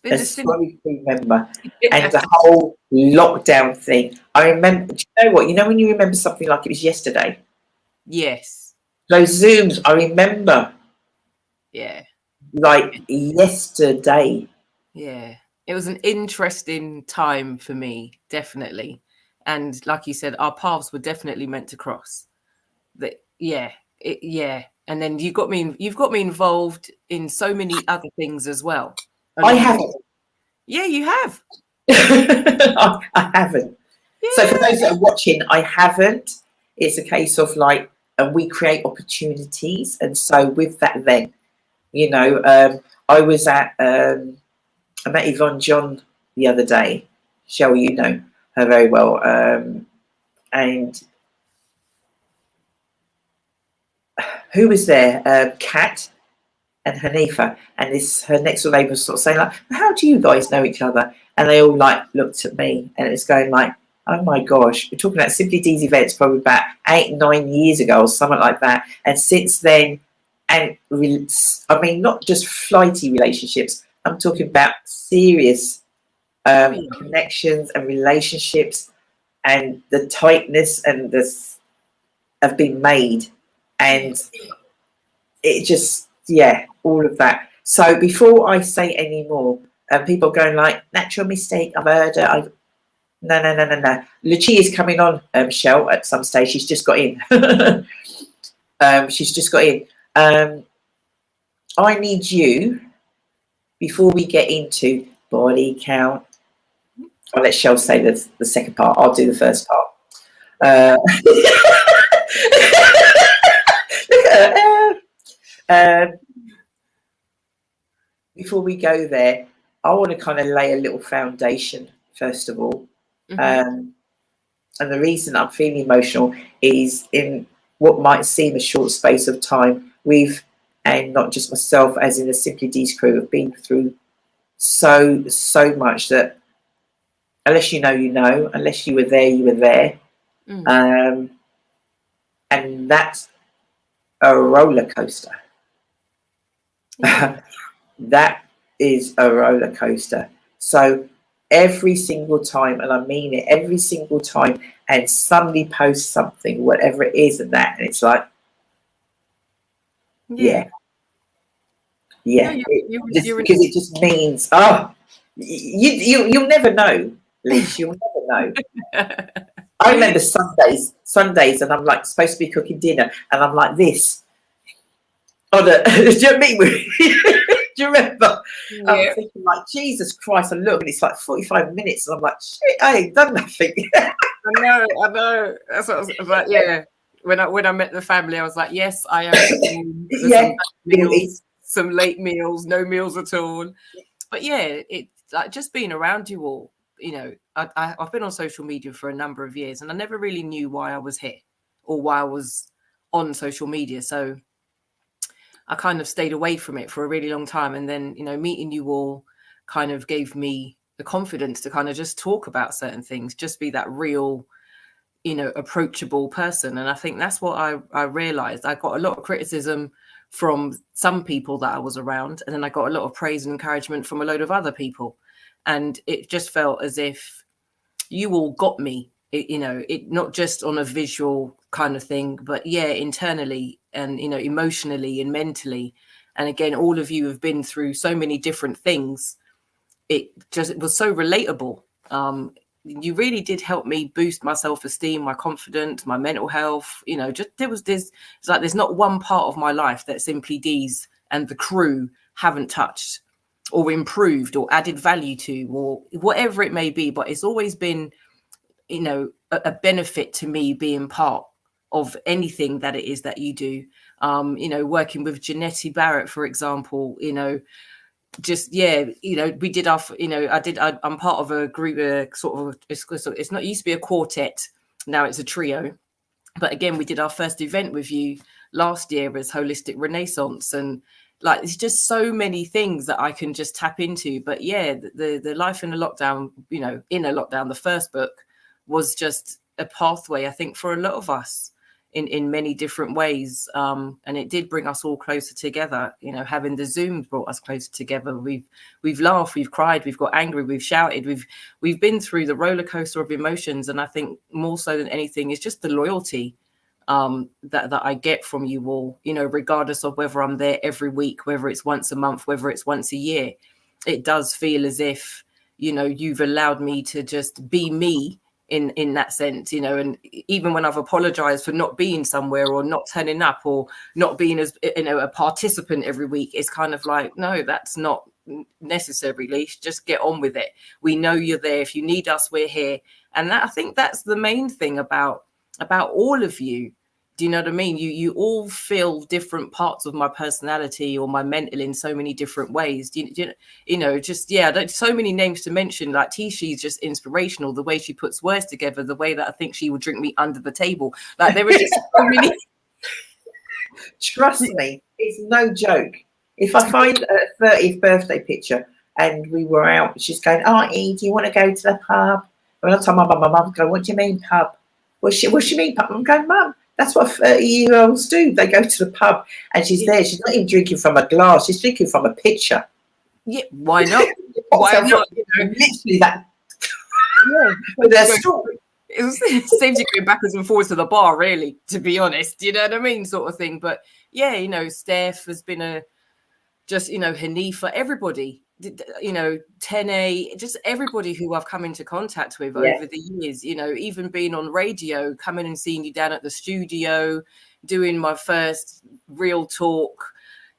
A solid crew member, and the whole lockdown thing. I remember. Do you know what? You know when you remember something like it was yesterday?
Yes.
Those Zooms, I remember.
Yeah.
Like yesterday.
Yeah. It was an interesting time for me, definitely. And like you said, our paths were definitely meant to cross. And then you've got me involved in so many other things as well.
I haven't.
Yeah, you have.
I haven't.
Yeah.
So for those that are watching, I haven't. It's a case of like, and we create opportunities. And so with that then, you know, I was at, I met Yvonne John the other day. Shell, you know her very well. And who was there? Kat and Hanifa. And her next door neighbour was sort of saying like, how do you guys know each other? And they all like looked at me, and it was going like, oh my gosh, we're talking about Simply Deez events probably about 8-9 years ago or something like that. And since then, and I mean, not just flighty relationships, I'm talking about serious connections and relationships, and the tightness and this have been made, and it just, yeah, all of that. So before I say any more, people are going like, natural mistake, I've heard it. No. Lucia's coming on, Shell, at some stage. She's just got in. She's just got in. I need you, before we get into body count, I'll let Shell say the second part. I'll do the first part. Before we go there, I want to kind of lay a little foundation, first of all. And the reason I'm feeling emotional is in what might seem a short space of time, and not just myself, as in the Simply Deez crew, have been through so much that unless you know, you know, unless you were there, you were there. And that's a roller coaster. That is a roller coaster. So every single time, and I mean it, every single time, and somebody posts something, whatever it is, and it's like, yeah.
No,
Because it just means, you'll never know, Lish, you'll never know. I remember Sundays, and I'm like supposed to be cooking dinner, and I'm like this. Do you know what I mean? Do you remember?
Yeah.
I'm thinking like, Jesus Christ, and look, and it's like 45 minutes, and I'm like, shit, I ain't done nothing.
I know. That's what I was, but yeah, when I met the family, I was like, yes, I am.
Yeah,
some late meals, no meals at all. But yeah, it's like just being around you all. You know, I've been on social media for a number of years, and I never really knew why I was here or why I was on social media. So I kind of stayed away from it for a really long time. And then, you know, meeting you all kind of gave me the confidence to kind of just talk about certain things, just be that real, you know, approachable person. And I think that's what I realized. I got a lot of criticism from some people that I was around, and then I got a lot of praise and encouragement from a load of other people. And it just felt as if you all got me, you know, it not just on a visual kind of thing, but yeah, internally and, you know, emotionally and mentally. And again, all of you have been through so many different things. It was so relatable. You really did help me boost my self-esteem, my confidence, my mental health. You know, just it's like there's not one part of my life that Simply Deez and the crew haven't touched or improved or added value to, or whatever it may be. But it's always been, you know, a benefit to me being part of anything that it is that you do. You know, working with Jeanette Barrett, for example, you know, just, yeah, you know, we did our, you know, I'm part of a group, it's not, it used to be a quartet, now it's a trio. But again, we did our first event with you last year as Holistic Renaissance, and like it's just so many things that I can just tap into. But yeah, the life in a lockdown, you know, in a lockdown, the first book was just a pathway, I think, for a lot of us in many different ways. And it did bring us all closer together. You know, having the Zoom brought us closer together. We've laughed, we've cried, we've got angry, we've shouted, we've been through the roller coaster of emotions. And I think more so than anything is just the loyalty that I get from you all, you know, regardless of whether I'm there every week, whether it's once a month, whether it's once a year. It does feel as if, you know, you've allowed me to just be me in that sense, you know. And even when I've apologized for not being somewhere or not turning up or not being, as, you know, a participant every week, it's kind of like, no, that's not necessarily, just get on with it. We know you're there. If you need us, we're here. And that, I think that's the main thing about all of you. Do you know what I mean? You all feel different parts of my personality or my mental in so many different ways. You know, just, yeah, so many names to mention. Like Tishi's just inspirational, the way she puts words together, the way that I think she would drink me under the table. Like there are just so many.
Trust me, it's no joke. If I find a 30th birthday picture and we were out, she's going, Auntie, do you want to go to the pub? And I told my mum, go, what do you mean pub? What she mean pub? I'm going, Mum, that's what 30-year-olds do. They go to the pub, and she's there. She's not even drinking from a glass. She's drinking from a pitcher.
Yeah, why not? Why not?
Literally that.
Yeah,
with their straw.
It seems you go backwards and forwards to the bar, really, to be honest. You know what I mean, sort of thing. But yeah, you know, Steph has been just, you know, Hanifa, everybody, you know, Tene, just everybody who I've come into contact with over the years, you know, even being on radio, coming and seeing you down at the studio, doing my first RealTalk,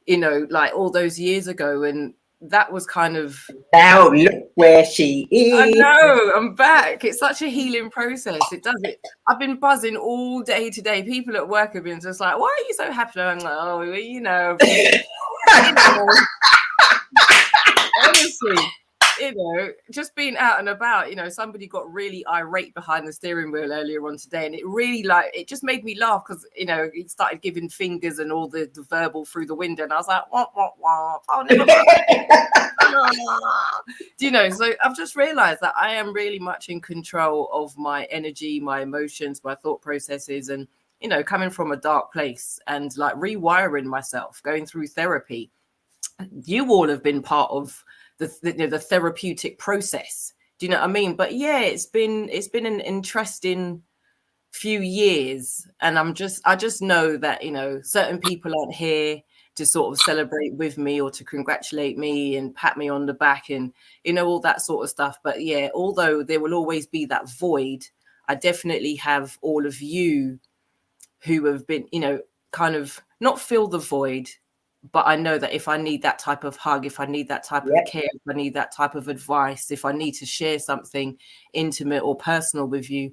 you know, like all those years ago. And that was kind of,
now look where she is.
I know, I'm back. It's such a healing process. It does it. I've been buzzing all day today. People at work have been just like, why are you so happy? I'm like, oh, you know, honestly, you know, just being out and about, you know, somebody got really irate behind the steering wheel earlier on today, and it really, like, it just made me laugh because, you know, he started giving fingers and all the verbal through the window, and I was like, wah, wah, wah. Oh, never mind. Do you know, so I've just realized that I am really much in control of my energy, my emotions, my thought processes, and, you know, coming from a dark place and like rewiring myself, going through therapy. You all have been part of the therapeutic process, Do you know what I mean? But yeah, it's been an interesting few years, and I just know that, you know, certain people aren't here to sort of celebrate with me or to congratulate me and pat me on the back and, you know, all that sort of stuff. But yeah, although there will always be that void, I definitely have all of you who have been, you know, kind of not fill the void, but I know that if I need that type of hug, if I need that type of care, if I need that type of advice, if I need to share something intimate or personal with you,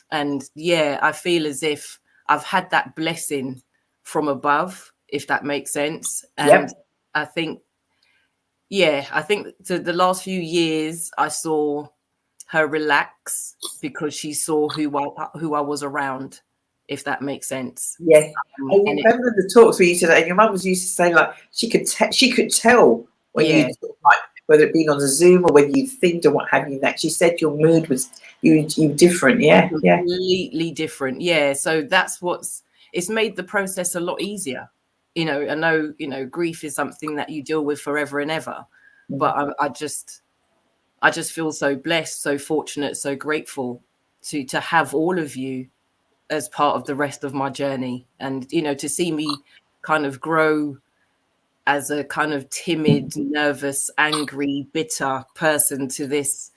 and yeah, I feel as if I've had that blessing from above, if that makes sense. And I think, I think the last few years I saw her relax because she saw who I was around, if that makes sense.
Yeah, I remember the talks where you said, and your mum was used to say, like, she could tell when you sort of, like, whether it been on the Zoom or whether you thinked or what have you. That she said your mood was you different. Yeah,
completely different. Yeah, so that's it's made the process a lot easier. You know, I know, you know, grief is something that you deal with forever and ever, but I just feel so blessed, so fortunate, so grateful to have all of you as part of the rest of my journey. And, you know, to see me kind of grow as a kind of timid, nervous, angry, bitter person to this,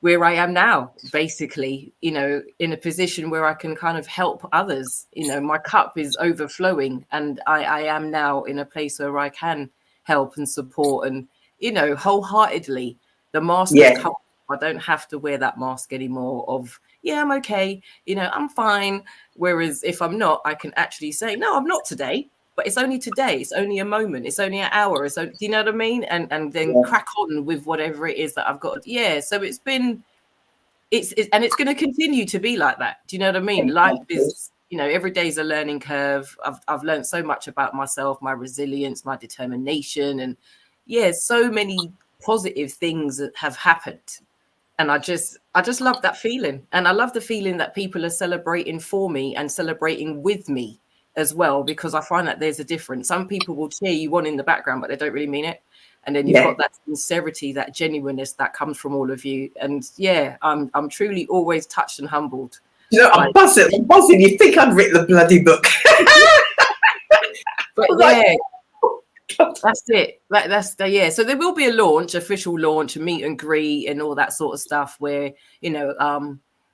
where I am now, basically, you know, in a position where I can kind of help others. You know, my cup is overflowing, and I am now in a place where I can help and support, and, you know, wholeheartedly. The mask has come. I don't have to wear that mask anymore of, I'm okay, you know, I'm fine. Whereas if I'm not, I can actually say, no, I'm not today, but it's only today. It's only a moment. It's only an hour. Do you know what I mean? And then crack on with whatever it is that I've got. Yeah. So it's been, and it's going to continue to be like that. Do you know what I mean? Life is, you know, every day is a learning curve. I've learned so much about myself, my resilience, my determination, and so many positive things that have happened. And I just love that feeling. And I love the feeling that people are celebrating for me and celebrating with me as well, because I find that there's a difference. Some people will cheer you on in the background, but they don't really mean it. And then you've got that sincerity, that genuineness that comes from all of you. And I'm truly always touched and humbled.
You know, I'm buzzing. You think I'd written the bloody book.
But that's it. So there will be a launch, official launch, a meet and greet and all that sort of stuff where, you know,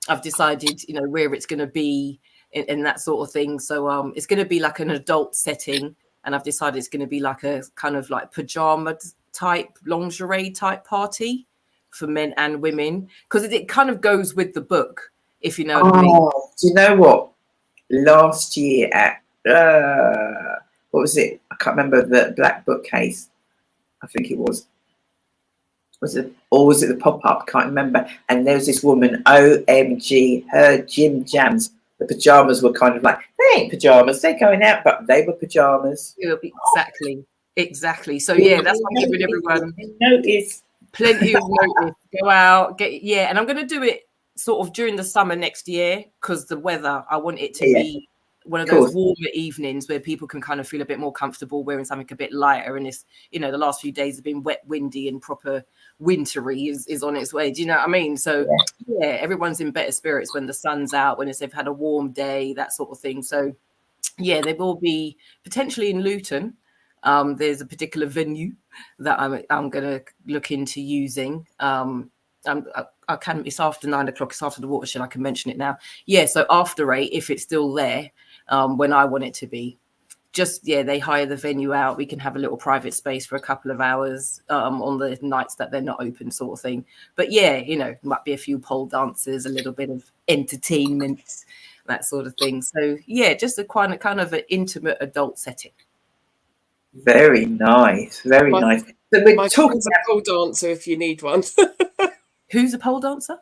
I've decided, you know, where it's going to be and that sort of thing. So it's going to be like an adult setting, and I've decided it's going to be like a kind of like pajama type, lingerie type party for men and women, because it kind of goes with the book, if you know what I mean.
Do you know what? Last year at what was it? I can't remember, the Black Book case. I think it was. Was it the pop-up? Can't remember. And there was this woman, OMG, her gym jams. The pajamas were kind of like, they ain't pajamas, they're going out, but they were pajamas.
Exactly. So that's why I'm giving everyone
notice.
Plenty of notice. Go out, and I'm going to do it sort of during the summer next year, because the weather, I want it to be one of those warmer evenings where people can kind of feel a bit more comfortable wearing something a bit lighter. And it's, you know, the last few days have been wet, windy, and proper wintry is on its way. Do you know what I mean? So everyone's in better spirits when the sun's out, when they've had a warm day, that sort of thing. So they will be potentially in Luton. There's a particular venue that I'm going to look into using. I can. It's after 9 o'clock. It's after the watershed. I can mention it now. So after 8, if it's still there, when I want it to be, just they hire the venue out. We can have a little private space for a couple of hours on the nights that they're not open, sort of thing. But you know, might be a few pole dancers, a little bit of entertainment, that sort of thing. So just a kind of an intimate adult setting.
Very nice, very nice. So we're talking
about a pole dancer if you need one.
Who's a pole dancer?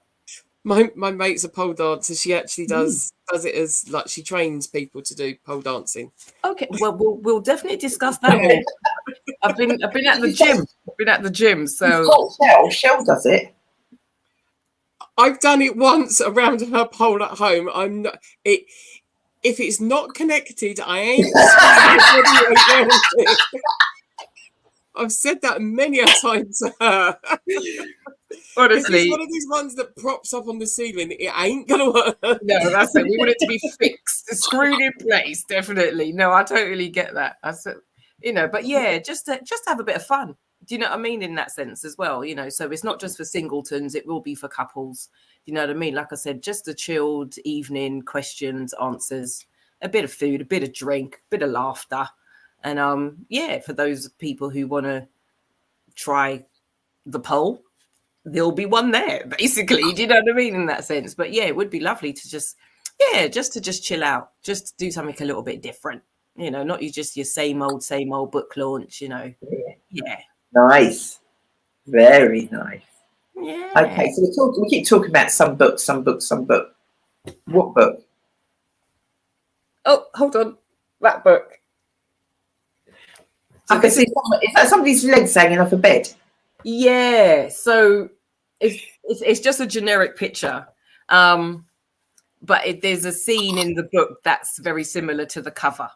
My mate's a pole dancer. She actually does it as like she trains people to do pole dancing.
Okay, well we'll definitely discuss that more. I've been at the gym. So
Shell does it.
I've done it once around her pole at home. I'm not it. If it's not connected, I ain't. I've said that many a time to her. Honestly, it's one of these ones that props up on the ceiling. It ain't gonna work. No, that's it. We want it to be fixed, screwed in place. Definitely. No, I totally get that. I said, but yeah, just to have a bit of fun. Do you know what I mean? In that sense as well, so it's not just for singletons, it will be for couples. Do you know what I mean? Like I said, just a chilled evening, questions, answers, a bit of food, a bit of drink, a bit of laughter. And yeah, for those people who want to try the poll, there'll be one there, basically. Do you know what I mean? In that sense. But yeah, it would be lovely to just chill out, just do something a little bit different. Not just your same old book launch, Yeah.
Nice. Very nice.
Yeah.
Okay, so we keep talking about some book. What book?
Oh, hold on. That book.
I can see is that somebody's legs hanging off a bed?
Yeah. So it's just a generic picture. But there's a scene in the book that's very similar to the cover.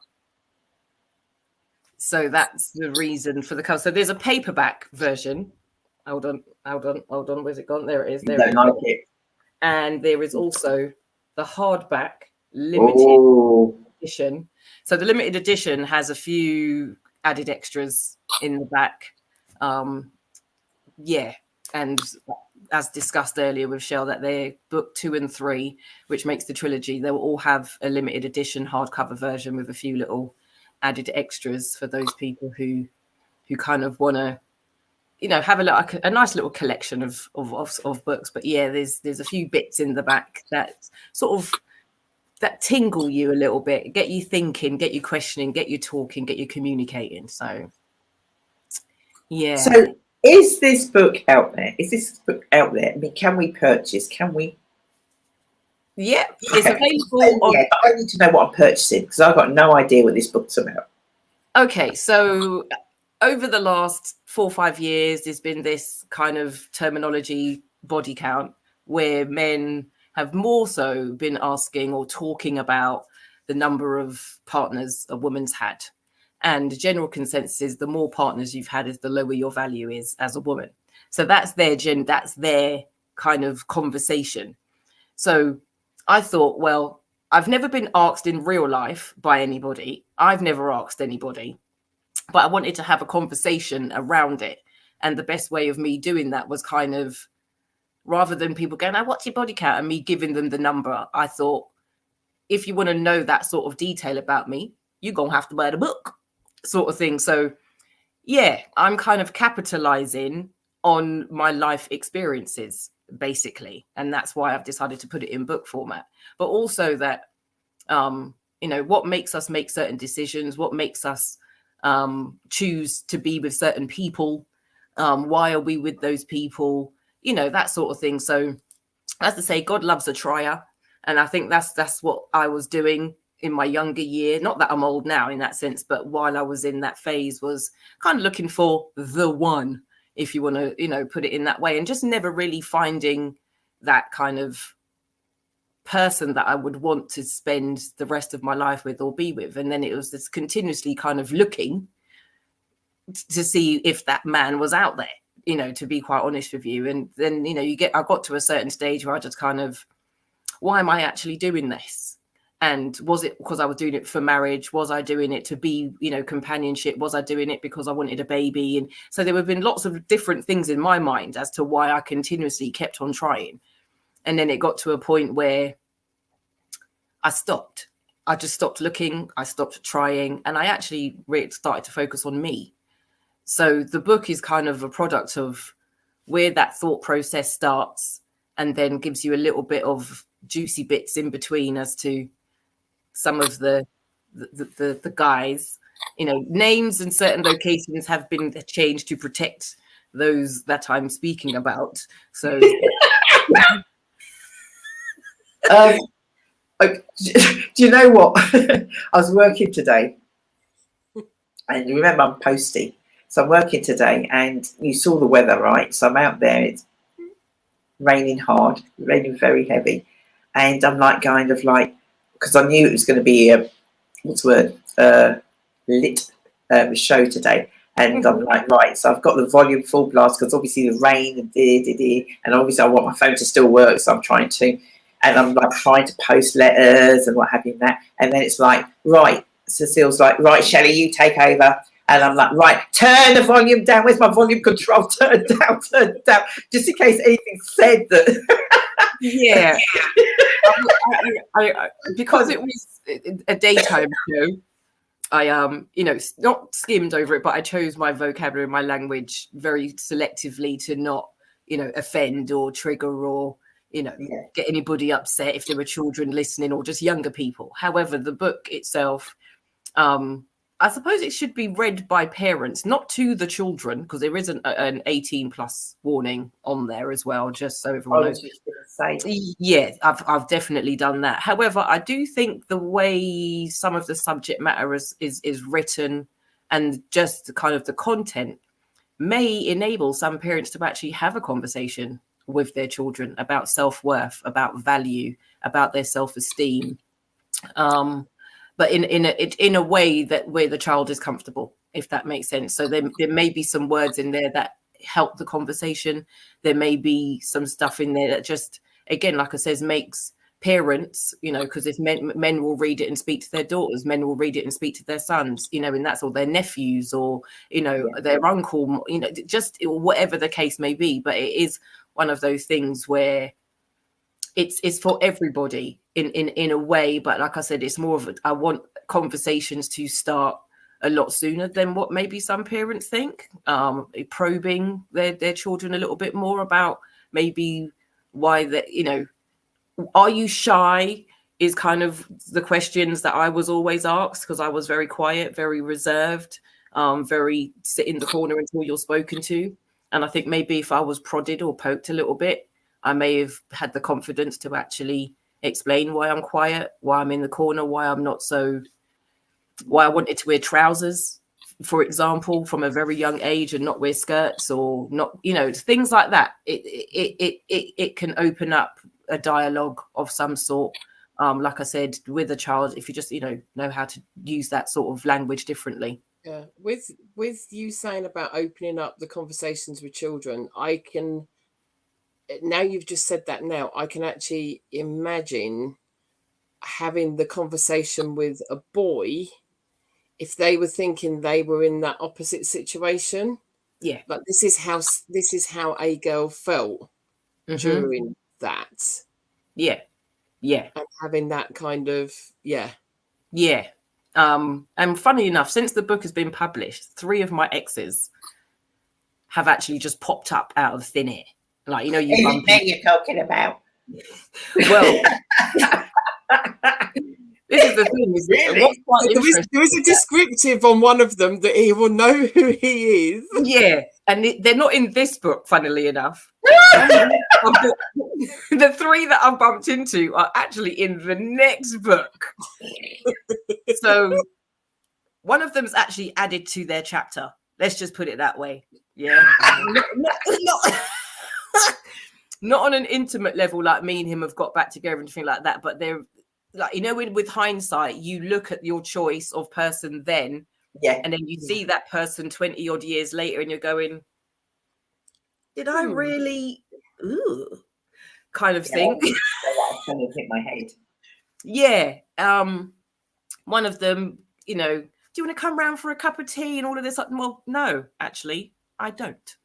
So that's the reason for the cover. So there's a paperback version. Hold on. Where's it gone? There it is. There it is.
Like it.
And there is also the hardback limited edition. So the limited edition has a few added extras in the back. Yeah. And as discussed earlier with Shell, that they're book 2 and 3, which makes the trilogy. They will all have a limited edition hardcover version with a few little added extras for those people who kind of want to, have a nice little collection of books. But yeah, there's a few bits in the back that sort of that tingle you a little bit, get you thinking, get you questioning, get you talking, get you communicating. So yeah.
So is this book out there? I mean, can we purchase? Can we?
Yeah, it's available.
Yeah, but I need to know what I'm purchasing because I've got no idea what this book's about.
Okay, so over the last 4 or 5 years, there's been this kind of terminology body count where men have more so been asking or talking about the number of partners a woman's had. And the general consensus is the more partners you've had is the lower your value is as a woman. So that's their kind of conversation. So I thought, well, I've never been asked in real life by anybody. I've never asked anybody, but I wanted to have a conversation around it. And the best way of me doing that was kind of, rather than people going, "Oh, what's your body count?" and me giving them the number, I thought, if you want to know that sort of detail about me, you're going to have to buy the book, sort of thing. So yeah, I'm kind of capitalizing on my life experiences, basically. And that's why I've decided to put it in book format. But also that, what makes us make certain decisions, what makes us choose to be with certain people, why are we with those people, that sort of thing. So as I say, God loves a trier. And I think that's what I was doing in my younger year. Not that I'm old now in that sense, but while I was in that phase, was kind of looking for the one, if you want to, put it in that way, and just never really finding that kind of person that I would want to spend the rest of my life with or be with. And then it was this continuously kind of looking to see if that man was out there, to be quite honest with you. And then, I got to a certain stage where I just kind of, why am I actually doing this? And was it because I was doing it for marriage? Was I doing it to be, companionship? Was I doing it because I wanted a baby? And so there have been lots of different things in my mind as to why I continuously kept on trying. And then it got to a point where I stopped. I just stopped looking. I stopped trying. And I actually really started to focus on me. So the book is kind of a product of where that thought process starts and then gives you a little bit of juicy bits in between as to some of the guys, names and certain locations have been changed to protect those that I'm speaking about. So
do you know what? I was working today, and you remember I'm posty, so I'm working today, and you saw the weather, right? So I'm out there, it's raining hard, raining very heavy, and I'm like kind of like, because I knew it was going to be a lit show today, And I'm like, right, so I've got the volume full blast because obviously the rain and obviously I want my phone to still work, so I'm trying to, and I'm like trying to post letters and what have you, that. And then it's like, right, Cecile's like, right, Shelley, you take over. And I'm like, right, turn the volume down. Where's my volume control? Turn down, just in case anything said that.
Yeah. Because it was a daytime show, I not skimmed over it, but I chose my vocabulary and my language very selectively to not, offend or trigger or, get anybody upset if there were children listening or just younger people. However, the book itself, I suppose it should be read by parents, not to the children, because there is an 18 plus warning on there as well, just so everyone knows. Yeah, I've definitely done that. However, I do think the way some of the subject matter is written and just kind of the content may enable some parents to actually have a conversation with their children about self-worth, about value, about their self-esteem. But in a way that where the child is comfortable, if that makes sense. So there may be some words in there that help the conversation. There may be some stuff in there that just, again, like I says, makes parents, because if men will read it and speak to their daughters, men will read it and speak to their sons, and that's all, their nephews or, their uncle, just whatever the case may be. But it is one of those things where it's for everybody in a way, but like I said, it's more of I want conversations to start a lot sooner than what maybe some parents think, probing their children a little bit more about maybe why that, are you shy is kind of the questions that I was always asked, because I was very quiet, very reserved, very sit in the corner until you're spoken to. And I think maybe if I was prodded or poked a little bit, I may have had the confidence to actually explain why I'm quiet, why I'm in the corner, why I wanted to wear trousers, for example, from a very young age and not wear skirts or not, things like that. It can open up a dialogue of some sort. Like I said, with a child, if you just, know how to use that sort of language differently.
Yeah. With you saying about opening up the conversations with children, now you've just said that, now I can actually imagine having the conversation with a boy if they were thinking they were in that opposite situation.
Yeah.
But this is how a girl felt during that.
Yeah. Yeah.
And having that kind of, yeah.
Yeah. And funny enough, since the book has been published, 3 of my exes have actually just popped up out of thin air. Like, you're
talking about.
Well, this is the thing. Really?
There is a descriptive on one of them that he will know who he is.
Yeah, and they're not in this book, funnily enough. The 3 that I've bumped into are actually in the next book. So one of them's actually added to their chapter. Let's just put it that way. Yeah. Not on an intimate level, like me and him have got back together and anything like that, but they're like, with hindsight, you look at your choice of person then, and then you see that person 20 odd years later and you're going, did I really kind of thing?
That's kind of hit my head.
Yeah. One of them, do you want to come round for a cup of tea and all of this? Well, no, actually, I don't.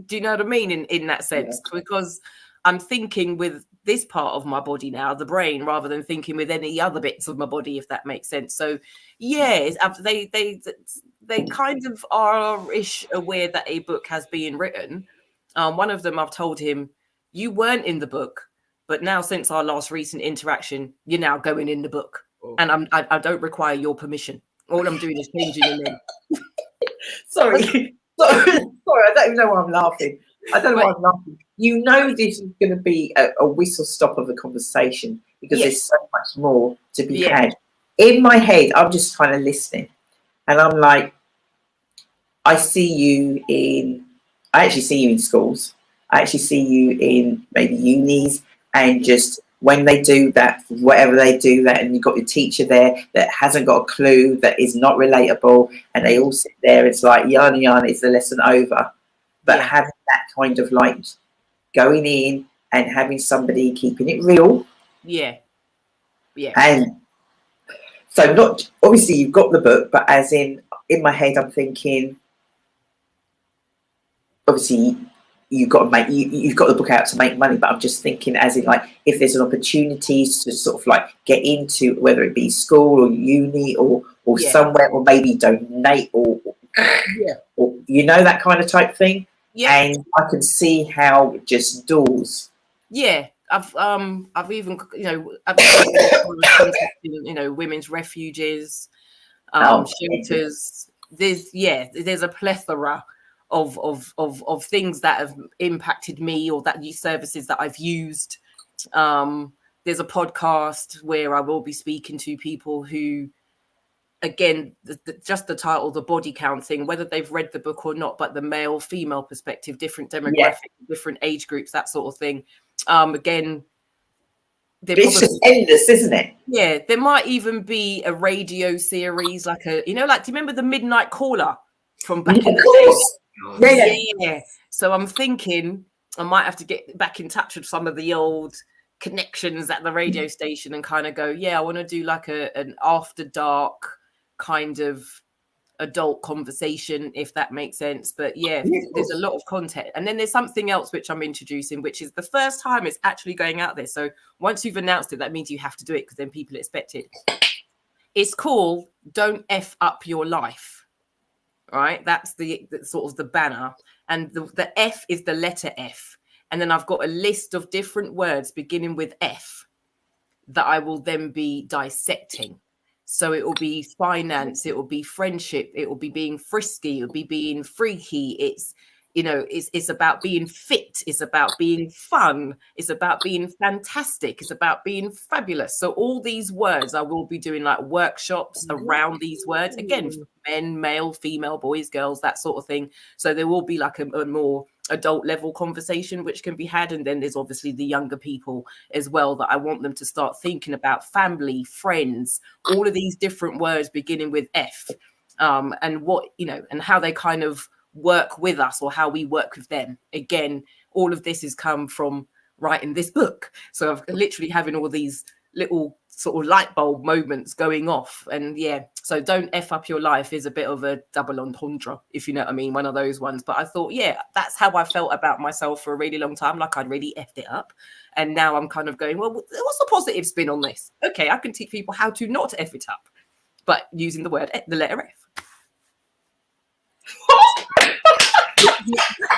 Do you know what I mean in that sense? Yeah. Because I'm thinking with this part of my body now, the brain, rather than thinking with any other bits of my body, if that makes sense. So, yeah, they kind of are-ish aware that a book has been written. One of them, I've told him, you weren't in the book, but now since our last recent interaction, you're now going in the book. Oh. And I don't require your permission. All I'm doing is changing your name.
Sorry, I don't even know why I'm laughing. I don't know why I'm laughing. This is going to be a whistle stop of a conversation because there's so much more to be had. In my head, I'm just kind of listening, and I'm like, I actually see you in schools. I actually see you in maybe unis and just when they do that, whatever they do that, and you've got your teacher there that hasn't got a clue, that is not relatable, and they all sit there, it's like, yana, yana, is the lesson over? But having that kind of like going in and having somebody keeping it real.
Yeah.
And so not, obviously you've got the book, but as in my head, I'm thinking, obviously you've got to make, you've got the book out to make money, but I'm just thinking as in like, if there's an opportunity to sort of like get into, whether it be school or uni or somewhere, or maybe donate or you know, that kind of type thing. And I can see how it just doors.
I've even, you know, I've contacting, you know, women's refuges, shelters. There's a plethora of things that have impacted me, or that services that I've used. There's a podcast where I will be speaking to people who, again, just the title, the body count thing, whether they've read the book or not, but the male female perspective, different demographics, different age groups, that sort of thing. Again,
it's just endless, isn't it?
Yeah, there might even be a radio series, like a, you know, like, do you remember the Midnight Caller from back in the day? Yeah. So I'm thinking I might have to get back in touch with some of the old connections at the radio station and kind of go, I want to do like an after dark kind of adult conversation, if that makes sense. But there's a lot of content, and then there's something else which I'm introducing, which is the first time it's actually going out there. So once you've announced it, that means you have to do it, because then people expect it. It's called Don't F Up Your Life. Right, that's the sort of the banner, and the F is the letter F, and then I've got a list of different words beginning with F that I will then be dissecting. So it will be finance, it will be friendship, it will be being frisky, it will be being freaky. It's, you know, it's about being fit, it's about being fun, it's about being fantastic, it's about being fabulous. So all these words, I will be doing like workshops around these words, again, men, male, female, boys, girls, that sort of thing. So there will be like a more adult level conversation which can be had, and then there's obviously the younger people as well, that I want them to start thinking about family, friends, all of these different words beginning with F, and what, you know, and how they kind of work with us, or how we work with them. Again, all of this has come from writing this book, so I've literally having all these little sort of light bulb moments going off. And so Don't F Up Your Life is a bit of a double entendre, if you know what I mean, one of those ones. But I thought, that's how I felt about myself for a really long time, like I'd really effed it up. And now I'm kind of going, well, what's the positive spin on this? Okay, I can teach people how to not F it up, but using the letter F.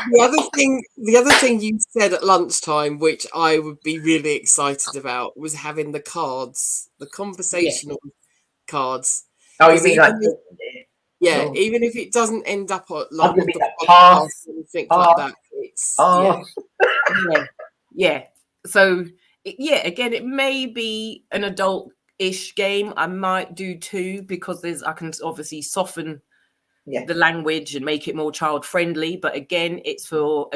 The other thing you said at lunchtime, which I would be really excited about, was having the cards, the conversational cards.
Oh, you mean like
even if it doesn't end up on
like
the
podcast
or anything like that, it's
So again, it may be an adult-ish game. I might do 2, because I can obviously soften the language and make it more child friendly, but again, it's for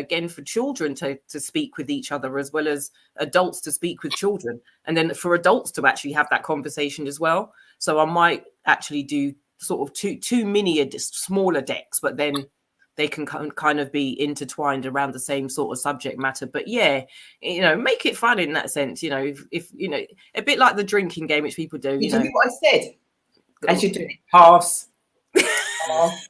children to speak with each other, as well as adults to speak with children, and then for adults to actually have that conversation as well. So I might actually do sort of two mini smaller decks, but then they can kind of be intertwined around the same sort of subject matter. But make it fun in that sense, if a bit like the drinking game which people do.
You know what I said? As you're doing it, pass. Pass.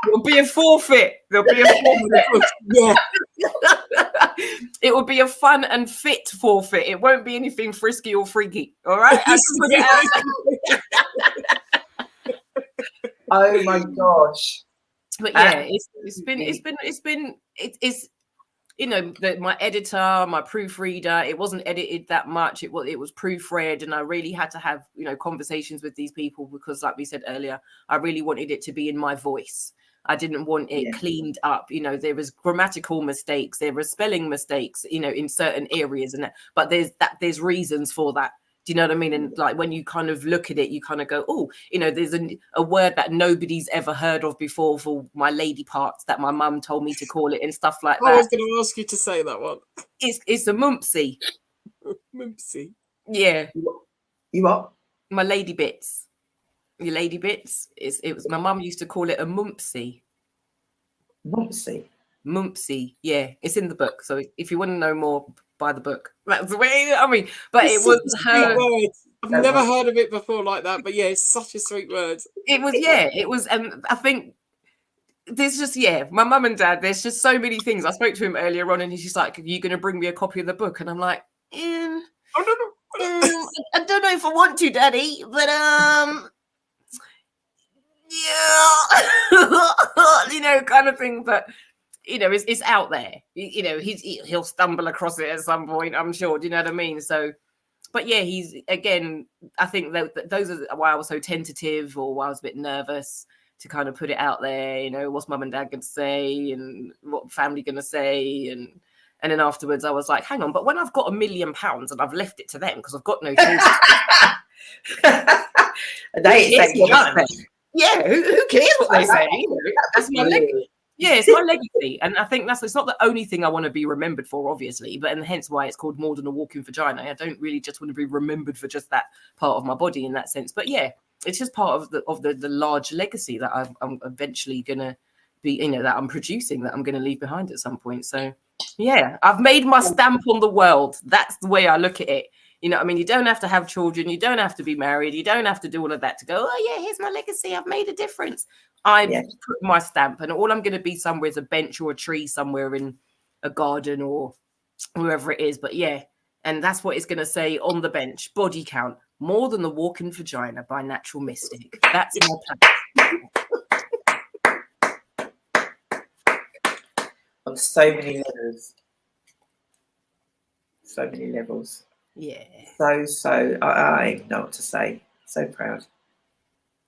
There'll be a forfeit. It will be a fun and fit forfeit. It won't be anything frisky or freaky. All right.
Oh my gosh.
But it's been my editor, my proofreader, it wasn't edited that much. It was proofread, and I really had to have, conversations with these people, because like we said earlier, I really wanted it to be in my voice. I didn't want it cleaned up. There was grammatical mistakes, there were spelling mistakes, in certain areas, but there's reasons for that. Do you know what I mean? And like when you kind of look at it, you kind of go, oh, you know, there's a word that nobody's ever heard of before for my lady parts that my mum told me to call it and stuff like that.
I was going to ask you to say that one.
It's a mumpsy.
Mumpsy.
Yeah.
You what?
My lady bits. Your lady bits. It was my mum used to call it a mumpsy.
Mumpsy.
Mumpsy. Yeah, it's in the book. So if you want to know more, buy the book. That's the way. I mean, but
It's
it was
her word. I've never heard of it before like that. But yeah, it's such a sweet word.
It was. Yeah, it was. And I think there's just my mum and dad. There's just so many things. I spoke to him earlier on, and he's just like, "Are you going to bring me a copy of the book?" And I'm like, I don't know if I want to, Daddy, but yeah, you know, kind of thing. But you know, it's out there. You know, he'll stumble across it at some point, I'm sure. Do you know what I mean? So, but yeah, he's again. I think that those are why I was so tentative, or why I was a bit nervous to kind of put it out there. You know, what's mum and dad going to say, and what family going to say, and then afterwards I was like, hang on, but when I've got £1 million and I've left it to them because I've got no children. Yeah, who cares what they say? You know, that's my legacy. Yeah, it's my legacy. And I think it's not the only thing I want to be remembered for, obviously, but and hence why it's called More Than a Walking Vagina. I don't really just want to be remembered for just that part of my body in that sense. But yeah, it's just part of the large legacy that I'm eventually gonna be, you know, that I'm producing, that I'm gonna leave behind at some point. So yeah, I've made my stamp on the world. That's the way I look at it. You know what I mean? You don't have to have children. You don't have to be married. You don't have to do all of that to go, oh, yeah, here's my legacy. I've made a difference. I put my stamp, and all I'm going to be somewhere is a bench or a tree somewhere in a garden or wherever it is. But yeah, and that's what it's going to say on the bench. Body count, more than the walking vagina by Natural Mystic. That's my plan.
On so many levels. So many levels.
Yeah.
So I know what to say. So proud.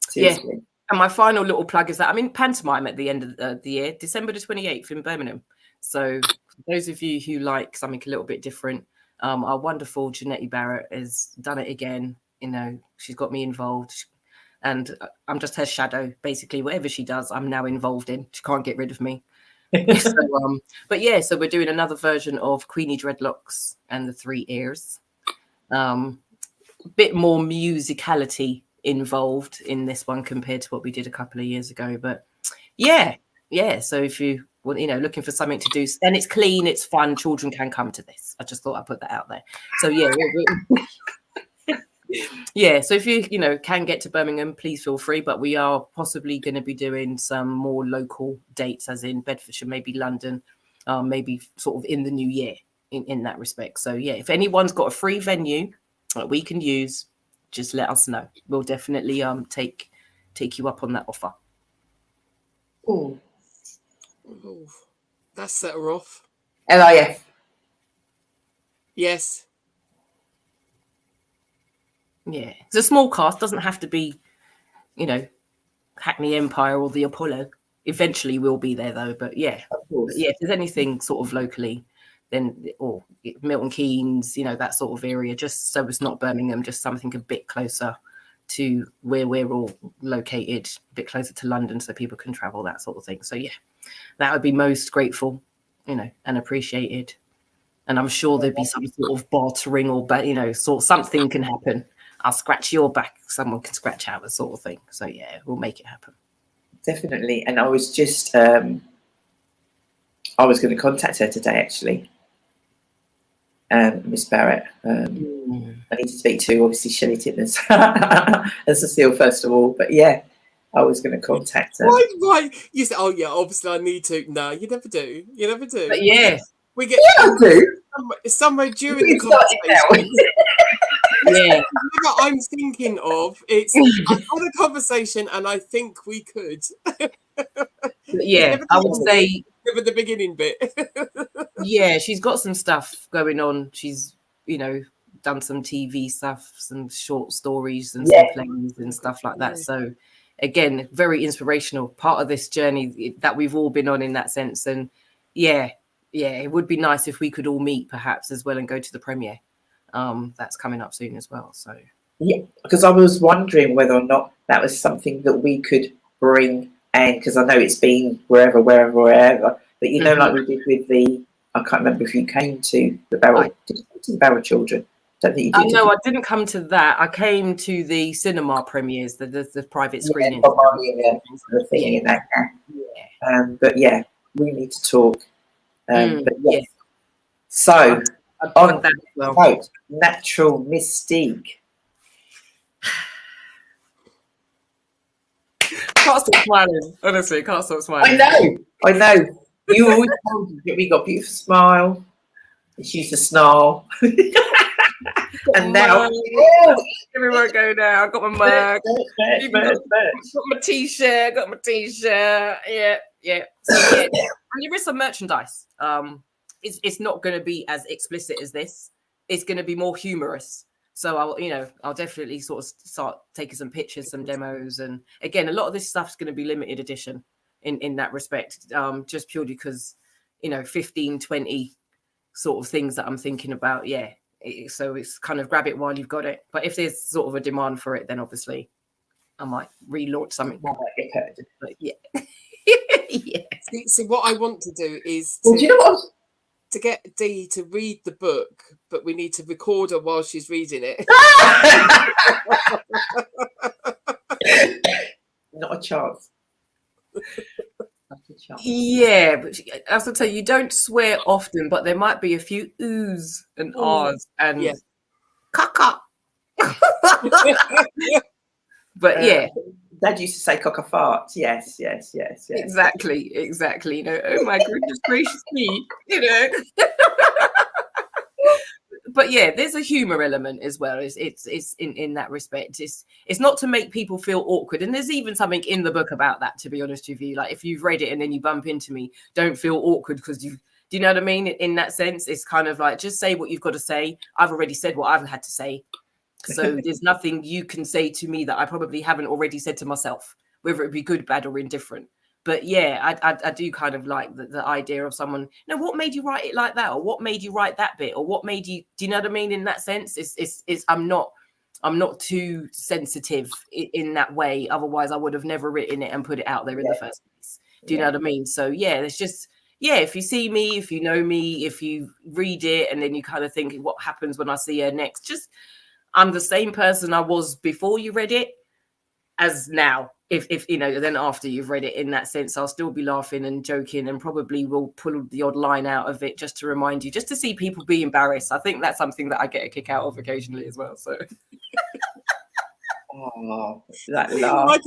Seriously.
Yeah. And my final little plug is that I'm in pantomime at the end of the year, December the 28th in Birmingham. So for those of you who like something a little bit different, our wonderful Jeanette Barrett has done it again. You know, she's got me involved, and I'm just her shadow. Basically, whatever she does, I'm now involved in. She can't get rid of me. So, but yeah, so we're doing another version of Queenie Dreadlocks and the Three Ears. Bit more musicality involved in this one compared to what we did a couple of years ago. But yeah. So if you want, you know, looking for something to do, and it's clean, it's fun, children can come to this. I just thought I'd put that out there. So yeah. Yeah, so if you know, can get to Birmingham, please feel free. But we are possibly going to be doing some more local dates, as in Bedfordshire, maybe London, maybe sort of in the new year in that respect. So yeah, if anyone's got a free venue that we can use, just let us know. We'll definitely take you up on that offer.
Oh,
That's set her off.
LIF.
Yes.
Yeah, it's a small cast. Doesn't have to be, you know, Hackney Empire or the Apollo. Eventually, we'll be there though. But yeah, if there's anything sort of locally, then or Milton Keynes, you know, that sort of area, just so it's not Birmingham, just something a bit closer to where we're all located, a bit closer to London, so people can travel, that sort of thing. So yeah, that would be most grateful, you know, and appreciated. And I'm sure there'd be some sort of bartering or, you know, something can happen. I'll scratch your back, someone can scratch ours, sort of thing. So yeah, we'll make it happen.
Definitely. And I was just, I was going to contact her today, actually. Miss Barrett. I need to speak to, obviously, Shelley Tippins and Cecile, first of all. But yeah, I was going to contact her.
Why? You said, oh yeah, obviously I need to. No, you never do. You never do.
But yeah.
We get somewhere during the conversation. Yeah, what I'm thinking of, I've had a conversation and I think we could.
Yeah, I would say
with the beginning bit.
Yeah, she's got some stuff going on. She's, you know, done some TV stuff, some short stories and some plays and stuff like that. So again, very inspirational part of this journey that we've all been on in that sense. And yeah, it would be nice if we could all meet perhaps as well and go to the premiere. that's coming up soon as well. So
yeah, because I was wondering whether or not that was something that we could bring, and because I know it's been wherever, but you know, like we did with the, I can't remember if you came to the Barrel, did you come to the Barrel Children? Don't think you did.
No, I didn't come to that. I came to the cinema premieres, the private screening.
The thing in that. But yeah, we need to talk. But yes. So on
that as well.
Natural Mystique.
Can't stop smiling. Honestly, can't stop smiling.
I know. You always told me that we got a beautiful smile. She used to snarl. And now,
everywhere I go now. I got my mug. Got my t-shirt. Yeah. So, yeah. And there is some merchandise. It's not going to be as explicit as this. It's going to be more humorous. So I'll definitely sort of start taking some pictures, some demos, and again, a lot of this stuff is going to be limited edition in that respect. Just purely because 15, 20 sort of things that I'm thinking about. Yeah. So it's kind of grab it while you've got it. But if there's sort of a demand for it, then obviously I might relaunch something. But yeah.
Yeah. See, what I want to do is to get Dee to read the book, but we need to record her while she's reading it.
Not a chance.
Yeah, but as I tell you, don't swear often, but there might be a few oohs and ahs and caca. But yeah.
Dad used to say cock a fart. Yes.
Exactly. Oh my goodness gracious me. But yeah, there's a humor element as well. It's in that respect. It's not to make people feel awkward. And there's even something in the book about that, to be honest with you. Like if you've read it and then you bump into me, don't feel awkward because do you know what I mean? In that sense, it's kind of like, just say what you've got to say. I've already said what I've had to say. So there's nothing you can say to me that I probably haven't already said to myself, whether it be good, bad, or indifferent. But yeah, I do kind of like the idea of someone, what made you write it like that? Or what made you write that bit? Or what made you, do you know what I mean? In that sense, I'm not too sensitive in that way. Otherwise I would have never written it and put it out there in the first place. Do you know what I mean? So yeah, it's just, if you see me, if you know me, if you read it and then you kind of think what happens when I see her next, just, I'm the same person I was before you read it as now. If then after you've read it, in that sense, I'll still be laughing and joking and probably will pull the odd line out of it just to remind you, just to see people be embarrassed. I think that's something that I get a kick out of occasionally as well. So
that laugh.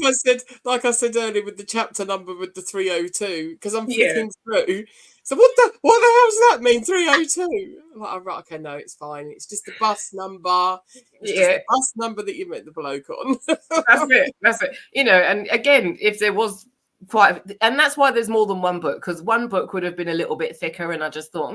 Like I said earlier with the chapter number with the 302, because I'm flicking through. So what the hell does that mean? 302? I'm like, oh, right, okay, no, it's fine. It's just the bus number. It's just the bus number that you met the bloke on.
That's it. And again, if there was and that's why there's more than one book, because one book would have been a little bit thicker, and I just thought,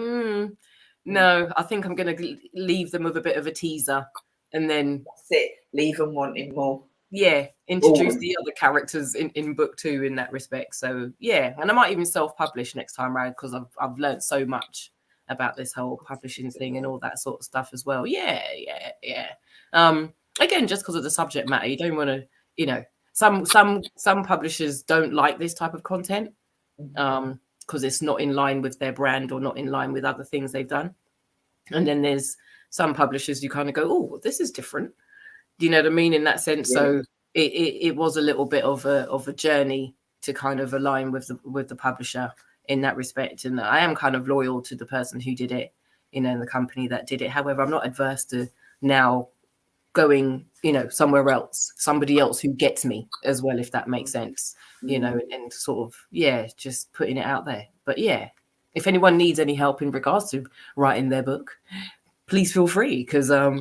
no, I think I'm going to leave them with a bit of a teaser, and then
that's it. Leave them wanting more.
Yeah, introduce the other characters in book 2 in that respect. So yeah, and I might even self-publish next time around because I've learned so much about this whole publishing thing and all that sort of stuff as well. Yeah. Again, just because of the subject matter, you don't want to, some publishers don't like this type of content because it's not in line with their brand or not in line with other things they've done. And then there's some publishers you kind of go, oh, this is different. Do you know what I mean? In that sense, so it was a little bit of a journey to kind of align with the publisher in that respect, and I am kind of loyal to the person who did it, and the company that did it. However, I'm not adverse to now going, somewhere else, somebody else who gets me as well, if that makes sense, and sort of just putting it out there. But if anyone needs any help in regards to writing their book, please feel free, because I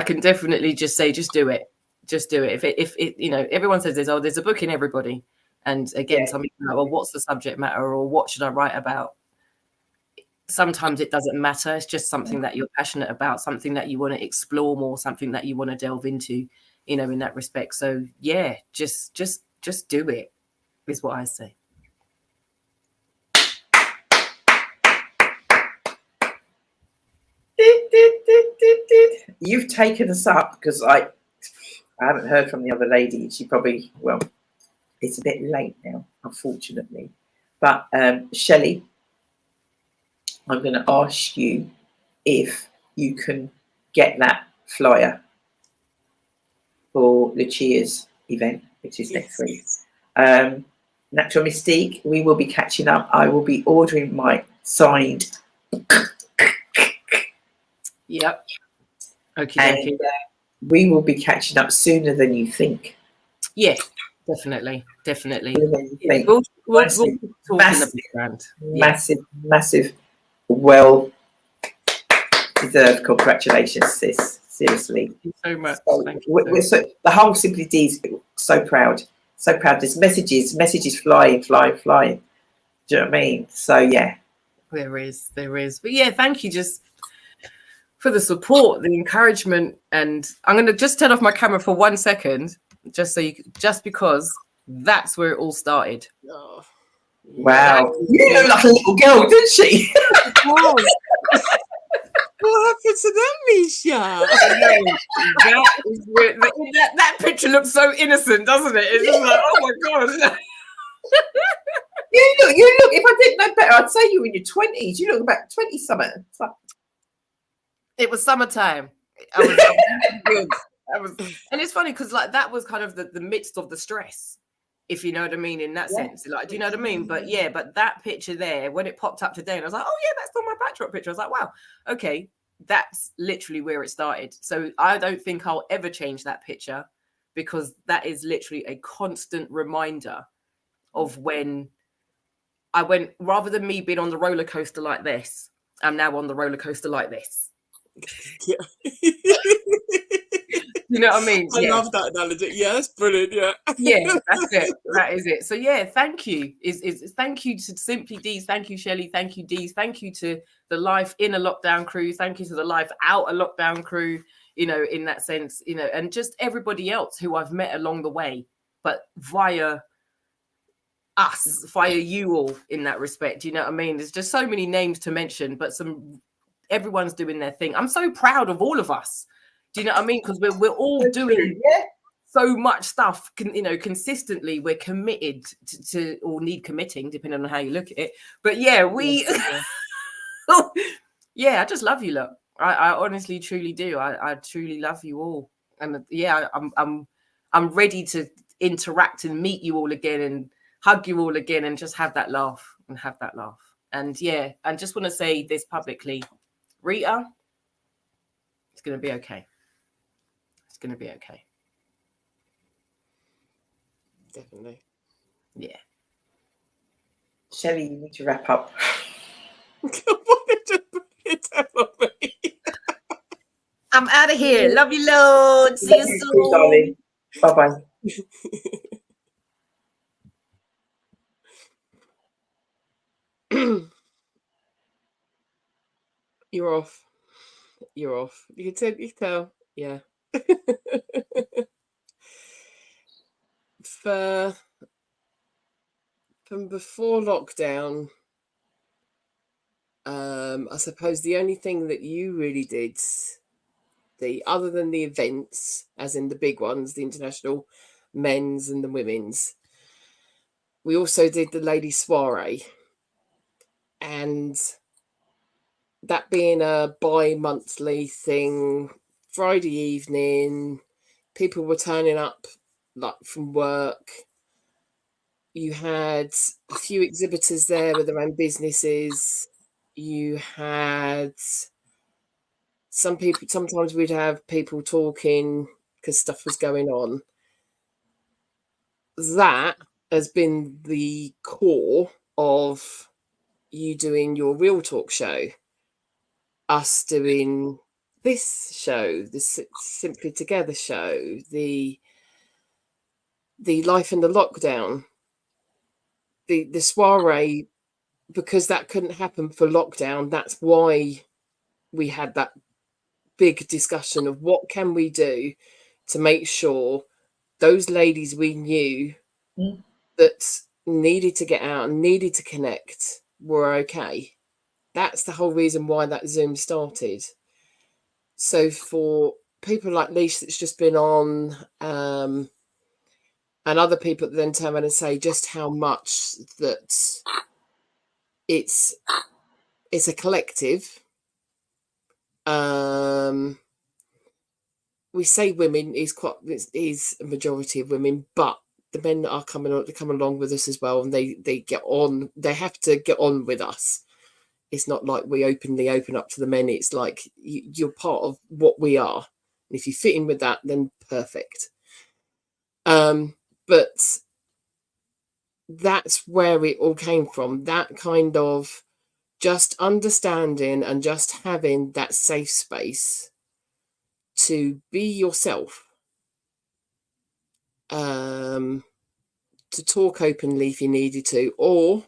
can definitely just say, just do it. If everyone says there's a book in everybody, and again, some people are like, well, what's the subject matter, or what should I write about? Sometimes it doesn't matter. It's just something that you're passionate about, something that you want to explore more, something that you want to delve into, in that respect. So just do it, is what I say.
you've taken us up, because I haven't heard from the other lady. She probably, well, it's a bit late now, unfortunately. But Shelley, I'm going to ask you if you can get that flyer for Lucia's event, which is next week. Natural Mystique, we will be catching up. I will be ordering my signed.
Yep. Okay.
And we will be catching up sooner than you think.
Yeah, definitely.
Think.
We'll
Massive,
talk
massive,
in the background.
massive, well deserved congratulations, sis. Seriously.
Thank you so much.
So,
Thank you.
the whole Simply Deez, so proud. So proud. There's messages flying. Do you know what I mean? So yeah.
There is. But yeah, thank you just for the support, the encouragement. And I'm gonna just turn off my camera for 1 second, just because that's where it all started.
Oh,
Wow. You look like a little girl, didn't she?
what happened to that, Misha?
that picture looks so innocent, doesn't it? It's just like, oh my god.
You look. If I didn't know better, I'd say you were in your 20s. You look about 20 something.
It was summertime. I was good. And it's funny because like that was kind of the midst of the stress, if you know what I mean, in that sense. Like, do you know what I mean? But yeah, but that picture there, when it popped up today, and I was like, oh yeah, that's still my backdrop picture. I was like, wow, okay, that's literally where it started. So I don't think I'll ever change that picture, because that is literally a constant reminder of when I went, rather than me being on the roller coaster like this, I'm now on the roller coaster like this.
Yeah.
You know what I mean?
I love that analogy. Yeah, that's brilliant. Yeah.
Yeah, that's it. That is it. So yeah, thank you. Is thank you to Simply Deez. Thank you, Shelley. Thank you, Deez. Thank you to the Life in a Lockdown crew. Thank you to the Life Out a Lockdown crew, you know, in that sense, you know, and just everybody else who I've met along the way, but via you all in that respect. You know what I mean? There's just so many names to mention, but everyone's doing their thing. I'm so proud of all of us. Do you know what I mean? Because we're all doing so much stuff, consistently. We're committed to or need committing, depending on how you look at it. But yeah, yeah, I just love you, look. I honestly, truly do. I truly love you all, and yeah, I'm ready to interact and meet you all again and hug you all again and just have that laugh. And yeah, I just want to say this publicly, Rita, it's gonna be okay. It's gonna be okay.
Definitely.
Yeah.
Shelley, you need to wrap up.
I'm out of here. Love you loads. See you soon,
darling. Bye-bye.
You're off. You can tell. Yeah. From before lockdown, I suppose the only thing that you really did, other than the events, as in the big ones, the international men's and the women's, we also did the ladies' soiree, and that being a bi-monthly thing, Friday evening, people were turning up like from work. You had a few exhibitors there with their own businesses. You had some people, sometimes we'd have people talking because stuff was going on. That has been the core of you doing your RealTalk show, us doing this show, this Simply Together show, the Life in the Lockdown, the soiree, because that couldn't happen for lockdown. That's why we had that big discussion of what can we do to make sure those ladies we knew that needed to get out and needed to connect were okay. That's the whole reason why that Zoom started. So for people like Leash that's just been on, and other people that then turn around and say just how much that it's a collective. We say women is a majority of women, but the men that are coming along with us as well, and they get on. They have to get on with us. It's not like we openly open up to the men. It's like you're part of what we are. And if you fit in with that, then perfect. But that's where it all came from. That kind of just understanding and just having that safe space to be yourself, to talk openly if you needed to, or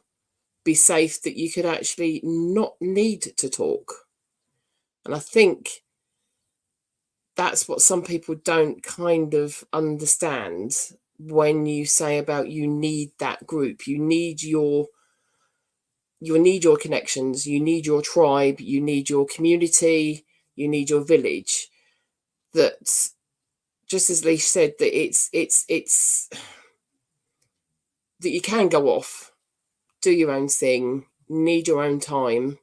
be safe that you could actually not need to talk. And I think that's what some people don't kind of understand when you say about you need that group, you need your connections, you need your tribe, you need your community, you need your village. That, just as Leash said, that it's that you can go off, do your own thing, need your own time,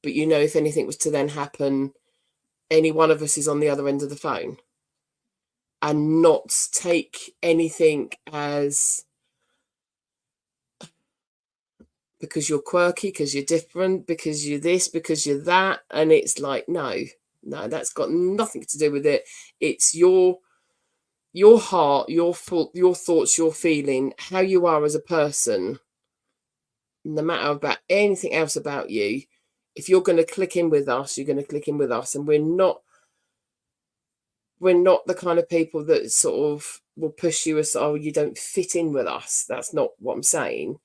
but if anything was to then happen, any one of us is on the other end of the phone, and not take anything as because you're quirky, because you're different, because you're this, because you're that. And it's like, no, that's got nothing to do with it. It's your heart, your thoughts, your feeling, how you are as a person, no matter about anything else about you. If you're going to click in with us, you're going to click in with us. And we're not the kind of people that sort of will push you as, oh, you don't fit in with us. That's not what I'm saying.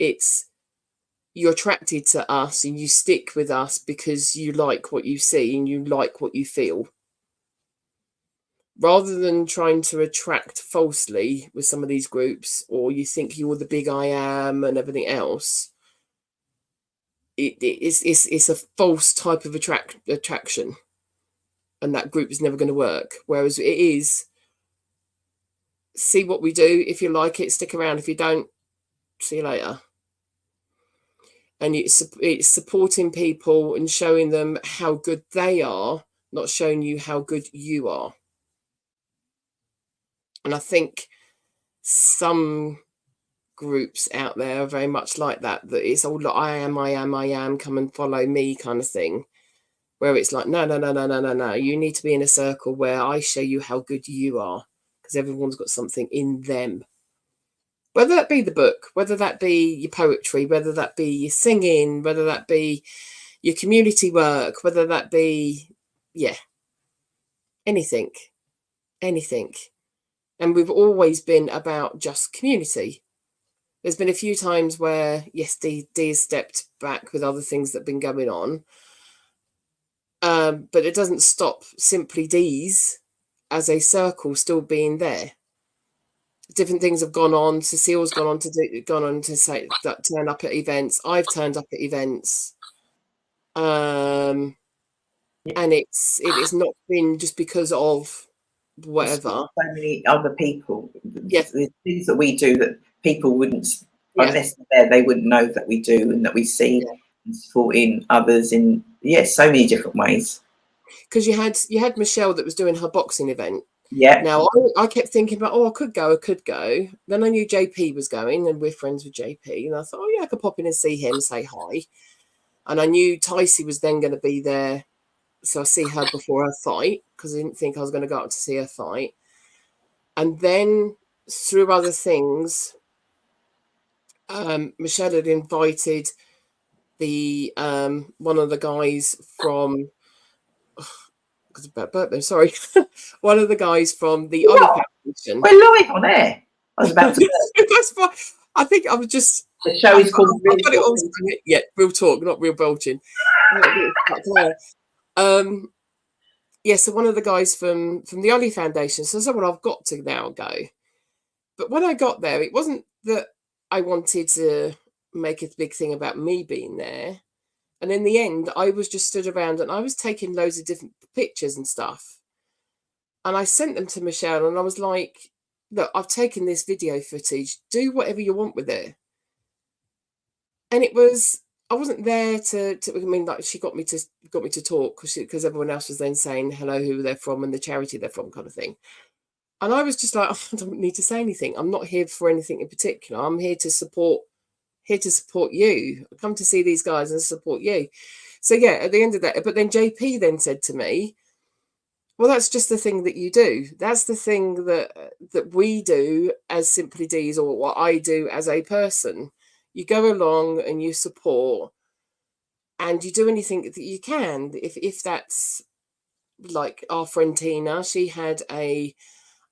It's you're attracted to us and you stick with us because you like what you see and you like what you feel. Rather than trying to attract falsely with some of these groups, or you think you're the big I am and everything else, it's a false type of attraction. And that group is never going to work. Whereas it is, see what we do. If you like it, stick around. If you don't, see you later. And it's supporting people and showing them how good they are, not showing you how good you are. And I think some groups out there are very much like that it's all like, I am, come and follow me kind of thing. Where it's like, no. You need to be in a circle where I show you how good you are, because everyone's got something in them. Whether that be the book, whether that be your poetry, whether that be your singing, whether that be your community work, whether that be, anything. And we've always been about just community. There's been a few times where, yes, Dee has stepped back with other things that have been going on. But it doesn't stop Simply Deez as a circle still being there. Different things have gone on. Cecile's gone on to say that turn up at events. I've turned up at events. And it's not been just because of whatever.
So many other people.
Yeah.
There's things that we do that people wouldn't, unless they're there, they wouldn't know that we do and that we see. And supporting others in so many different ways.
Because you had Michelle that was doing her boxing event.
Yeah.
Now I kept thinking about, I could go. Then I knew JP was going, and we're friends with JP, and I thought, I could pop in and see him, say hi. And I knew Ticey was then going to be there, so I see her before her fight, because I didn't think I was going to go up to see her fight. And then through other things, Michelle had invited the one of the guys from sorry one of the guys from the Ollie Foundation.
We're live on air. I was about to
that's fine. I think I was just
the show is called
Real Talk, not Real Belching. So one of the guys from the Ollie Foundation. So I said, well, I've got to now go. But when I got there, it wasn't that I wanted to make a big thing about me being there. And in the end, I was just stood around and I was taking loads of different pictures and stuff. And I sent them to Michelle and I was like, look, I've taken this video footage. Do whatever you want with it. And it was, I wasn't there to I mean, like, she got me to talk because everyone else was then saying hello, who they're from and the charity they're from, kind of thing. And I was just like, I don't need to say anything. I'm not here for anything in particular. I'm here to support you. I come to see these guys and support you. So yeah, at the end of that, but then JP then said to me, well, that's just the thing that you do. That's the thing that we do as Simply Deez, or what I do as a person. You go along and you support and you do anything that you can. If that's like our friend Tina, she had a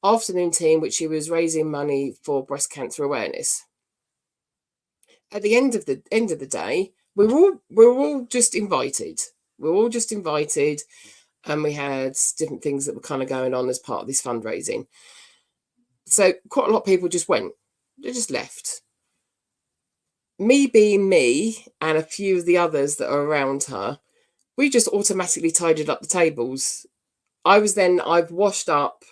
afternoon team which she was raising money for breast cancer awareness. At the end of the day, we're all just invited. We're all just invited, and we had different things that were kind of going on as part of this fundraising. So quite a lot of people just went. They just left. Me being me and a few of the others that are around her, we just automatically tidied up the tables. I've washed up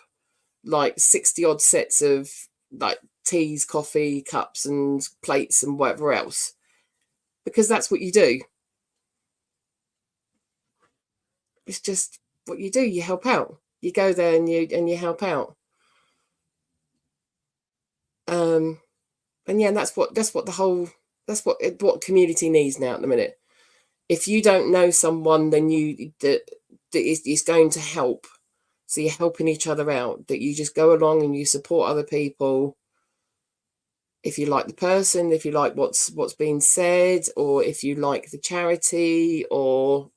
like 60 odd sets of like teas, coffee, cups and plates and whatever else, because that's what you do. It's just what you do. You help out. You go there and you help out. And yeah, and that's what community needs now at the minute. If you don't know someone, then that is going to help. So you're helping each other out. That you just go along and you support other people. If you like the person, if you like what's being said, or if you like the charity or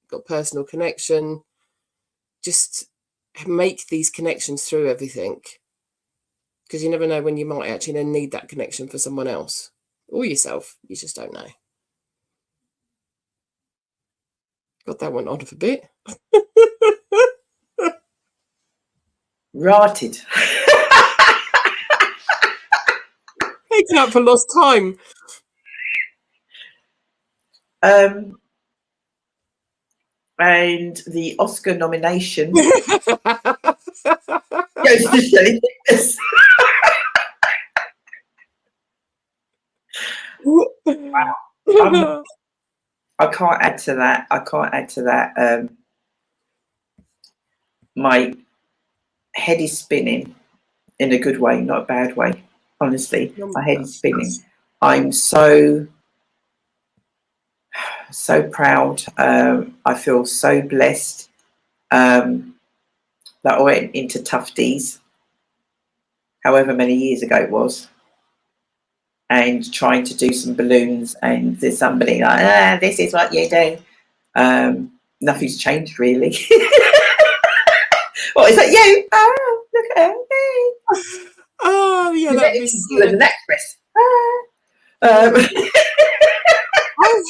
got personal connection, just make these connections through everything. Because you never know when you might actually then need that connection for someone else or yourself. You just don't know. God, that went on for a bit.
Rotted.
Making up for lost time.
And the Oscar nomination goes to Shelley Dickens. Wow. I can't add to that. My head is spinning in a good way, not a bad way. Honestly, my head is spinning. I'm so proud. I feel so blessed that I went into Tough Deez, however many years ago it was, and trying to do some balloons, and there's somebody like, this is what you do. Nothing's changed really. What is that? You? Oh, look at her. Hey.
Oh, yeah, that'd be
you as an actress.
I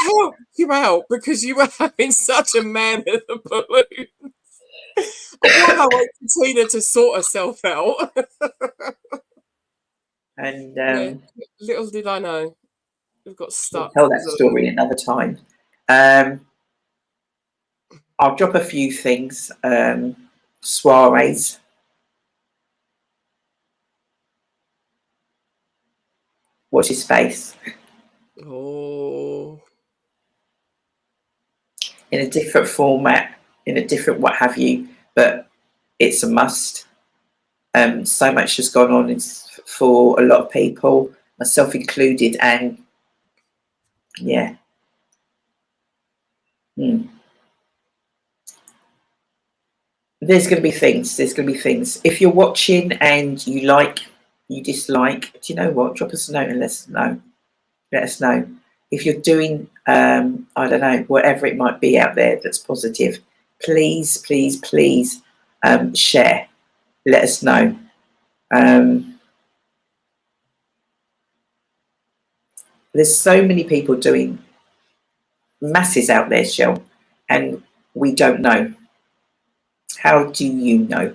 helped you out because you were having such a man in the balloon. I wait for Tina to sort herself out.
And
yeah, little did I know, we've got stuck.
We'll tell that story another time. I'll drop a few things. Soirees. Watch his face.
Oh.
In a different format, in a different what have you, but it's a must. So much has gone on for a lot of people, myself included, and yeah. There's going to be things. If you're watching and you like, you dislike, do you know what? Drop us a note and let us know. Let us know. If you're doing, I don't know, whatever it might be out there that's positive, please, please, please share. Let us know. There's so many people doing masses out there, Shell, and we don't know. How do you know?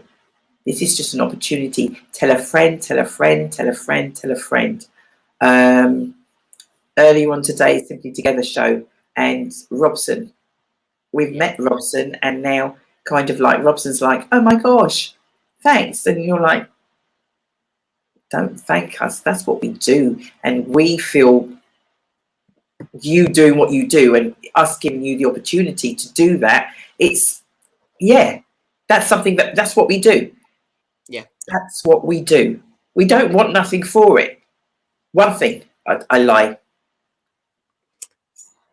This is just an opportunity. Tell a friend, tell a friend, tell a friend, tell a friend. Earlier on today, Simply Together show, and Robson. We've met Robson, and now kind of like Robson's like, oh my gosh, thanks. And you're like, don't thank us. That's what we do. And we feel you doing what you do and us giving you the opportunity to do that. It's, yeah, that's something that's what we do.
Yeah.
That's what we do. We don't want nothing for it. One thing, I lie.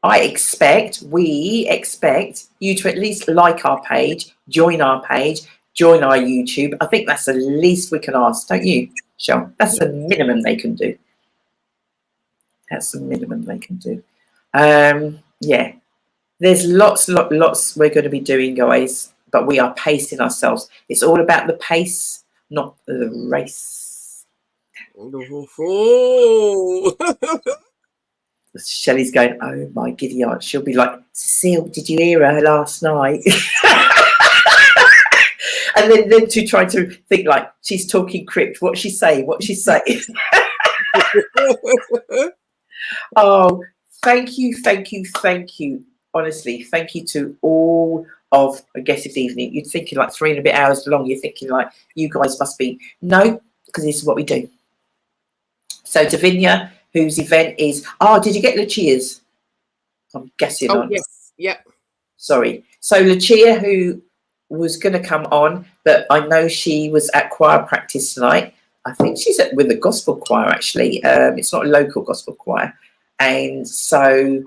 We expect you to at least like our page, join our YouTube. I think that's the least we can ask, don't you, Shell? That's the minimum they can do. That's the minimum they can do. Yeah, there's lots we're going to be doing, guys, but we are pacing ourselves. It's all about the pace, not the race. Shelley's going, oh my giddy aunt. She'll be like, Cecile, did you hear her last night? And then to try to think like she's talking crypt. What's she saying? What's she saying? Oh, thank you. Honestly, thank you to all of, I guess this evening. You're thinking like 3 and a bit hours long. You're thinking like, you guys must be. No, because this is what we do. So Davinia, whose event is, did you get Lucia's? I'm guessing on.
Yes, yep.
Sorry. So Lucia, who was going to come on, but I know she was at choir practice tonight. I think she's with the gospel choir, actually. It's not a local gospel choir. And so,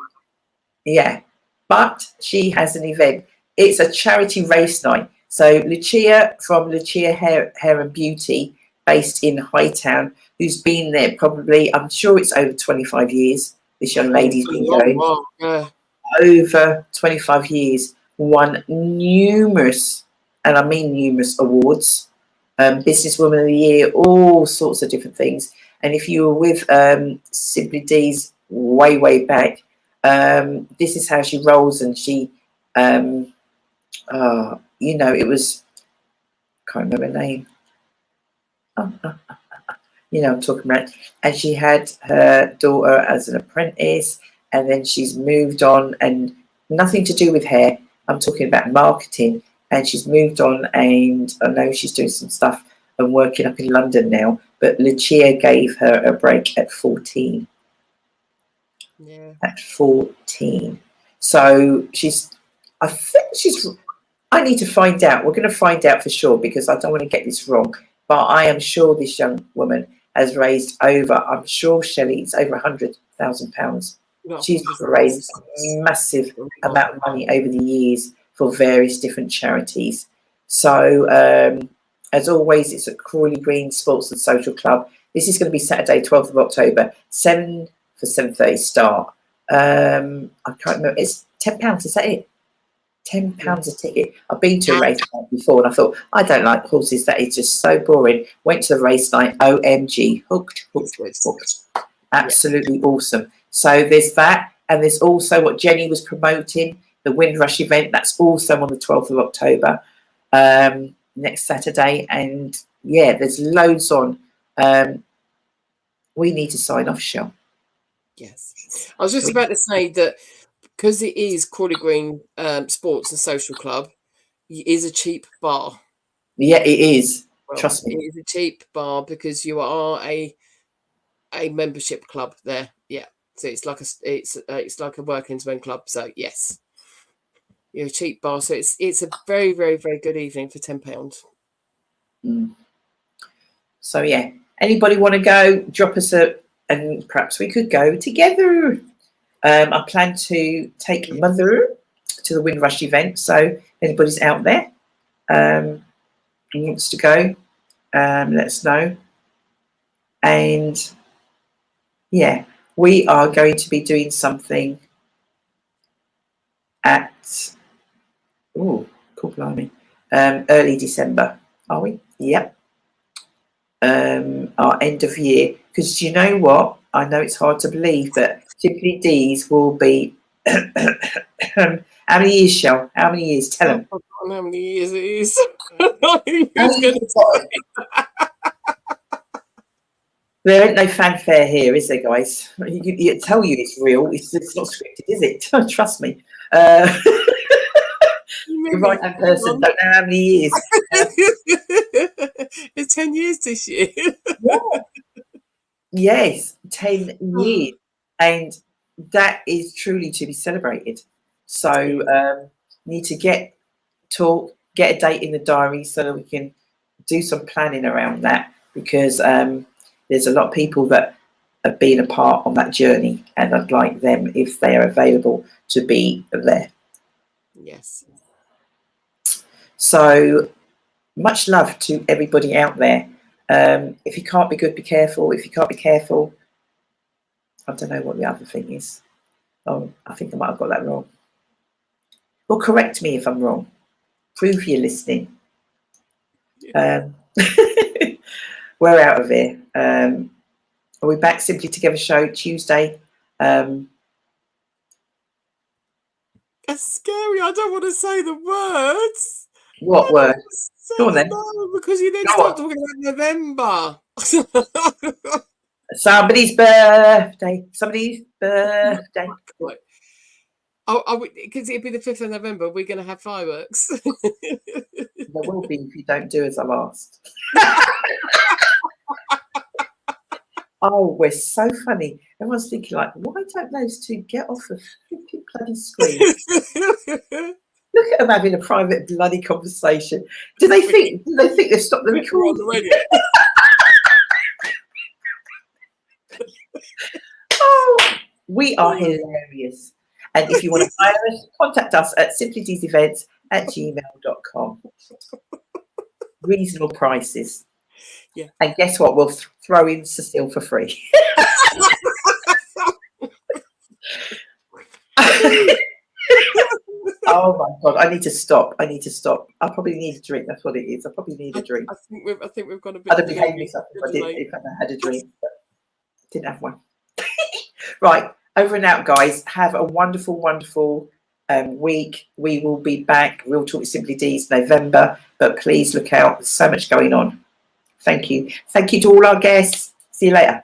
yeah, but she has an event. It's a charity race night. So Lucia from Lucia Hair and Beauty, based in Hightown, who's been there probably, I'm sure it's over 25 years. This young lady's been going. Over 25 years, won numerous, and I mean numerous, awards. Businesswoman of the Year, all sorts of different things. And if you were with Simply Deez way back, this is how she rolls. And she, you know, it was, can't remember her name. You know, I'm talking about. And she had her daughter as an apprentice, and then she's moved on, and nothing to do with hair. I'm talking about marketing. And she's moved on, and I know she's doing some stuff and working up in London now. But Lucia gave her a break at 14.
Yeah.
At 14. So I think I need to find out. We're going to find out for sure, because I don't want to get this wrong. But I am sure this young woman has raised over, I'm sure, Shelley, it's over £100,000. She's raised a massive amount of money over the years for various different charities. So, as always, it's at Crawley Green Sports and Social Club. This is going to be Saturday, 12th of October, 7 for 7:30 start. I can't remember. It's £10. Is that it? £10 a ticket. I've been to a race night before, and I thought, I don't like horses. That is just so boring. Went to the race night. OMG, hooked. Absolutely awesome. So there's that, and there's also what Jenny was promoting, the Windrush event. That's also on the 12th of October, next Saturday. And yeah, there's loads on. We need to sign off, Shell.
Yes, I was just about to say that because it is Crawley Green Sports and Social Club, it is a cheap bar.
Yeah, it is.
Well,
trust me,
it is a cheap bar because you are a membership club there. Yeah, so it's like a working men club. So yes, you're a cheap bar. So it's a very good evening for £10.
So yeah, anybody want to go? Drop us and perhaps we could go together. I plan to take Mother to the Windrush event. So if anybody's out there and wants to go, let us know. And yeah, we are going to be doing something at cool blimey, early December, are we? Yep. Our end of year, because you know what? I know it's hard to believe, but Simply Deez will be how many years, Shell? How many years? Tell them.
I don't know how many years it is.
There ain't no fanfare here, is there, guys? You tell you it's real. It's not scripted, is it? Trust me. The right hand person don't know how many years.
It's 10 years this year.
Yeah. Yes, 10 years. And that is truly to be celebrated. So need to get a date in the diary so that we can do some planning around that, because there's a lot of people that have been a part on that journey, and I'd like them, if they are available, to be there.
Yes.
So much love to everybody out there. If you can't be good, be careful. If you can't be careful, I don't know what the other thing is. Oh, I think I might have got that wrong. Well, correct me if I'm wrong. Prove you're listening. We're out of here. Are we back? Simply Together show Tuesday.
It's scary. I don't want to say the words.
What word? Go on then.
No, because you then start talking about November.
Somebody's birthday. Somebody's birthday.
Because it'd be the 5th of November. We're going to have fireworks.
There will be if you don't do as I've asked. Oh, we're so funny. Everyone's thinking like, why don't those two get off the flipping bloody screen? Look at them having a private bloody conversation. Do they think they've stopped the recording? Oh, we are hilarious. And if you want to hire us, contact us at simplydeezevents@gmail.com. Reasonable prices.
Yeah.
And guess what? We'll throw in Cecile for free. Oh my God, I need to stop. I probably need a drink. That's what it is. I probably need a drink.
I think we've got a bit.
I'd have behaved myself if I had a drink, but didn't have one. Right, over and out, guys. Have a wonderful, wonderful week. We will be back. Real Talk with Simply Deez November, but please look out. There's so much going on. Thank you. Thank you to all our guests. See you later.